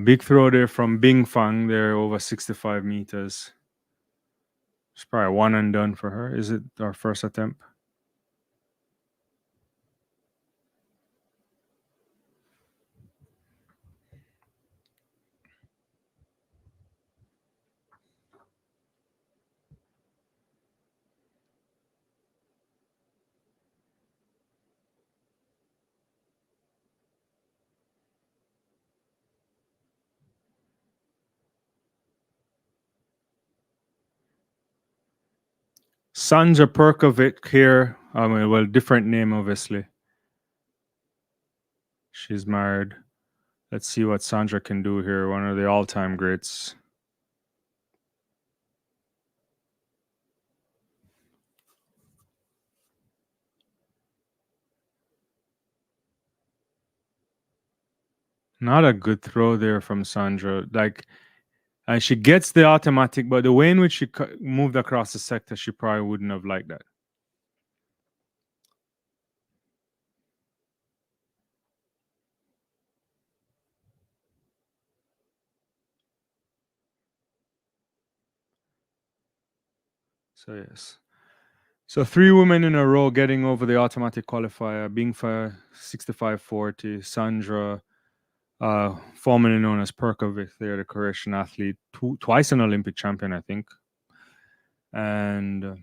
Big throw there from Bing Fang there over 65 meters. It's probably one and done for her. Is it our first attempt? Sandra Perkovic here. Well, different name, obviously. She's married. Let's see what Sandra can do here. One of the all-time greats. Not a good throw there from Sandra. And she gets the automatic, but the way in which she moved across the sector, she probably wouldn't have liked that. So yes. So 3 women in a row getting over the automatic qualifier. Bingfa 65-40, Sandra, formerly known as Perkovic, there, the Croatian athlete, twice an Olympic champion, I think. And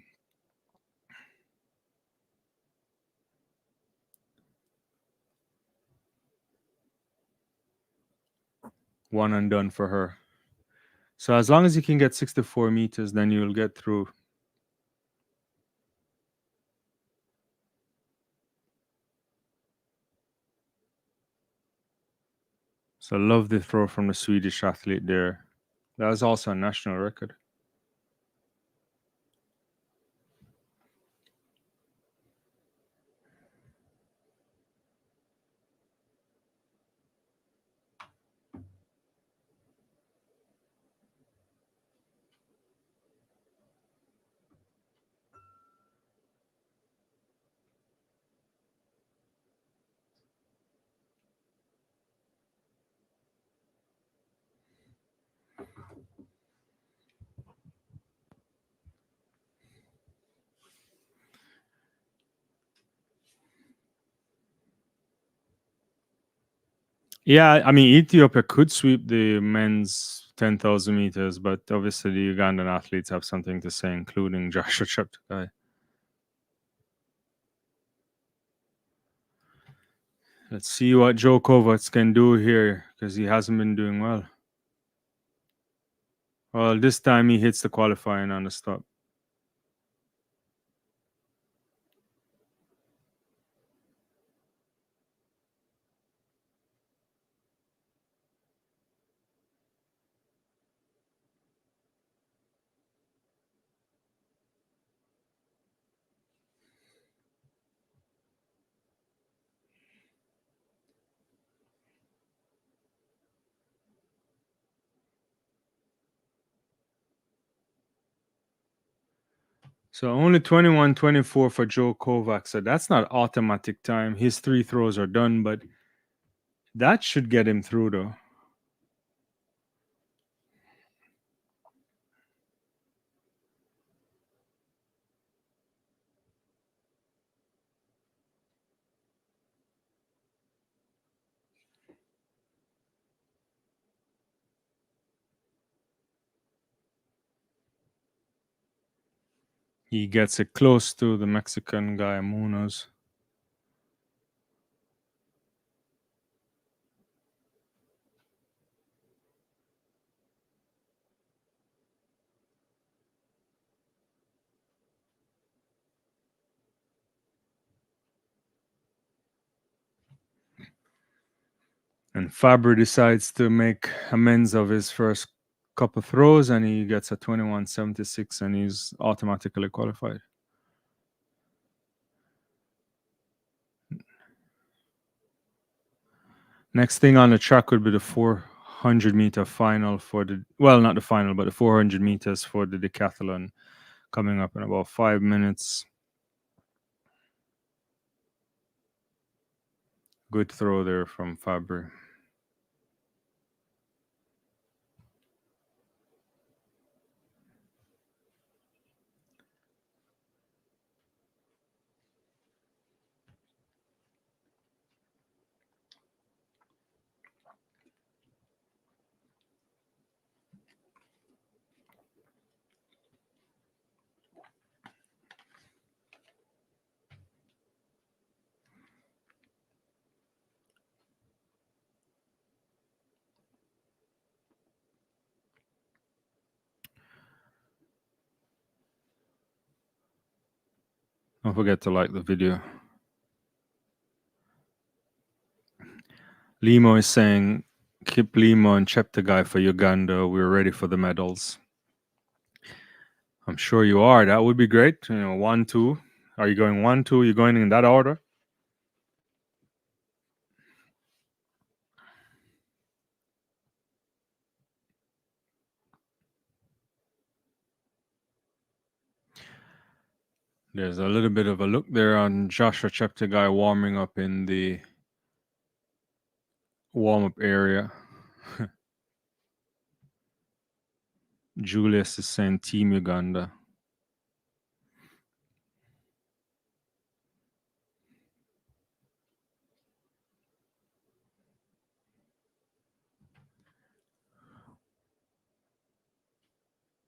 one and done for her. So as long as you can get 64 meters, then you'll get through. So love the throw from the Swedish athlete there. That was also a national record. Yeah, I mean, Ethiopia could sweep the men's 10,000 meters, but obviously the Ugandan athletes have something to say, including Joshua Cheptegei. Let's see what Joe Kovacs can do here because he hasn't been doing well. Well, this time he hits the qualifying on the stop. So only 21:24 for Joe Kovacs. So that's not automatic time. His three throws are done, but that should get him through though. He gets it close to the Mexican guy, Munoz. And Fabry decides to make amends of his first couple throws, and he gets a 21:76, and he's automatically qualified. Next thing on the track would be the 400-meter final for the, well, not the final, but the 400 meters for the decathlon coming up in about 5 minutes. Good throw there from Fabry. Don't forget to like the video. Limo is saying, keep Limo and Cheptegei for Uganda. We're ready for the medals. I'm sure you are. That would be great. 1, 2. Are you going 1, 2? You're going in that order? There's a little bit of a look there on Joshua Cheptegei warming up in the warm-up area. Julius is saying Team Uganda.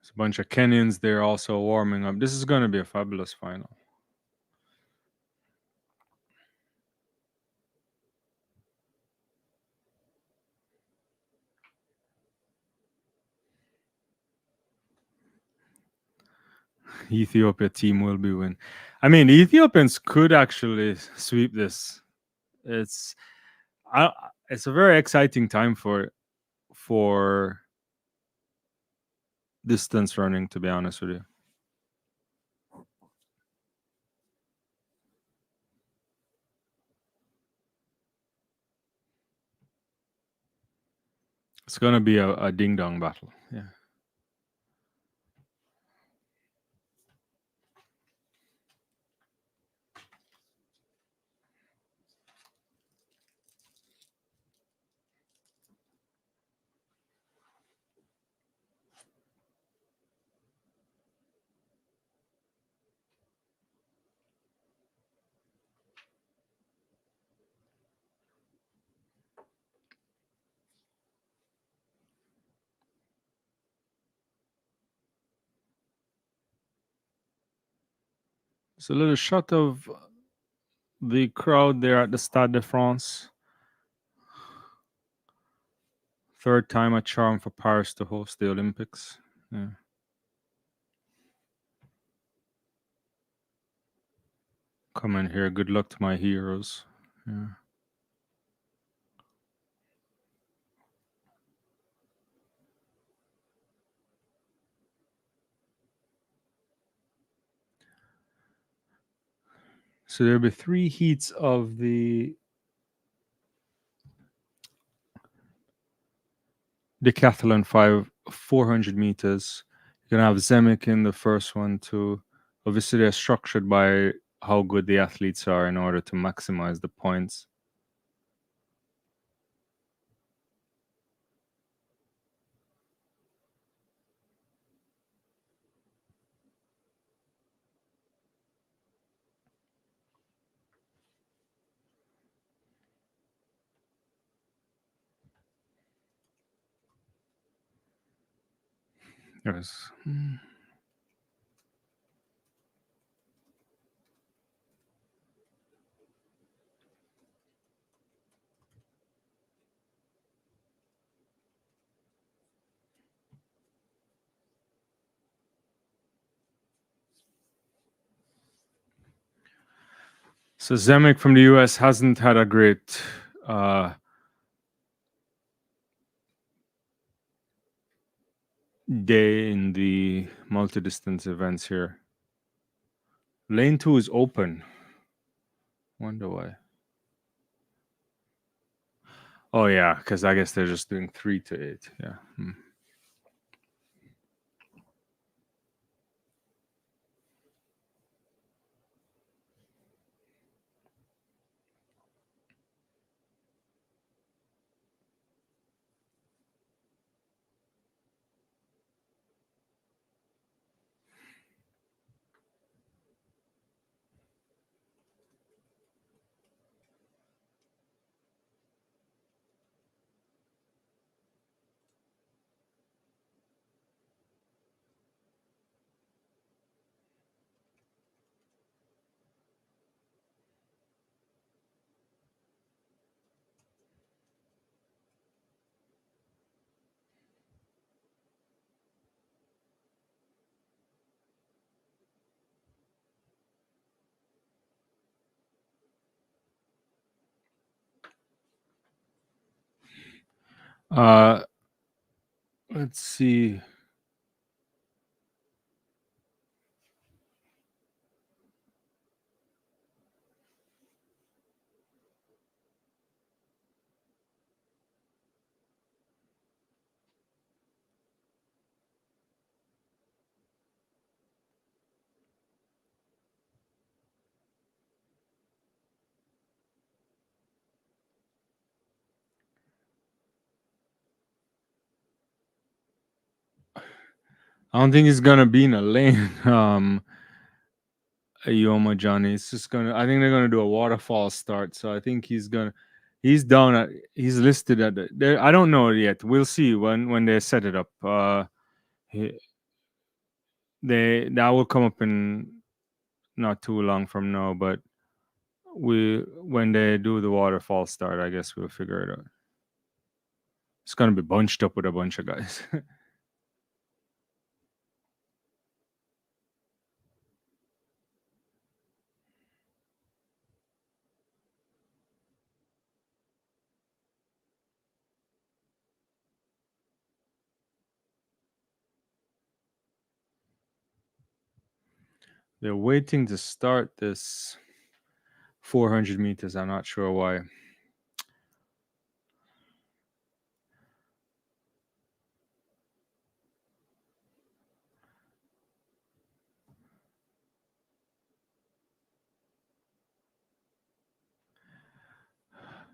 There's a bunch of Kenyans there also warming up. This is going to be a fabulous final. Ethiopia team will be win. I mean, the Ethiopians could actually sweep this. It's it's a very exciting time for distance running, to be honest with you. It's gonna be a ding dong battle. Yeah. It's a little shot of the crowd there at the Stade de France. Third time a charm for Paris to host the Olympics. Yeah. Come in here. Good luck to my heroes. Yeah. So there'll be 3 heats of the Decathlon 400 meters. You're gonna have Zemek in the first one too. Obviously, they're structured by how good the athletes are in order to maximize the points. Yes. So Zemek from the US hasn't had a great day in the multi-distance events here. Lane 2 is open. Wonder why. Oh yeah, because I guess they're just doing 3 to 8. Yeah. Uh, let's see. I don't think he's gonna be in a lane. Yoma Johnny. It's just gonna. I think they're gonna do a waterfall start. So I think he's gonna. He's down at. He's listed at. There. I don't know yet. We'll see when they set it up. He, that will come up in not too long from now. But when they do the waterfall start, I guess we'll figure it out. It's gonna be bunched up with a bunch of guys. They're waiting to start this 400 meters. I'm not sure why.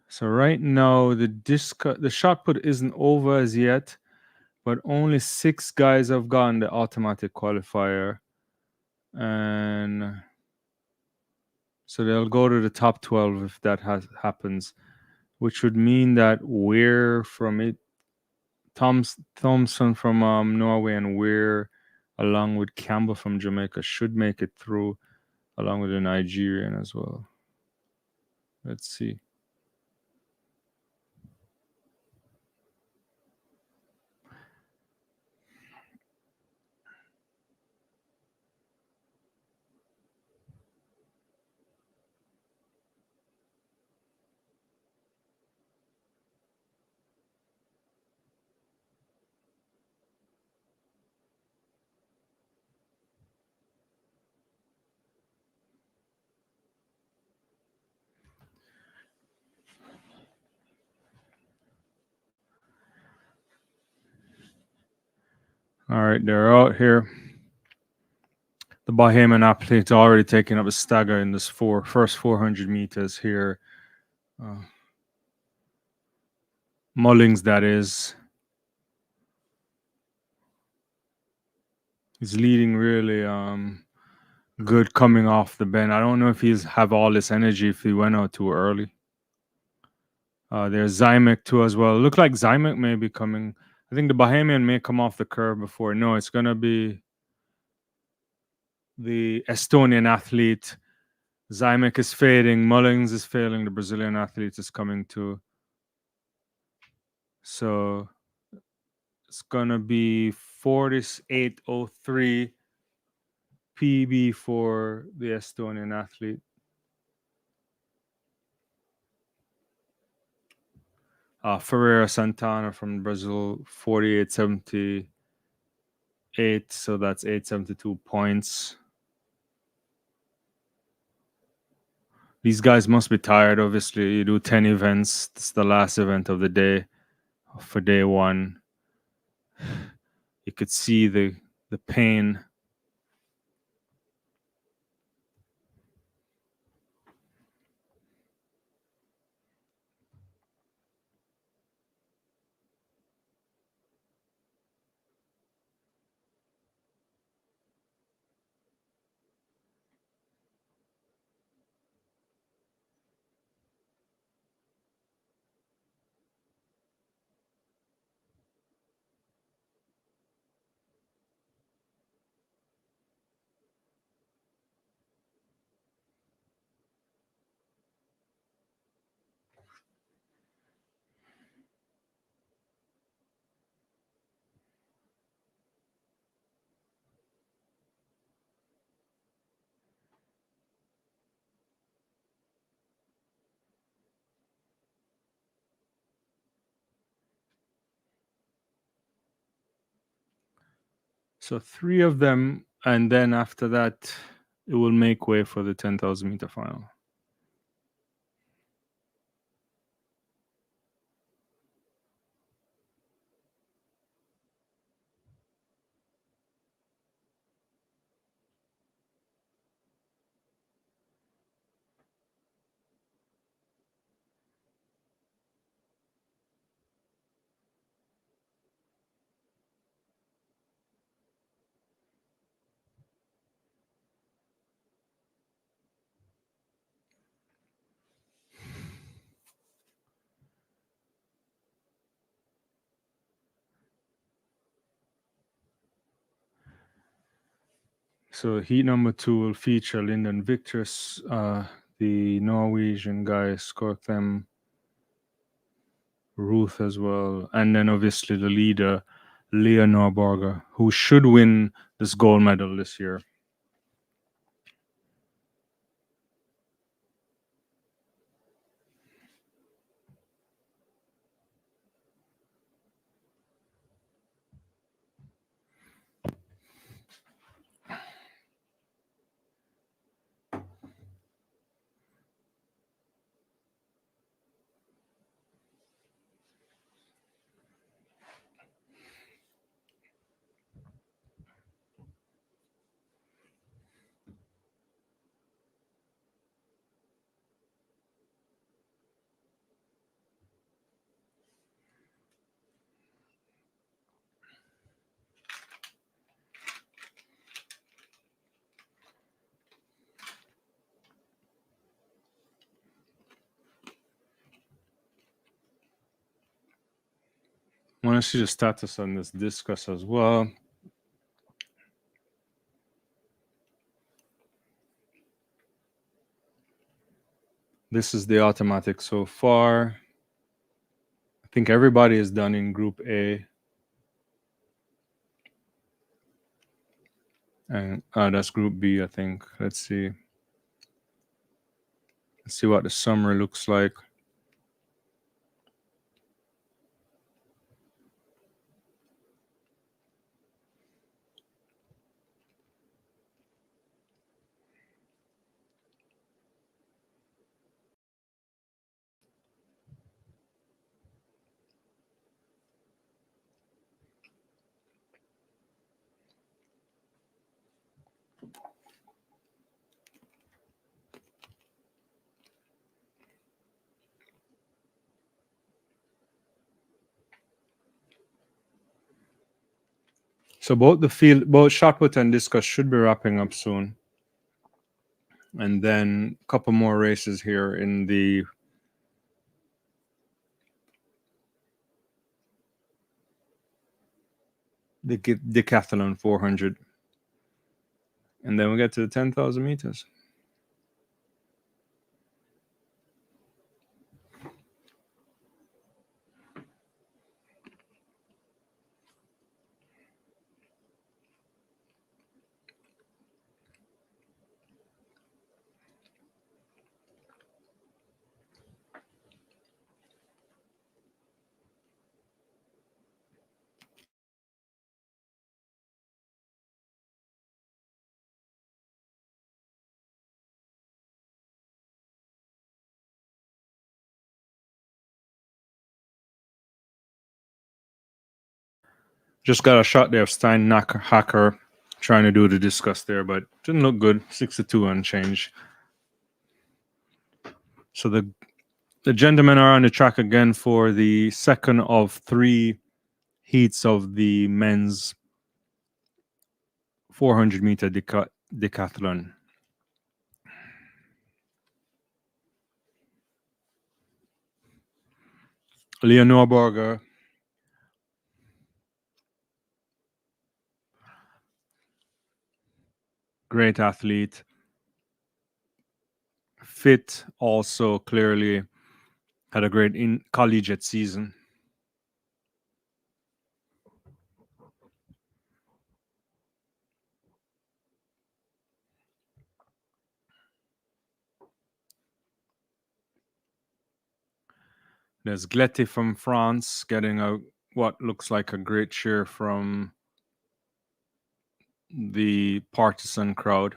So right now the shot put isn't over as yet, but only 6 guys have gotten the automatic qualifier, and so they'll go to the top 12 if that happens, which would mean that Weir from it, Thompson from Norway, and Weir along with Campbell from Jamaica should make it through. along with the Nigerian as well. Let's see. All right, they're out here. The Bahamian athletes already taking up a stagger in this first 400 meters here. Mullings, that is. He's leading really good coming off the bend. I don't know if he's have all this energy if he went out too early. There's Zymek too as well. Look like Zymek may be coming. I think the Bahamian may come off the curve before. No, it's gonna be the Estonian athlete. Zymek is fading. Mullings is failing. The Brazilian athlete is coming too. So it's gonna be 48:03 PB for the Estonian athlete. Ferreira Santana from Brazil, 48:78. So that's 872 points. These guys must be tired. Obviously, you do 10 events. It's the last event of the day for day one. You could see the pain. So 3 of them, and then after that, it will make way for the 10,000 meter final. So heat number 2 will feature Lyndon Victor's, the Norwegian guy, Skortem Ruth as well, and then obviously the leader, Lea Norborger, who should win this gold medal this year. I want to see the status on this Discus as well. This is the automatic so far. I think everybody is done in Group A. And that's Group B, I think. Let's see. Let's see what the summary looks like. So both shot put and discus should be wrapping up soon. And then a couple more races here in the Decathlon 400. And then we get to the 10,000 meters. Just got a shot there of Stein Hacker trying to do the discus there, but didn't look good. 62 and change. So the gentlemen are on the track again for the second of 3 heats of the men's 400 meter decathlon. Leonor Borger, great athlete, fit, also clearly had a great collegiate season. There's Gletti from France getting what looks like a great cheer from the partisan crowd.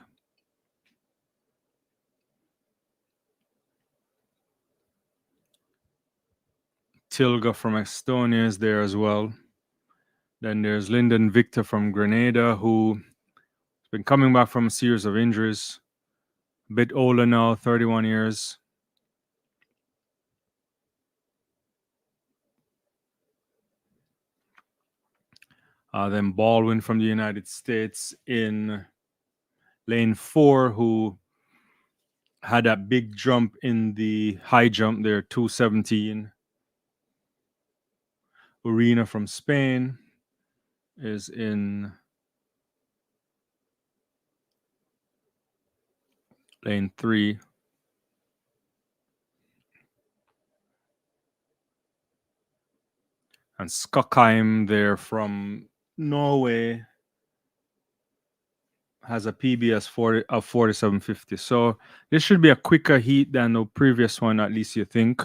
Tilga from Estonia is there as well. Then there's Lyndon Victor from Grenada, who's been coming back from a series of injuries. A bit older now, 31 years. Then Baldwin from the United States in lane 4, who had that big jump in the high jump there, 217. Urena from Spain is in lane 3. And Skokheim there from Norway has a PBS of 47.50. So this should be a quicker heat than the previous one, at least you think.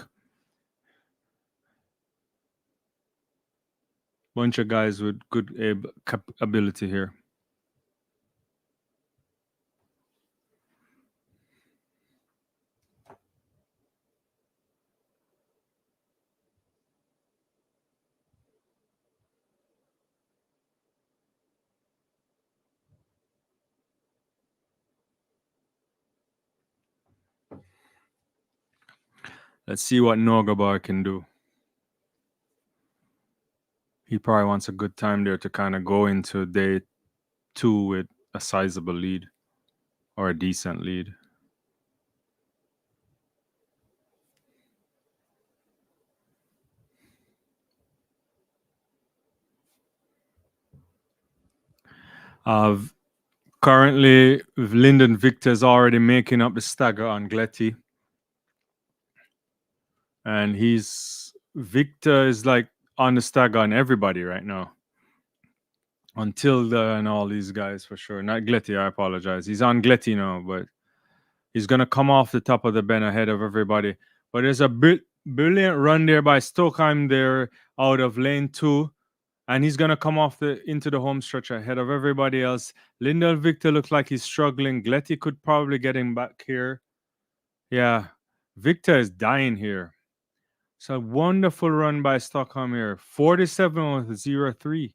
Bunch of guys with good ability here. Let's see what Nogabar can do. He probably wants a good time there to kind of go into day 2 with a sizable lead or a decent lead. Currently, Lyndon Victor is already making up the stagger on Gletti. and Victor is like on the stag on everybody right now. Until and all these guys for sure. Not Gletty, I apologize. He's on Gletty now, but he's gonna come off the top of the bend ahead of everybody. But there's a brilliant run there by Stokeheim there out of lane 2. And he's gonna come off the into the home stretch ahead of everybody else. Lyndall Victor looks like he's struggling. Gletty could probably get him back here. Yeah, Victor is dying here. It's a wonderful run by Stockholm here. 47 with 0-3.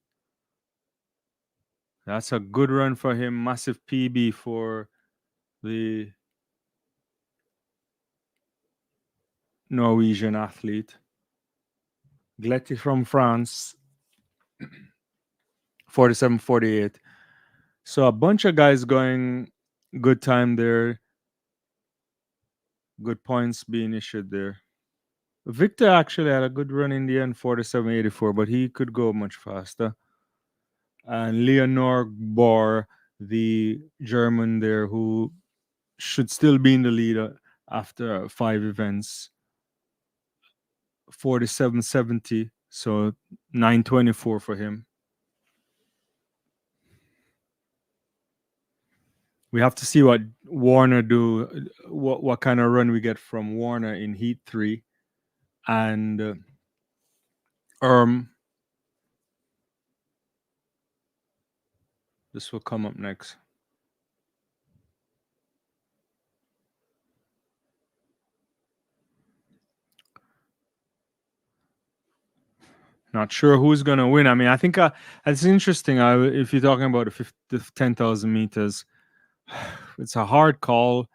That's a good run for him. Massive PB for the Norwegian athlete. Gletty from France. 47-48. So a bunch of guys going good time there. Good points being issued there. Victor actually had a good run in the end, 47-84, but he could go much faster. And Leonor Bor, the German there, who should still be in the lead after 5 events, 47-70, so 9:24 for him. We have to see what Warner do, what kind of run we get from Warner in Heat 3. And this will come up next. Not sure who's going to win. I mean, I think it's interesting. If you're talking about the 10,000 meters, it's a hard call.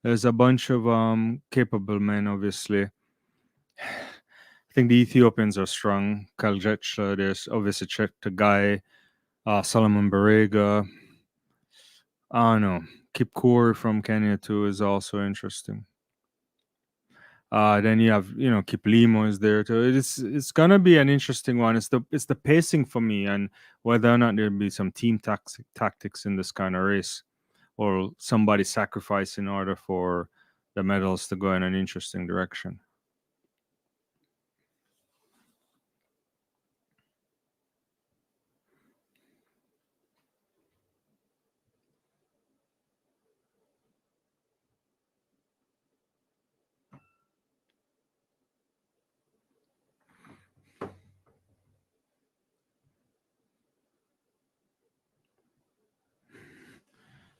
There's a bunch of capable men, obviously. I think the Ethiopians are strong. Kaljetsha, there's obviously Cheptegei, Solomon Barega. I don't know. Kip Kaur from Kenya too is also interesting. Then you have, Kip Limo is there too. It's gonna be an interesting one. It's the pacing for me, and whether or not there'll be some team tactics in this kind of race, or somebody sacrifice in order for the medals to go in an interesting direction.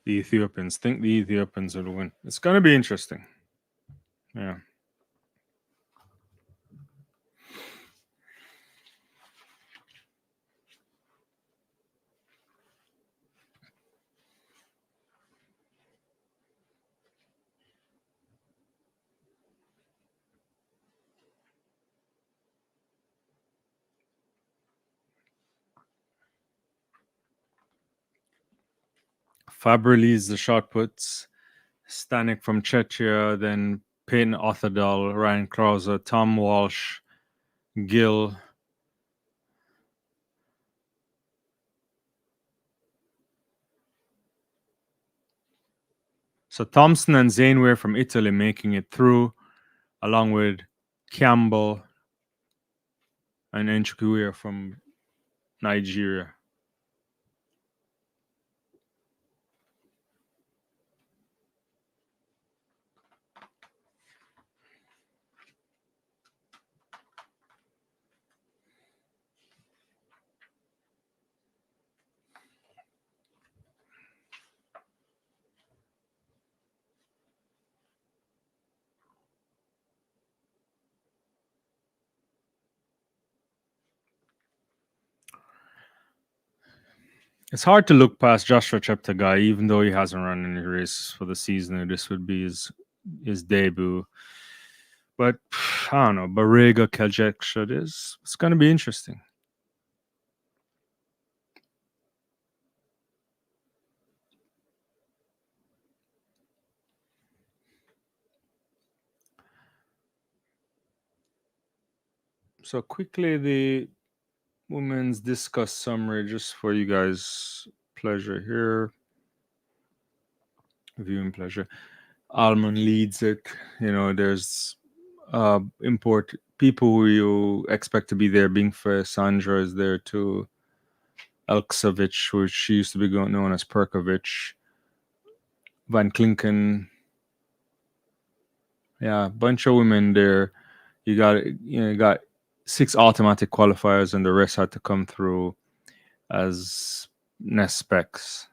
The Ethiopians think the Ethiopians will win. It's going to be interesting. Yeah. Fabri leads the shot puts. Stanek from Czechia, then Payton Otherdal, Ryan Krauser, Tom Walsh, Gill. So Thompson and Zane were from Italy making it through, along with Campbell and Nchukwueze from Nigeria. It's hard to look past Joshua Cheptegei, even though he hasn't run any races for the season. This would be his debut. But I don't know, Barega, Kaljetsha, it's going to be interesting. So quickly, the women's discuss summary just for you guys' pleasure here. Viewing pleasure. Almond leads it. There's import people who you expect to be there. Bingfe Sandra is there too. Elksovich, which she used to be known as Perkovich. Van Klinken. Yeah, bunch of women there. You got 6 automatic qualifiers, and the rest had to come through as nest specs.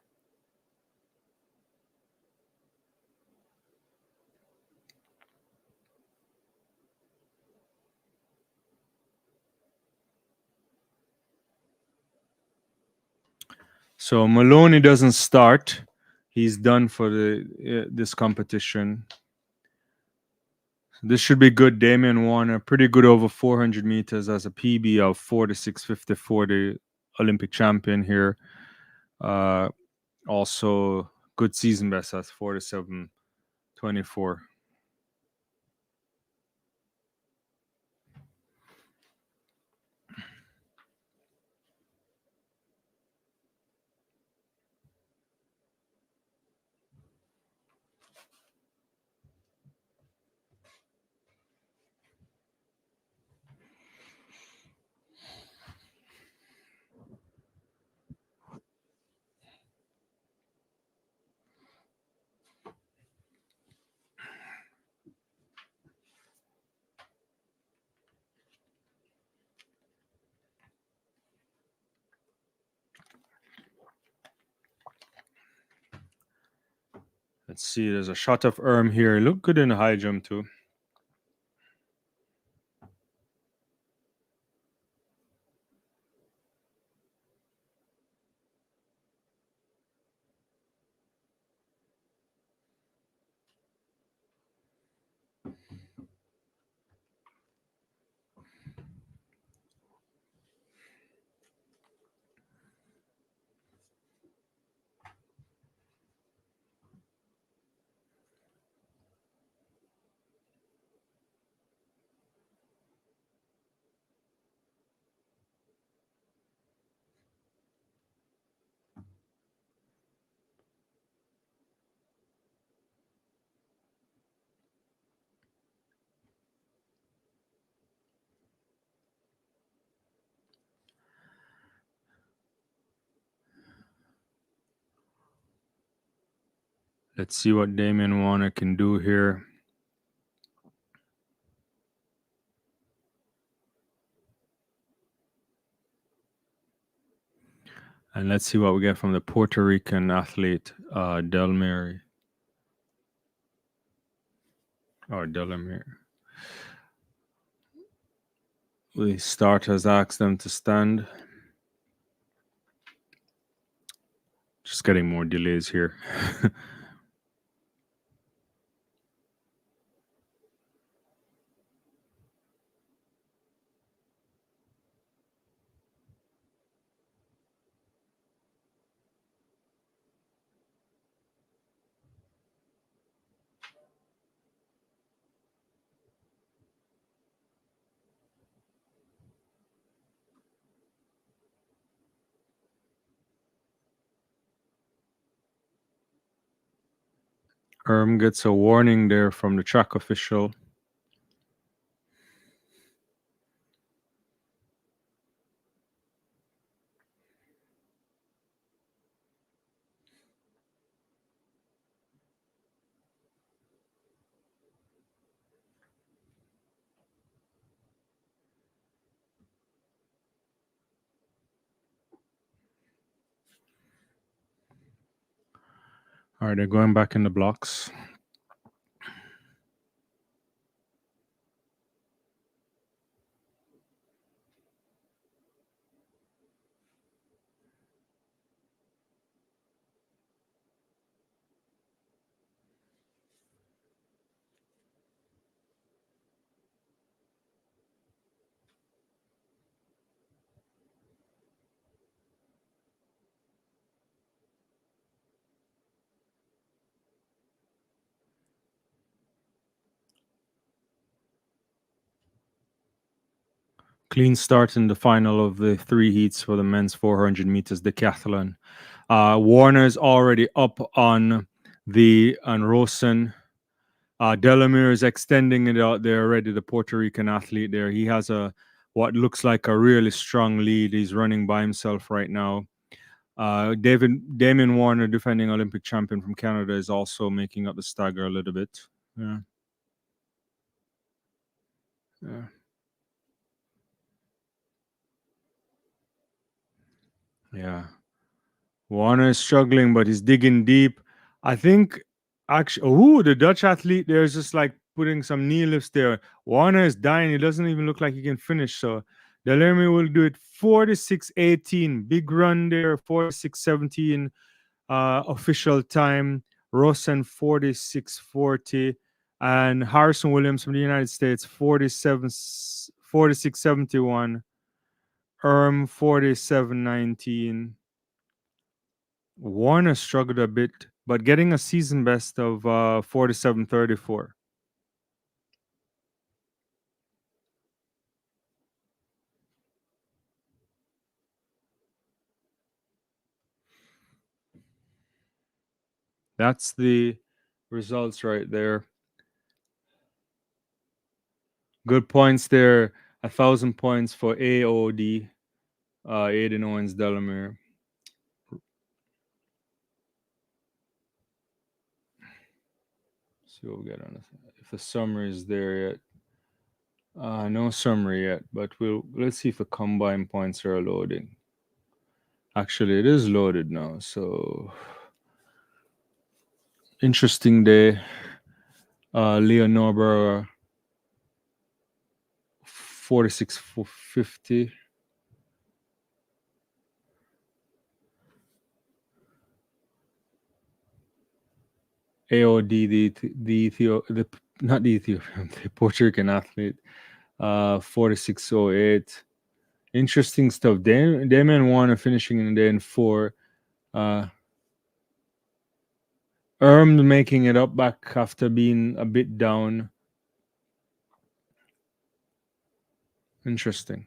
So Maloney doesn't start. He's done for this competition. This should be good. Damian Warner, pretty good over 400 meters as a PB of 46.50 for the Olympic champion here. Also, good season best at 47.24. Let's see, there's a shot of here. Look good in the high jump too. Let's see what Damian Warner can do here. And let's see what we get from the Puerto Rican athlete, Delmere. Or Delamere. The start has asked them to stand. Just getting more delays here. Gets a warning there from the track official. All right, they're going back in the blocks. Clean start in the final of the 3 heats for the men's 400 meters decathlon. Warner's already up on Rosen. Delamere is extending it out there already, the Puerto Rican athlete there. He has what looks like a really strong lead. He's running by himself right now. Damien Warner, defending Olympic champion from Canada, is also making up the stagger a little bit. Yeah. Yeah. Yeah. Warner is struggling, but he's digging deep. I think actually, the Dutch athlete there is just like putting some knee lifts there. Warner is dying. He doesn't even look like he can finish. So Delerme will do it 46:18. Big run there, 46:17 official time. Rosen 46:40. And Harrison Williams from the United States 46:71. 47:19. Warner struggled a bit, but getting a season best of 47:34. That's the results right there. Good points there. 1,000 points for AOD, Aiden Owens Delamere. See what we got on this. If the summary is there yet. No summary yet, but let's see if the combine points are loading. Actually, it is loaded now, so interesting day. Leon Norber 46:50. AOD, not the Ethiopian, the Puerto Rican athlete, 46:08. Interesting stuff. Damian Warner finishing in the day in 4. Making it up back after being a bit down. Interesting.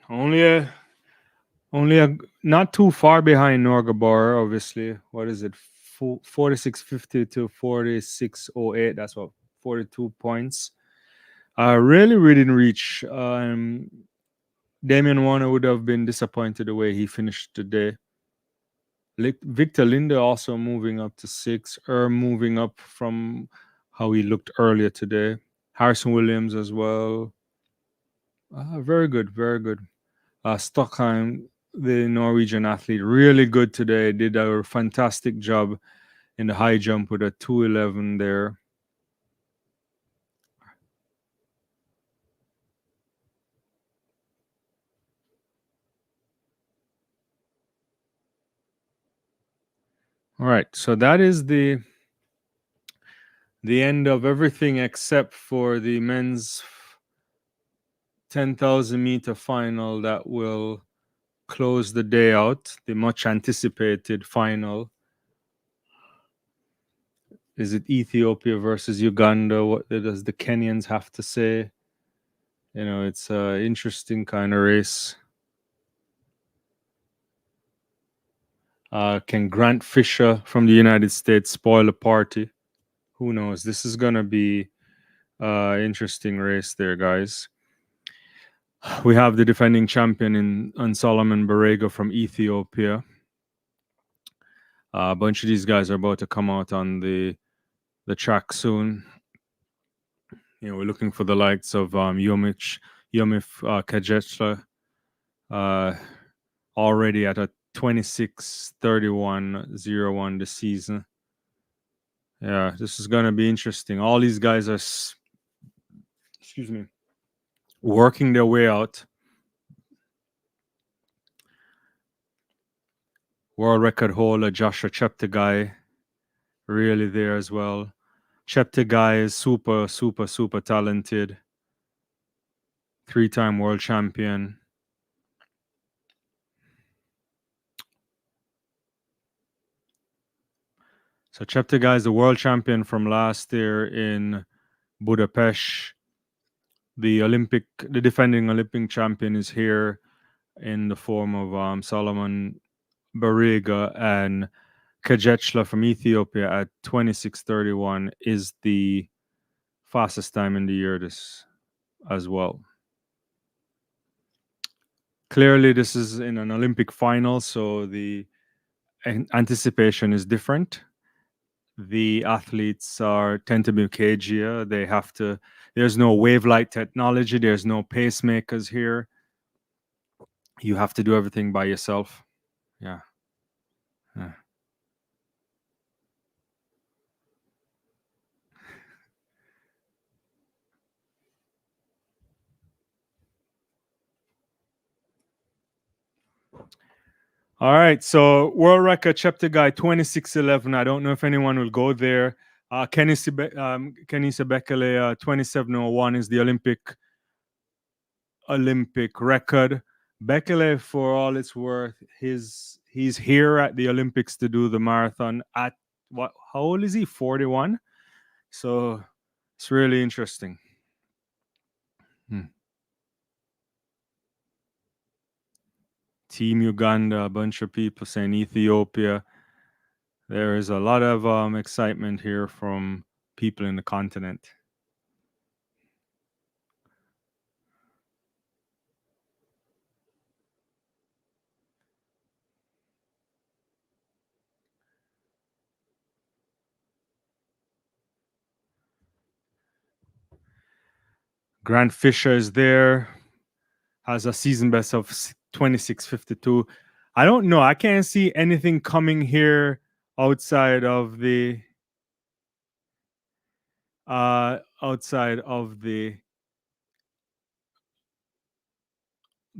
Only a not too far behind Norgabar, obviously. What is it? 46:50 to 46:08. That's what 42 points. Really didn't reach. Damian Warner would have been disappointed the way he finished today. Victor Linde also moving up to 6. Moving up from how he looked earlier today. Harrison Williams as well. Very good, very good. Stockheim, the Norwegian athlete, really good today. Did a fantastic job in the high jump with a 2:11 there. All right, so that is the end of everything except for the men's 10,000 meter final that will close the day out, the much anticipated final. Is it Ethiopia versus Uganda? What does the Kenyans have to say? You know, it's an interesting kind of race. Can Grant Fisher from the United States spoil a party? Who knows? This is going to be an interesting race there, guys. We have the defending champion in Solomon Barega from Ethiopia. A bunch of these guys are about to come out on the track soon. You know, we're looking for the likes of Yomif Kajetla, already at a 26:31:01 this season. Yeah, this is going to be interesting. All these guys are, working their way out. World record holder Joshua Cheptegei, really there as well. Cheptegei is super, super, super talented. 3-time world champion. So Cheptegei is the world champion from last year in Budapest. The defending Olympic champion is here. in the form of Solomon Bariga and Kajetchla from Ethiopia at 26:31 is the fastest time in the year this as well. Clearly, this is in an Olympic final, so the anticipation is different. The athletes tend to be cagier. They have to. There's no wave light technology. There's no pacemakers here. You have to do everything by yourself. Yeah. Yeah. All right. So world record chapter guy 26:11. I don't know if anyone will go there. Kenny Sebekele 27:01 is the Olympic record. Bekele, for all it's worth, he's here at the Olympics to do the marathon at what? How old is he? 41. So it's really interesting. Team Uganda, a bunch of people saying Ethiopia. There is a lot of excitement here from people in the continent. Grant Fisher is there, has a season best of 26:52. I don't know. I can't see anything coming here outside of the outside of the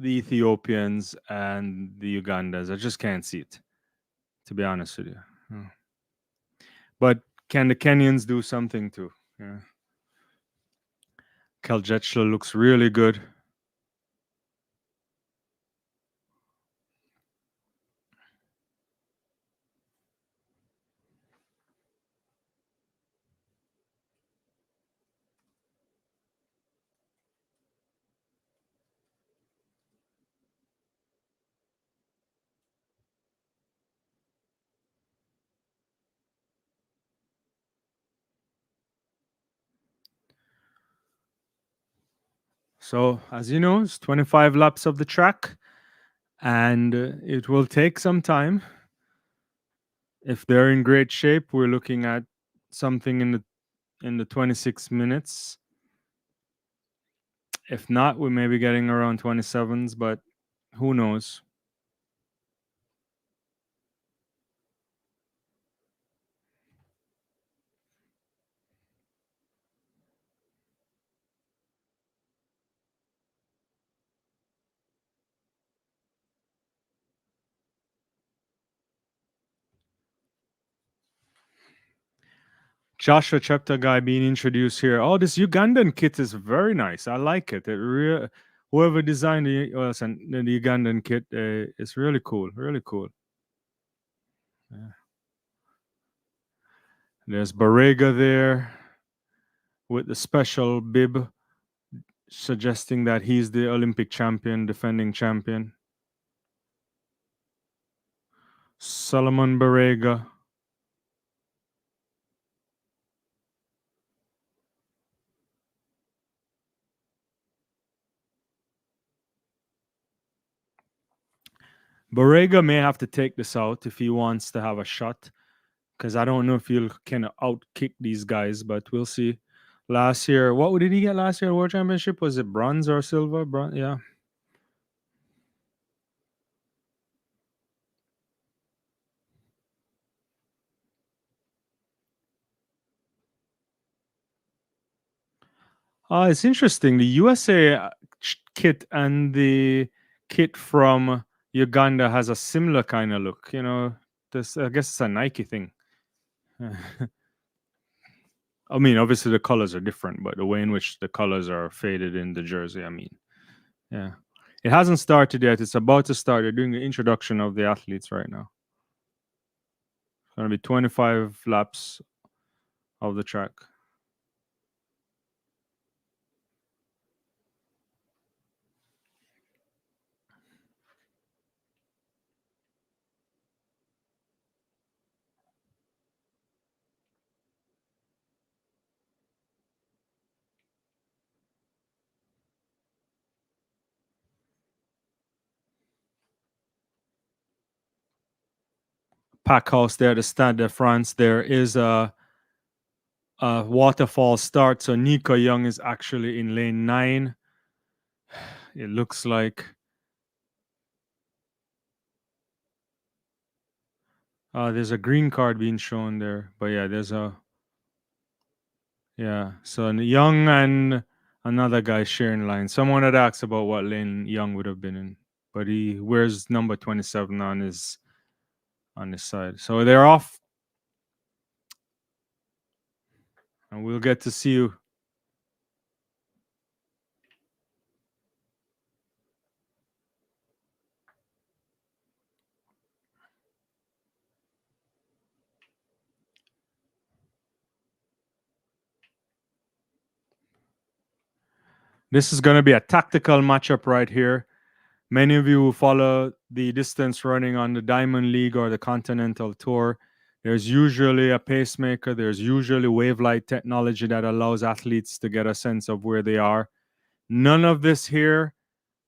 Ethiopians and the Ugandans. I just can't see it, to be honest with you. But can the Kenyans do something too? Yeah. Keljetchla looks really good. So, as you know, it's 25 laps of the track, and it will take some time. If they're in great shape, we're looking at something in the 26 minutes. If not, we may be getting around 27s, but who knows? Joshua Chepta guy being introduced here. Oh, this Ugandan kit is very nice. I like it. Whoever designed the Ugandan kit is really cool. Really cool. Yeah. There's Barega there with the special bib suggesting that he's the Olympic champion, defending champion. Solomon Barega. Barega may have to take this out if he wants to have a shot, because I don't know if he'll kind of outkick these guys, but we'll see. Last year, what did he get last year at World Championship? Was it bronze or silver? Bronze, yeah. It's interesting. The USA kit and the kit from Uganda has a similar kind of look. You know, this I guess it's a Nike thing. I mean, obviously the colors are different, but the way in which the colors are faded in the jersey, I mean, yeah. It hasn't started yet. It's about to start. They're doing the introduction of the athletes right now. It's going to be 25 laps of the track. pack house there at the Stade de France. There is a waterfall start. So Nico Young is actually in lane 9. It looks like there's a green card being shown there. But yeah, there's a yeah. So Young and another guy sharing line. Someone had asked about what lane Young would have been in, but he wears number 27 on his side. So they're off, and we'll get to see you. This is going to be a tactical matchup right here. Many of you who follow the distance running on the Diamond League or the Continental Tour, there's usually a pacemaker, there's usually wavelight technology that allows athletes to get a sense of where they are. None of this here.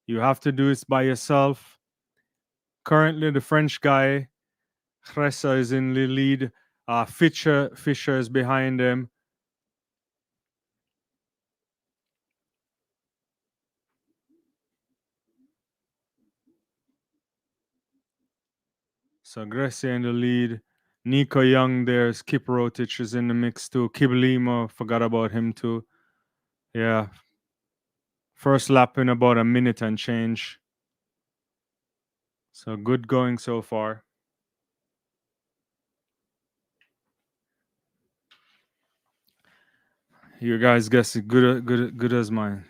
You have to do this by yourself. Currently, the French guy, Hressa, is in the lead. Fischer is behind him. So Gracie in the lead. Nico Young there's Kip Rotich is in the mix too. Kiblima, forgot about him too. Yeah. First lap in about a minute and change. So good going so far. You guys guess it good as mine.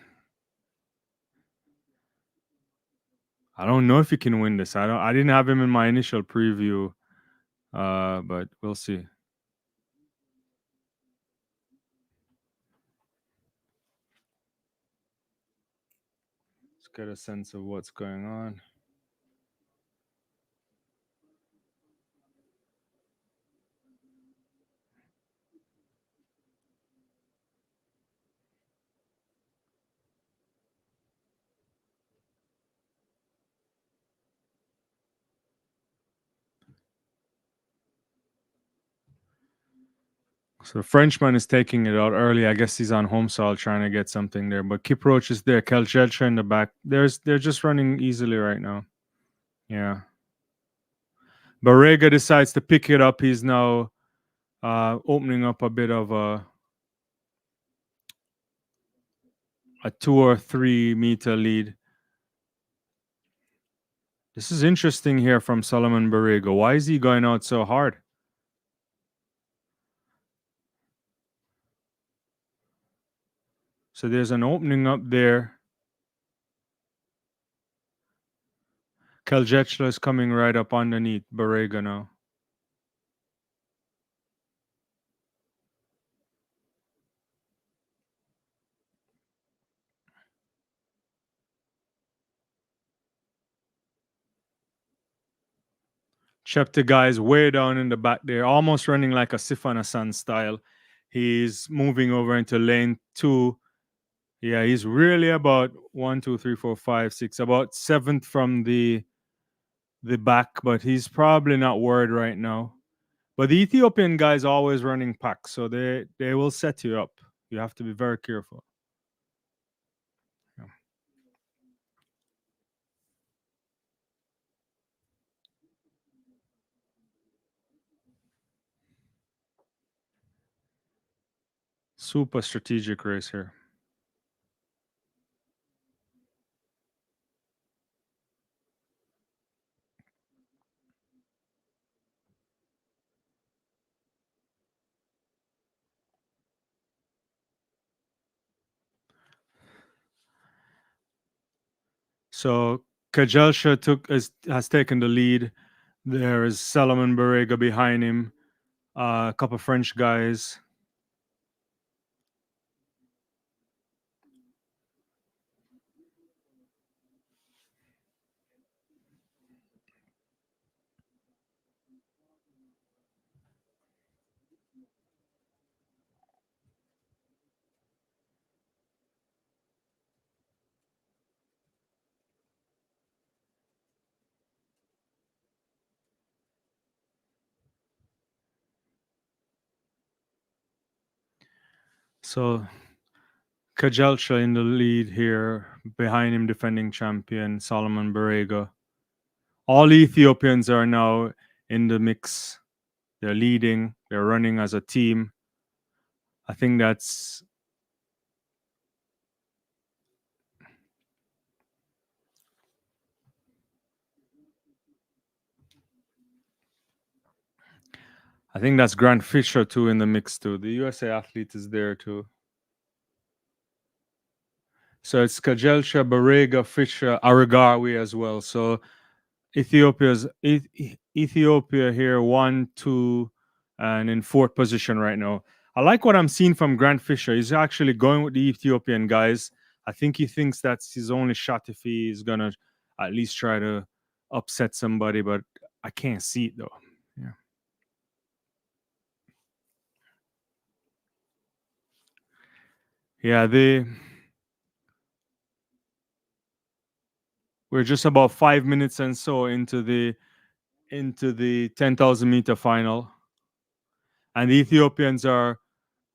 I don't know if he can win this. I didn't have him in my initial preview. But we'll see. Let's get a sense of what's going on. So the Frenchman is taking it out early. I guess he's on home soil trying to get something there. But Kip Roach is there. Keljelcha in the back. They're just running easily right now. Yeah. Barrega decides to pick it up. He's now opening up a bit of a 2 or 3 meter lead. This is interesting here from Solomon Barrega. Why is he going out so hard? So there's an opening up there. Keljetchla is coming right up underneath Barrega now. Chepta guy is way down in the back there, almost running like a Sifanasan style. He's moving over into lane 2. Yeah, he's really about 1, 2, 3, 4, 5, 6, about 7th from the back, but he's probably not worried right now. But the Ethiopian guys always running packs, so they will set you up. You have to be very careful. Yeah. Super strategic race here. So Kajelsha has taken the lead. There is Salomon Barrega behind him. A couple French guys. So Kajalcha in the lead here, behind him defending champion Solomon Barega. All Ethiopians are now in the mix. They're leading, they're running as a team. I think that's Grant Fisher too in the mix too. The USA athlete is there too. So it's Kajelcha, Barega, Fisher, Aragawi as well. So Ethiopia here, 1, 2, and in fourth position right now. I like what I'm seeing from Grant Fisher. He's actually going with the Ethiopian guys. I think he thinks that's his only shot if he's gonna at least try to upset somebody, but I can't see it though. Yeah. Yeah, we're just about 5 minutes and so into the 10,000 meter final, and the Ethiopians are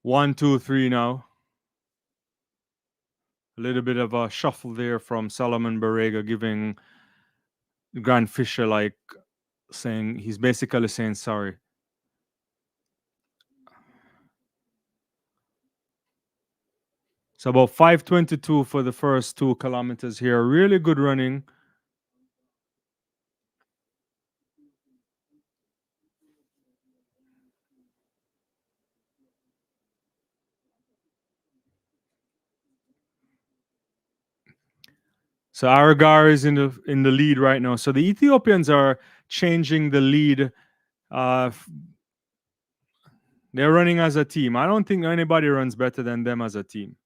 1, 2, 3 now. A little bit of a shuffle there from Solomon Barega, giving Grant Fisher like saying he's basically saying sorry. So about 5:22 for the first 2 kilometers here. Really good running. So Aragar is in the lead right now. So the Ethiopians are changing the lead. They're running as a team. I don't think anybody runs better than them as a team.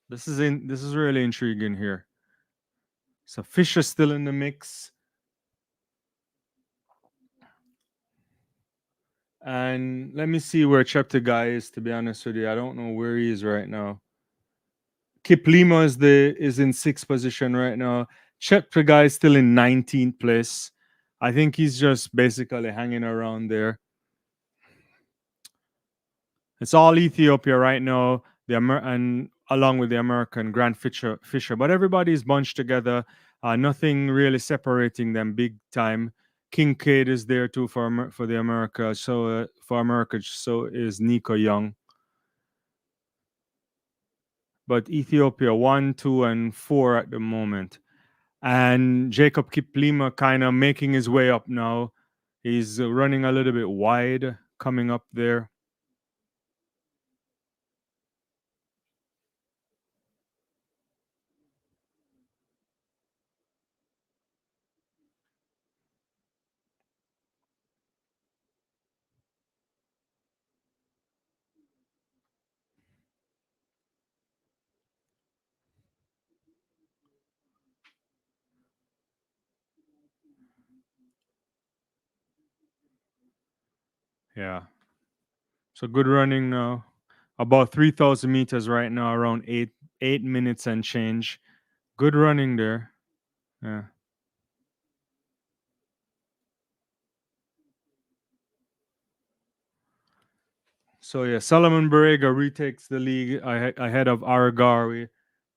This is really intriguing here. So Fisher's still in the mix. And let me see where Cheptegei is, to be honest with you. I don't know where he is right now. Kiplimo is in sixth position right now. Cheptegei is still in 19th place. I think he's just basically hanging around there. It's all Ethiopia right now, and along with the American Grant Fisher. But everybody's bunched together. Nothing really separating them big time. Kincaid is there too for the America. So for America, so is Nico Young. But Ethiopia 1, 2, and 4 at the moment. And Jacob Kiplima kind of making his way up now. He's running a little bit wide coming up there. Yeah. So good running now. About 3,000 meters right now, around 8 minutes and change. Good running there. Yeah. So yeah, Solomon Barega retakes the league ahead of Aragari,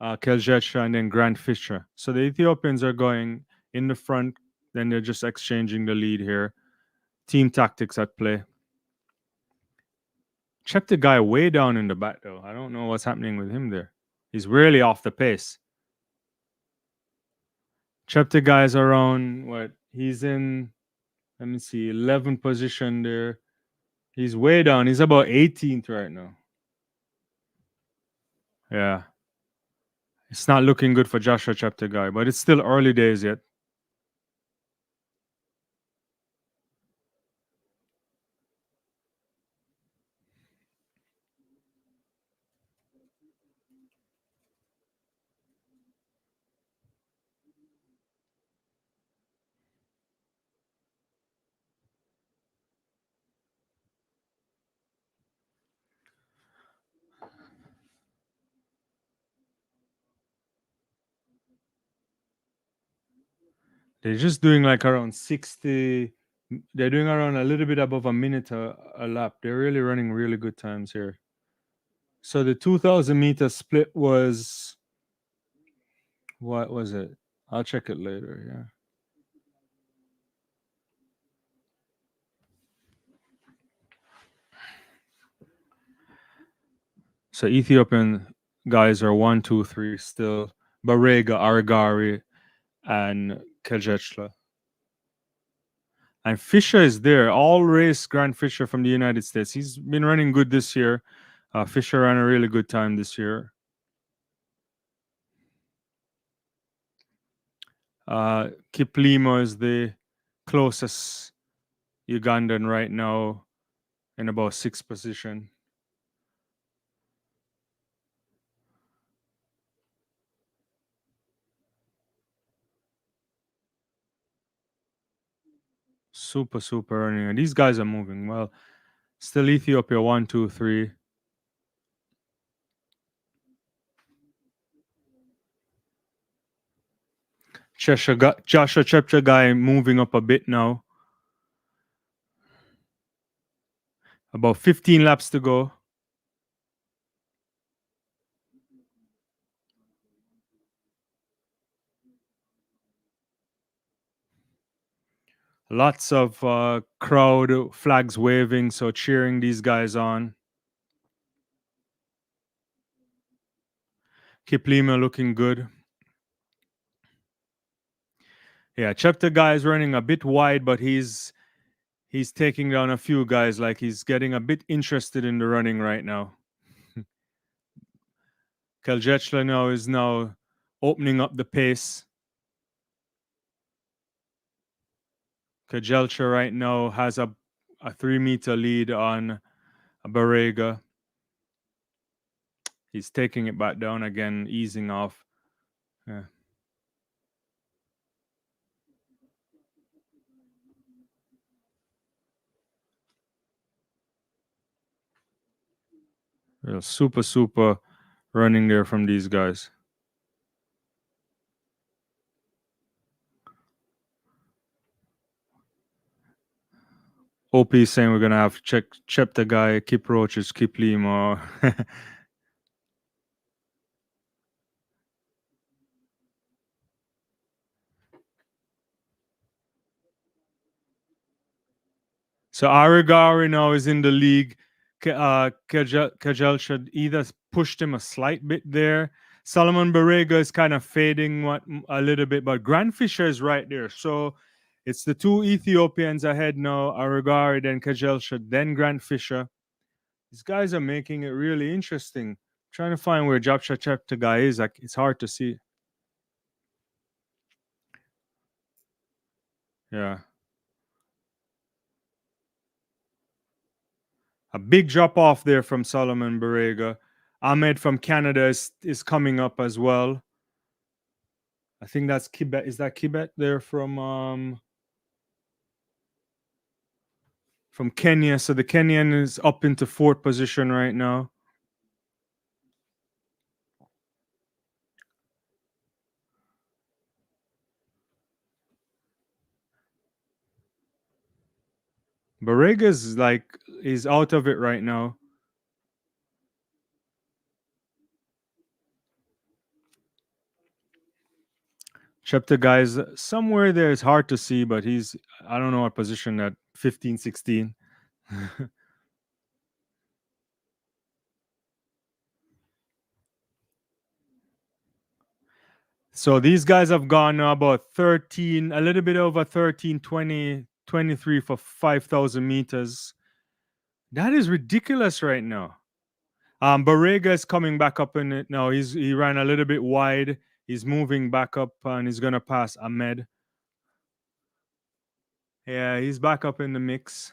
Keljetra, and then Grant Fisher. So the Ethiopians are going in the front. Then they're just exchanging the lead here. Team tactics at play. Check the guy way down in the back though. I don't know what's happening with him there. He's really off the pace. Chapter guy's around what? He's in, let me see, 11th position there. He's way down. He's about 18th right now. Yeah. It's not looking good for Joshua Chapter guy, but it's still early days yet. They're just doing like around 60 They're doing around a little bit above a minute a lap. They're really running really good times here. So the 2,000-meter split was, what was it? I'll check it later. Yeah. So Ethiopian guys are 1, 2, 3 still. Barega, Arigari, and Kejechla. And Fisher is there. All race Grant Fisher from the United States. He's been running good this year. Fisher ran a really good time this year. Kiplimo is the closest Ugandan right now in about 6th position. Super, super running. And these guys are moving well. Still Ethiopia 1, 2, 3. Joshua Cheptegei moving up a bit now. About 15 laps to go. Lots of crowd flags waving, so cheering these guys on. Kiplima looking good. Yeah, Cheptegei is running a bit wide, but he's taking down a few guys. Like he's getting a bit interested in the running right now. Keljechla now is opening up the pace. Kejelcha right now has a 3-meter lead on Barega. He's taking it back down again, easing off. Yeah. Real super, super running there from these guys. OP is saying we're gonna have to check the guy, keep roaches, keep Lima. So Arigari now is in the league. Kajal should either pushed him a slight bit there. Solomon Barega is kind of fading a little bit, but Grand Fisher is right there. So it's the two Ethiopians ahead now, Arigari, then Kajelsha, then Grand Fisher. These guys are making it really interesting. Trying to find where Jabsha Cheptegei is. Like, it's hard to see. Yeah. A big drop off there from Solomon Barega. Ahmed from Canada is coming up as well. I think that's Kibet. Is that Kibet there from Kenya? So the Kenyan is up into 4th position right now. Barega's is out of it right now. Chepta guys somewhere there is hard to see, but he's, I don't know what position, at 15, 16. So these guys have gone now about 13, a little bit over 13, 20, 23 for 5,000 meters. That is ridiculous right now. Barrega is coming back up in it now. He ran a little bit wide. He's moving back up and he's gonna pass Ahmed. Yeah, he's back up in the mix.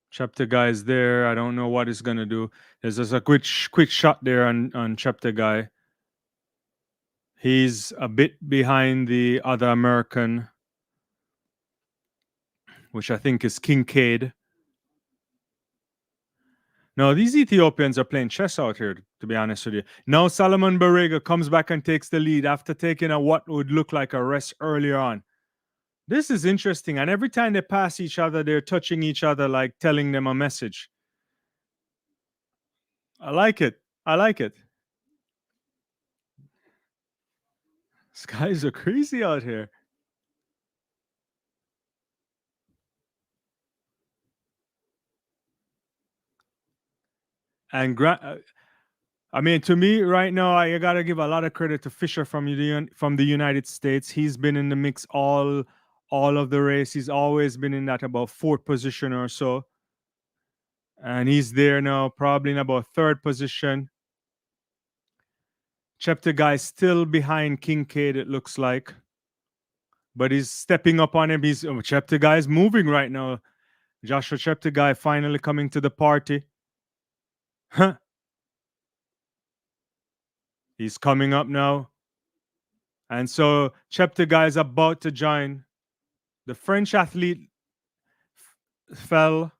Chapter guy is there. I don't know what he's gonna do. There's just a quick shot there on Chapter guy. He's a bit behind the other American, which I think is Kincaid. No, these Ethiopians are playing chess out here, to be honest with you. Now Solomon Barega comes back and takes the lead after taking a what would look like a rest earlier on. This is interesting. And every time they pass each other, they're touching each other, like telling them a message. I like it. I like it. Skies are crazy out here. And I mean, to me, right now, I gotta give a lot of credit to Fisher from the United States. He's been in the mix all of the race. He's always been in that about fourth position or so, and he's there now, probably in about third position. Cheptegei still behind Kincaid, it looks like, but he's stepping up on him. Cheptegei is moving right now. Joshua Cheptegei finally coming to the party. He's coming up now. And so Cheptegei is about to join. The French athlete fell.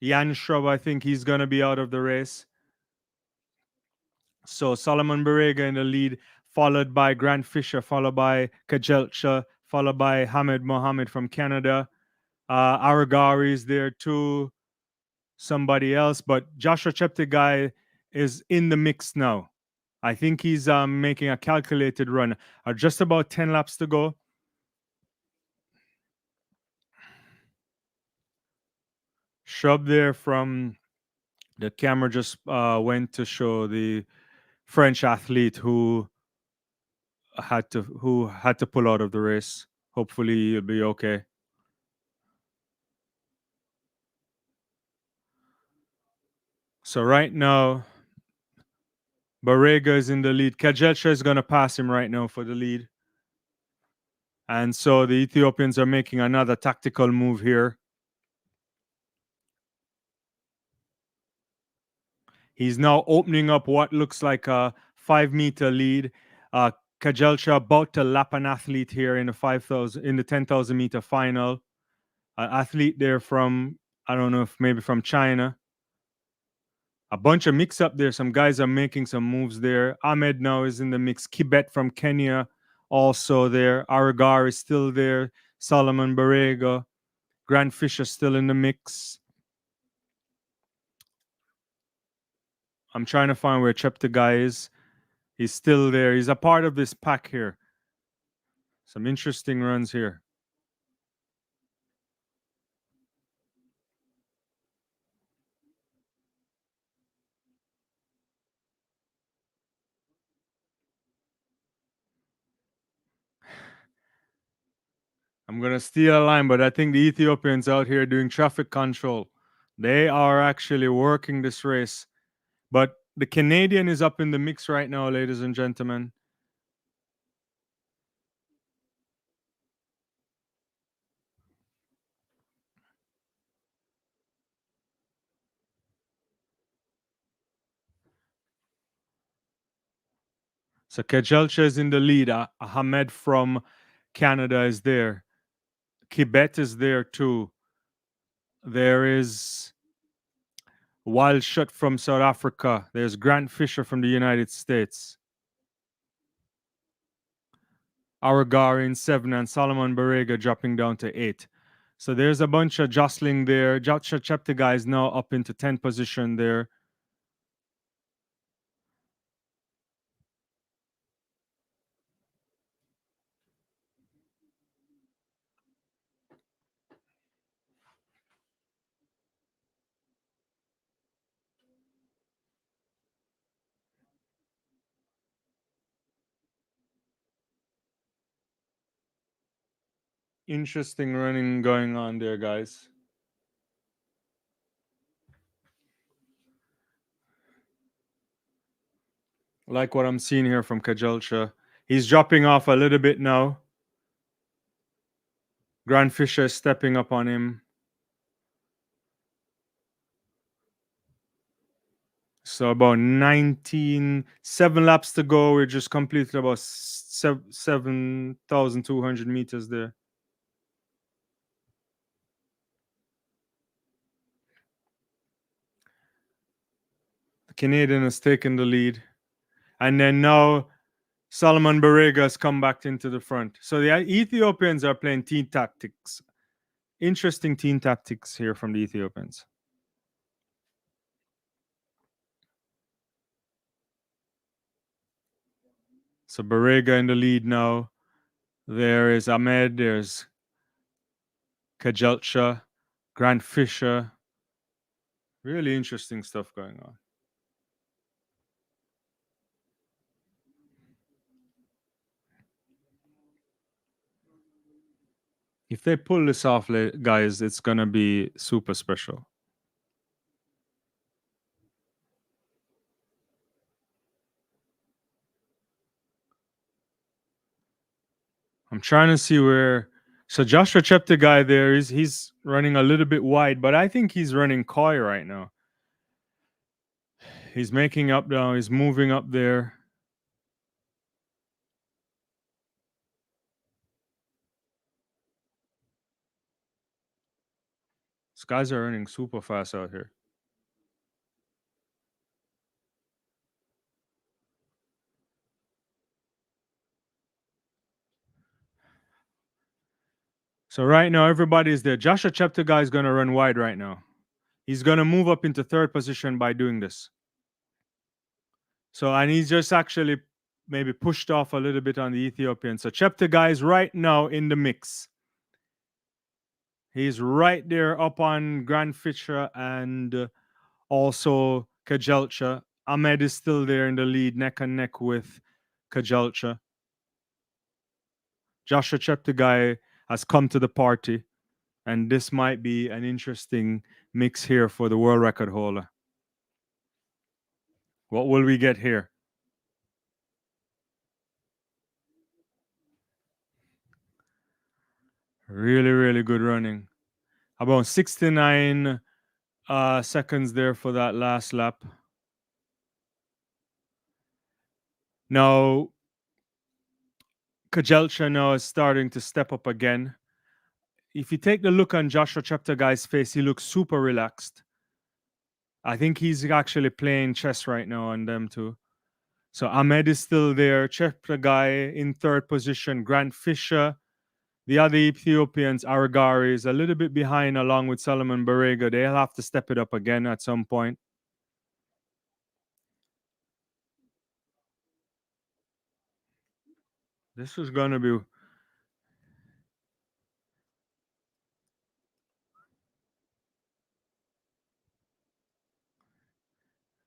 Jan Shrub, I think he's going to be out of the race. So Solomon Barega in the lead, followed by Grant Fisher, followed by Kajelcha, followed by Hamed Mohammed from Canada. Aragari is there too. Somebody else, but Joshua Cheptegei is in the mix now. I think he's making a calculated run. Just about 10 laps to go. Shrub there from the camera just went to show the French athlete who had to pull out of the race. Hopefully he'll be okay. So right now, Barega is in the lead. Kajelcha is going to pass him right now for the lead. And so the Ethiopians are making another tactical move here. He's now opening up what looks like a 5-meter lead. Kajelcha about to lap an athlete here in the 10,000 meter final. An athlete there from, I don't know if maybe from China. A bunch of mix up there. Some guys are making some moves there. Ahmed now is in the mix. Kibet from Kenya also there. Aragar is still there. Solomon Barega. Grant Fisher still in the mix. I'm trying to find where Cheptegei is. He's still there. He's a part of this pack here. Some interesting runs here. I'm going to steal a line, but I think the Ethiopians out here doing traffic control. They are actually working this race. But the Canadian is up in the mix right now, ladies and gentlemen. So Kejelcha is in the lead. Ahmed from Canada is there. Kibet is there too. There is Wild Shot from South Africa. There's Grant Fisher from the United States. Aragar in 7 and Solomon Barega dropping down to 8. So there's a bunch of jostling there. Joshua Cheptegei is now up into 10th position there. Interesting running going on there, guys. Like what I'm seeing here from Kajelcha. He's dropping off a little bit now. Grant Fisher is stepping up on him. So about 7 laps to go. We just completed about 7,200 meters there. Canadian has taken the lead. And then now Solomon Barega has come back into the front. So the Ethiopians are playing team tactics. Interesting team tactics here from the Ethiopians. So Barega in the lead now. There is Ahmed. There's Kajelcha, Grant Fisher. Really interesting stuff going on. If they pull this off, guys, it's going to be super special. I'm trying to see where. So Joshua Cheptegei there he's running a little bit wide, but I think he's running coy right now. He's making up now. He's moving up there. These guys are running super fast out here. So right now, everybody's there. Joshua Cheptegei is going to run wide right now. He's going to move up into third position by doing this. So, and he's just actually maybe pushed off a little bit on the Ethiopian. So Cheptegei is right now in the mix. He's right there up on Grant Fisher and also Kajelcha. Ahmed is still there in the lead, neck and neck with Kajelcha. Joshua Cheptegei has come to the party, and this might be an interesting mix here for the world record holder. What will we get here? Really, really good running. About 69 seconds there for that last lap. Now, Kajelcha now is starting to step up again. If you take the look on Joshua Cheptegei's face, he looks super relaxed. I think he's actually playing chess right now on them too. So Ahmed is still there. Cheptegei in third position. Grant Fisher. The other Ethiopians, Aragari, is a little bit behind along with Solomon Barega. They'll have to step it up again at some point. This is going to be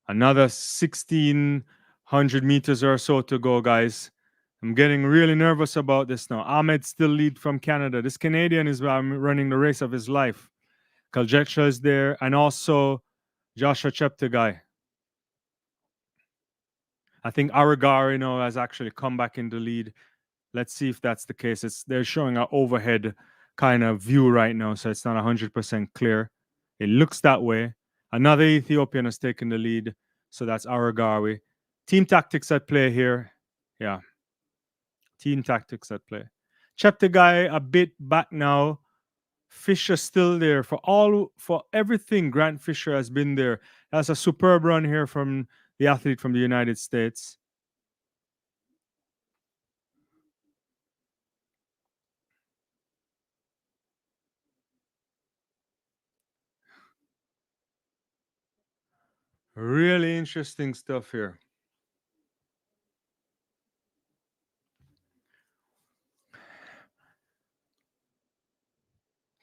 another 1,600 meters or so to go, guys. I'm getting really nervous about this now. Ahmed still lead from Canada. This Canadian is running the race of his life. Kajelcha is there, and also Joshua Cheptegei. I think Aragari now has actually come back in the lead. Let's see if that's the case. They're showing an overhead kind of view right now, so it's not 100% clear. It looks that way. Another Ethiopian has taken the lead, so that's Aragari. Team tactics at play here. Yeah. Team tactics at play. Cheptegei a bit back now. Fisher still there for everything. Grant Fisher has been there. That's a superb run here from the athlete from the United States. Really interesting stuff here.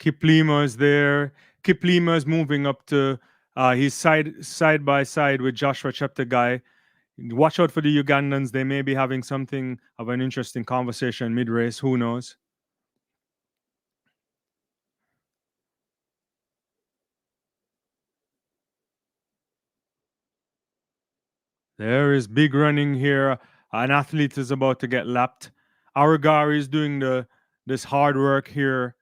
Kiplima is there. Kiplima is moving up to he's side by side with Joshua Cheptegei. Watch out for the Ugandans. They may be having something of an interesting conversation mid-race. Who knows? There is big running here. An athlete is about to get lapped. Aragari is doing this hard work here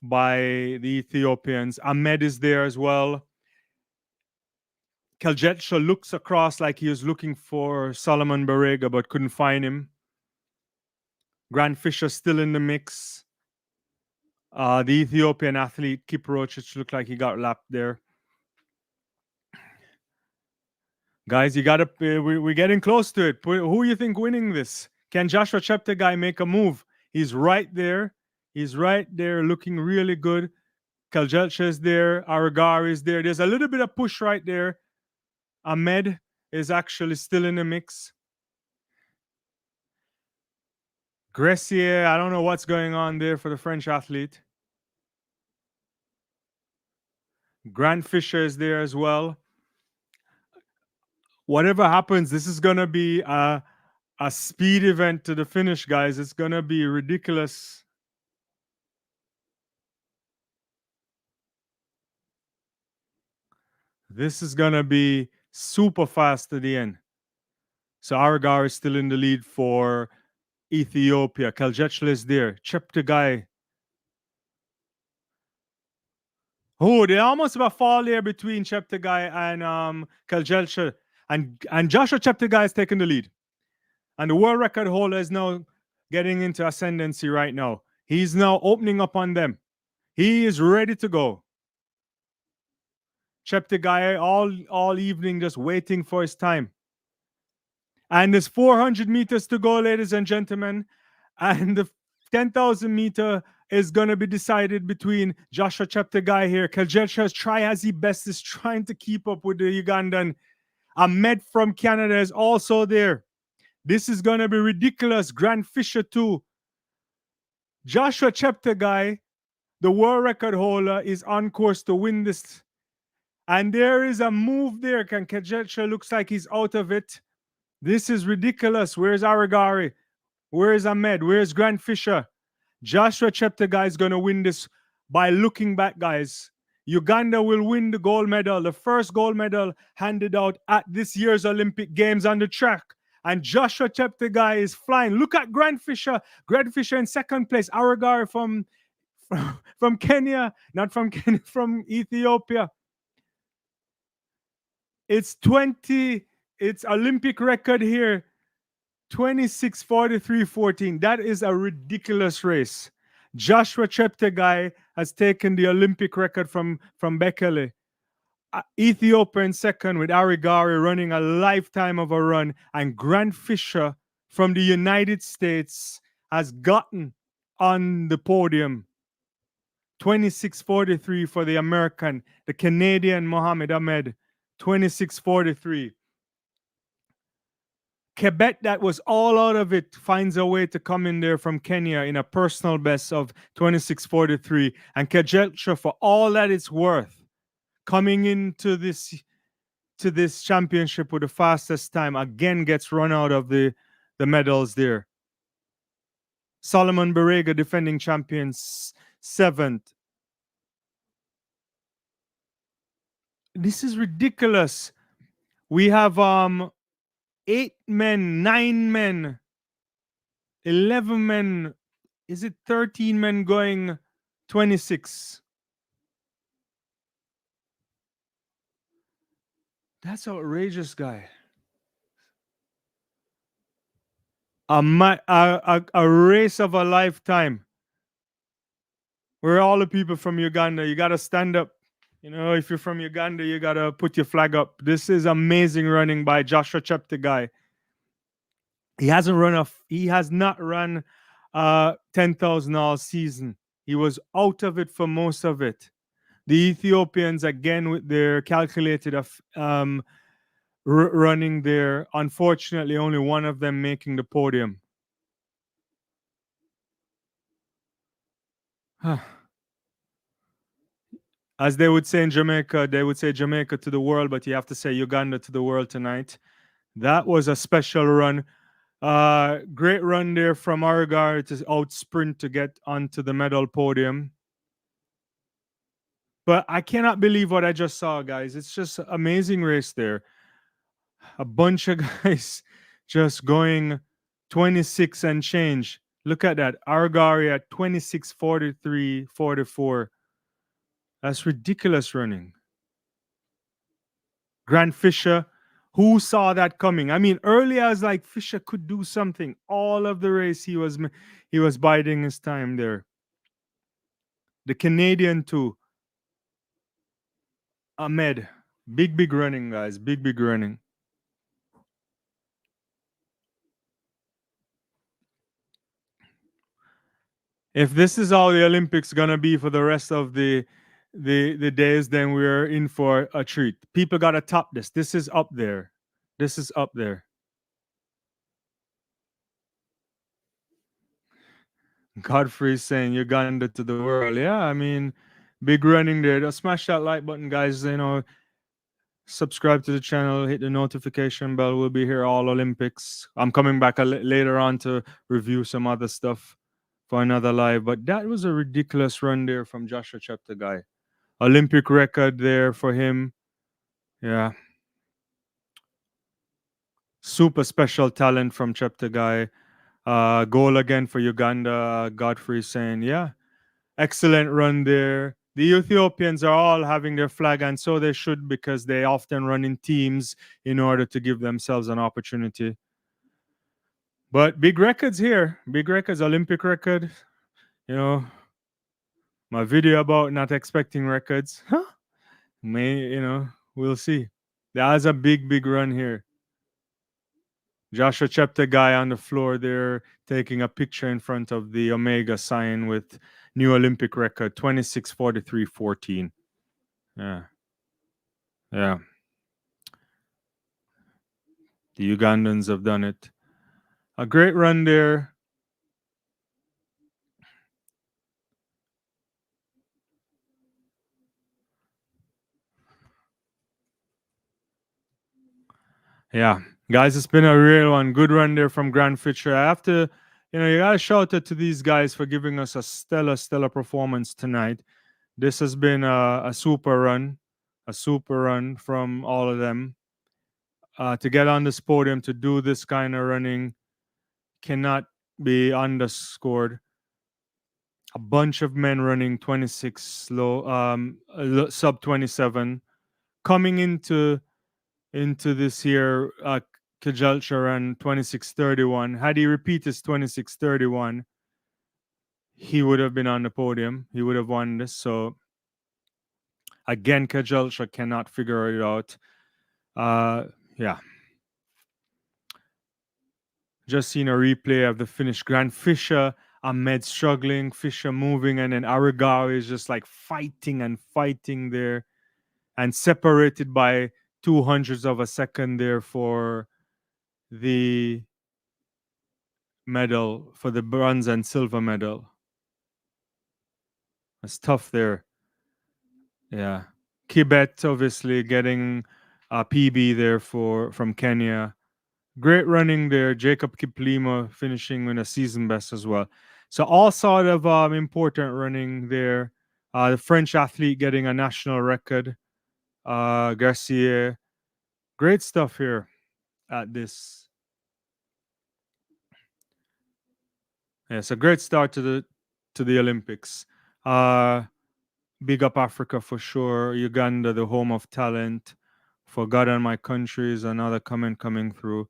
by the Ethiopians. Ahmed is there as well. Kajelcha looks across like he was looking for Solomon Barega but couldn't find him. Grant Fisher still in the mix. The Ethiopian athlete Kiprotich looked like he got lapped there. Guys, you gotta. We're getting close to it. Who you think winning this? Can Joshua Cheptegei make a move? He's right there. He's right there, looking really good. Kaljelcha is there. Aragar is there. There's a little bit of push right there. Ahmed is actually still in the mix. Gressier, I don't know what's going on there for the French athlete. Grant Fisher is there as well. Whatever happens, this is gonna be a speed event to the finish, guys. It's gonna be ridiculous. This is gonna be super fast to the end. So Aragar is still in the lead for Ethiopia. Kaljetchla is there. Cheptegei. Oh, they almost about fall there between Cheptegei and Kaljelcha. And Joshua Cheptegei is taking the lead. And the world record holder is now getting into ascendancy right now. He's now opening up on them. He is ready to go. Cheptegei all evening just waiting for his time. And there's 400 meters to go, ladies and gentlemen. And the 10,000 meter is going to be decided between Joshua Cheptegei here. Kaljelcha's try as he best is trying to keep up with the Ugandan. Ahmed from Canada is also there. This is going to be ridiculous. Grant Fisher too. Joshua Cheptegei, the world record holder, is on course to win this. And there is a move there. Kaljelcha looks like he's out of it. This is ridiculous. Where's Aragari? Where's Ahmed? Where's Grant Fisher? Joshua Cheptegei is going to win this by looking back, guys. Uganda will win the gold medal, the first gold medal handed out at this year's Olympic Games on the track. And Joshua Cheptegei is flying. Look at Grant Fisher. Grant Fisher in second place. Aragari from Kenya, not from Kenya, from Ethiopia. It's Olympic record here. 26:43:14. That is a ridiculous race. Joshua Cheptegei has taken the Olympic record from Bekele. Ethiopia in second with Arigari running a lifetime of a run. And Grant Fisher from the United States has gotten on the podium. 26:43 for the American. The Canadian Mohammed Ahmed. 26:43. Quebec, that was all out of it, finds a way to come in there from Kenya in a personal best of 26:43. And Kajelcha, for all that it's worth, coming into this championship with the fastest time, again gets run out of the medals there. Solomon Barega, defending champions, 7th. This is ridiculous. We have 8 men, 9 men, 11 men. Is it 13 men going 26? That's outrageous, guy. A race of a lifetime. We're all the people from Uganda. You got to stand up. You know, if you're from Uganda, you got to put your flag up. This is amazing running by Joshua Cheptegei. He has not run 10,000 all season. He was out of it for most of it. The Ethiopians, again, with their calculated running there, unfortunately, only one of them making the podium. As they would say in Jamaica, they would say Jamaica to the world, but you have to say Uganda to the world tonight. That was a special run. Great run there from Aragar to out sprint to get onto the medal podium. But I cannot believe what I just saw, guys. It's just an amazing race there. A bunch of guys just going 26 and change. Look at that. Argari at 26:43:44. That's ridiculous running. Grant Fisher, who saw that coming? I mean, earlier I was like, Fisher could do something. All of the race, he was biding his time there. The Canadian too. Ahmed. Big running, guys. Big running. If this is how the Olympics gonna be for the rest of the days, then we're in for a treat. People gotta top this. This is up there. This is up there. Godfrey saying Uganda to the world. Yeah, I mean, big running there. Just smash that like button, guys. Subscribe to the channel, hit the notification bell. We'll be here all Olympics. I'm coming back later on to review some other stuff for another live. But that was a ridiculous run there from Joshua Cheptegei. Olympic record there for him. Yeah. Super special talent from Cheptegei. Goal again for Uganda. Godfrey saying, yeah, excellent run there. The Ethiopians are all having their flag, and so they should because they often run in teams in order to give themselves an opportunity. But big records here. Big records, Olympic record. You know, my video about not expecting records. Huh? We'll see. That's a big, big run here. Joshua Cheptegei on the floor there taking a picture in front of the Omega sign with new Olympic record 26:43:14. Yeah. Yeah. The Ugandans have done it. A great run there. Yeah. Guys, it's been a real one. Good run there from Grand Fisher. I have to, you got to shout out to these guys for giving us a stellar, stellar performance tonight. This has been a super run from all of them. To get on this podium, to do this kind of running cannot be underscored. A bunch of men running 26 slow, sub 27, coming into this year. Kajalcha ran 26:31. Had he repeated his 26:31, he would have been on the podium. He would have won this. So again, Kajalcha cannot figure it out. Yeah. Just seen a replay of the finish. Grand Fisher, Ahmed struggling, Fisher moving, and then Aragawa is just like fighting and fighting there, and separated by 200ths of a second there for the medal, for the bronze and silver medal. It's tough there. Yeah. Kibet obviously getting a PB there from Kenya. Great running there. Jacob Kiplimo finishing with a season best as well. So all sort of important running there. The French athlete getting a national record. Garcia. Great stuff here at this. Yeah, it's a great start to the Olympics. Big up Africa for sure. Uganda, the home of talent. Forgotten my country is another comment coming through.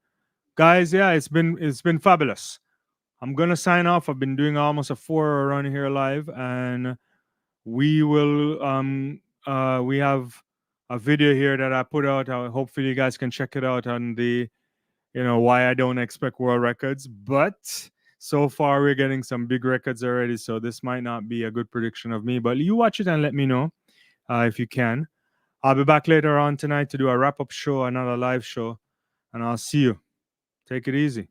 Guys, yeah, it's been fabulous. I'm gonna sign off. I've been doing almost a 4 hour run here live, and we will we have a video here that I put out. Hopefully you guys can check it out on the why I don't expect world records. But so far we're getting some big records already, so this might not be a good prediction of me. But you watch it and let me know if you can. I'll be back later on tonight to do a wrap-up show, another live show, and I'll see you. Take it easy.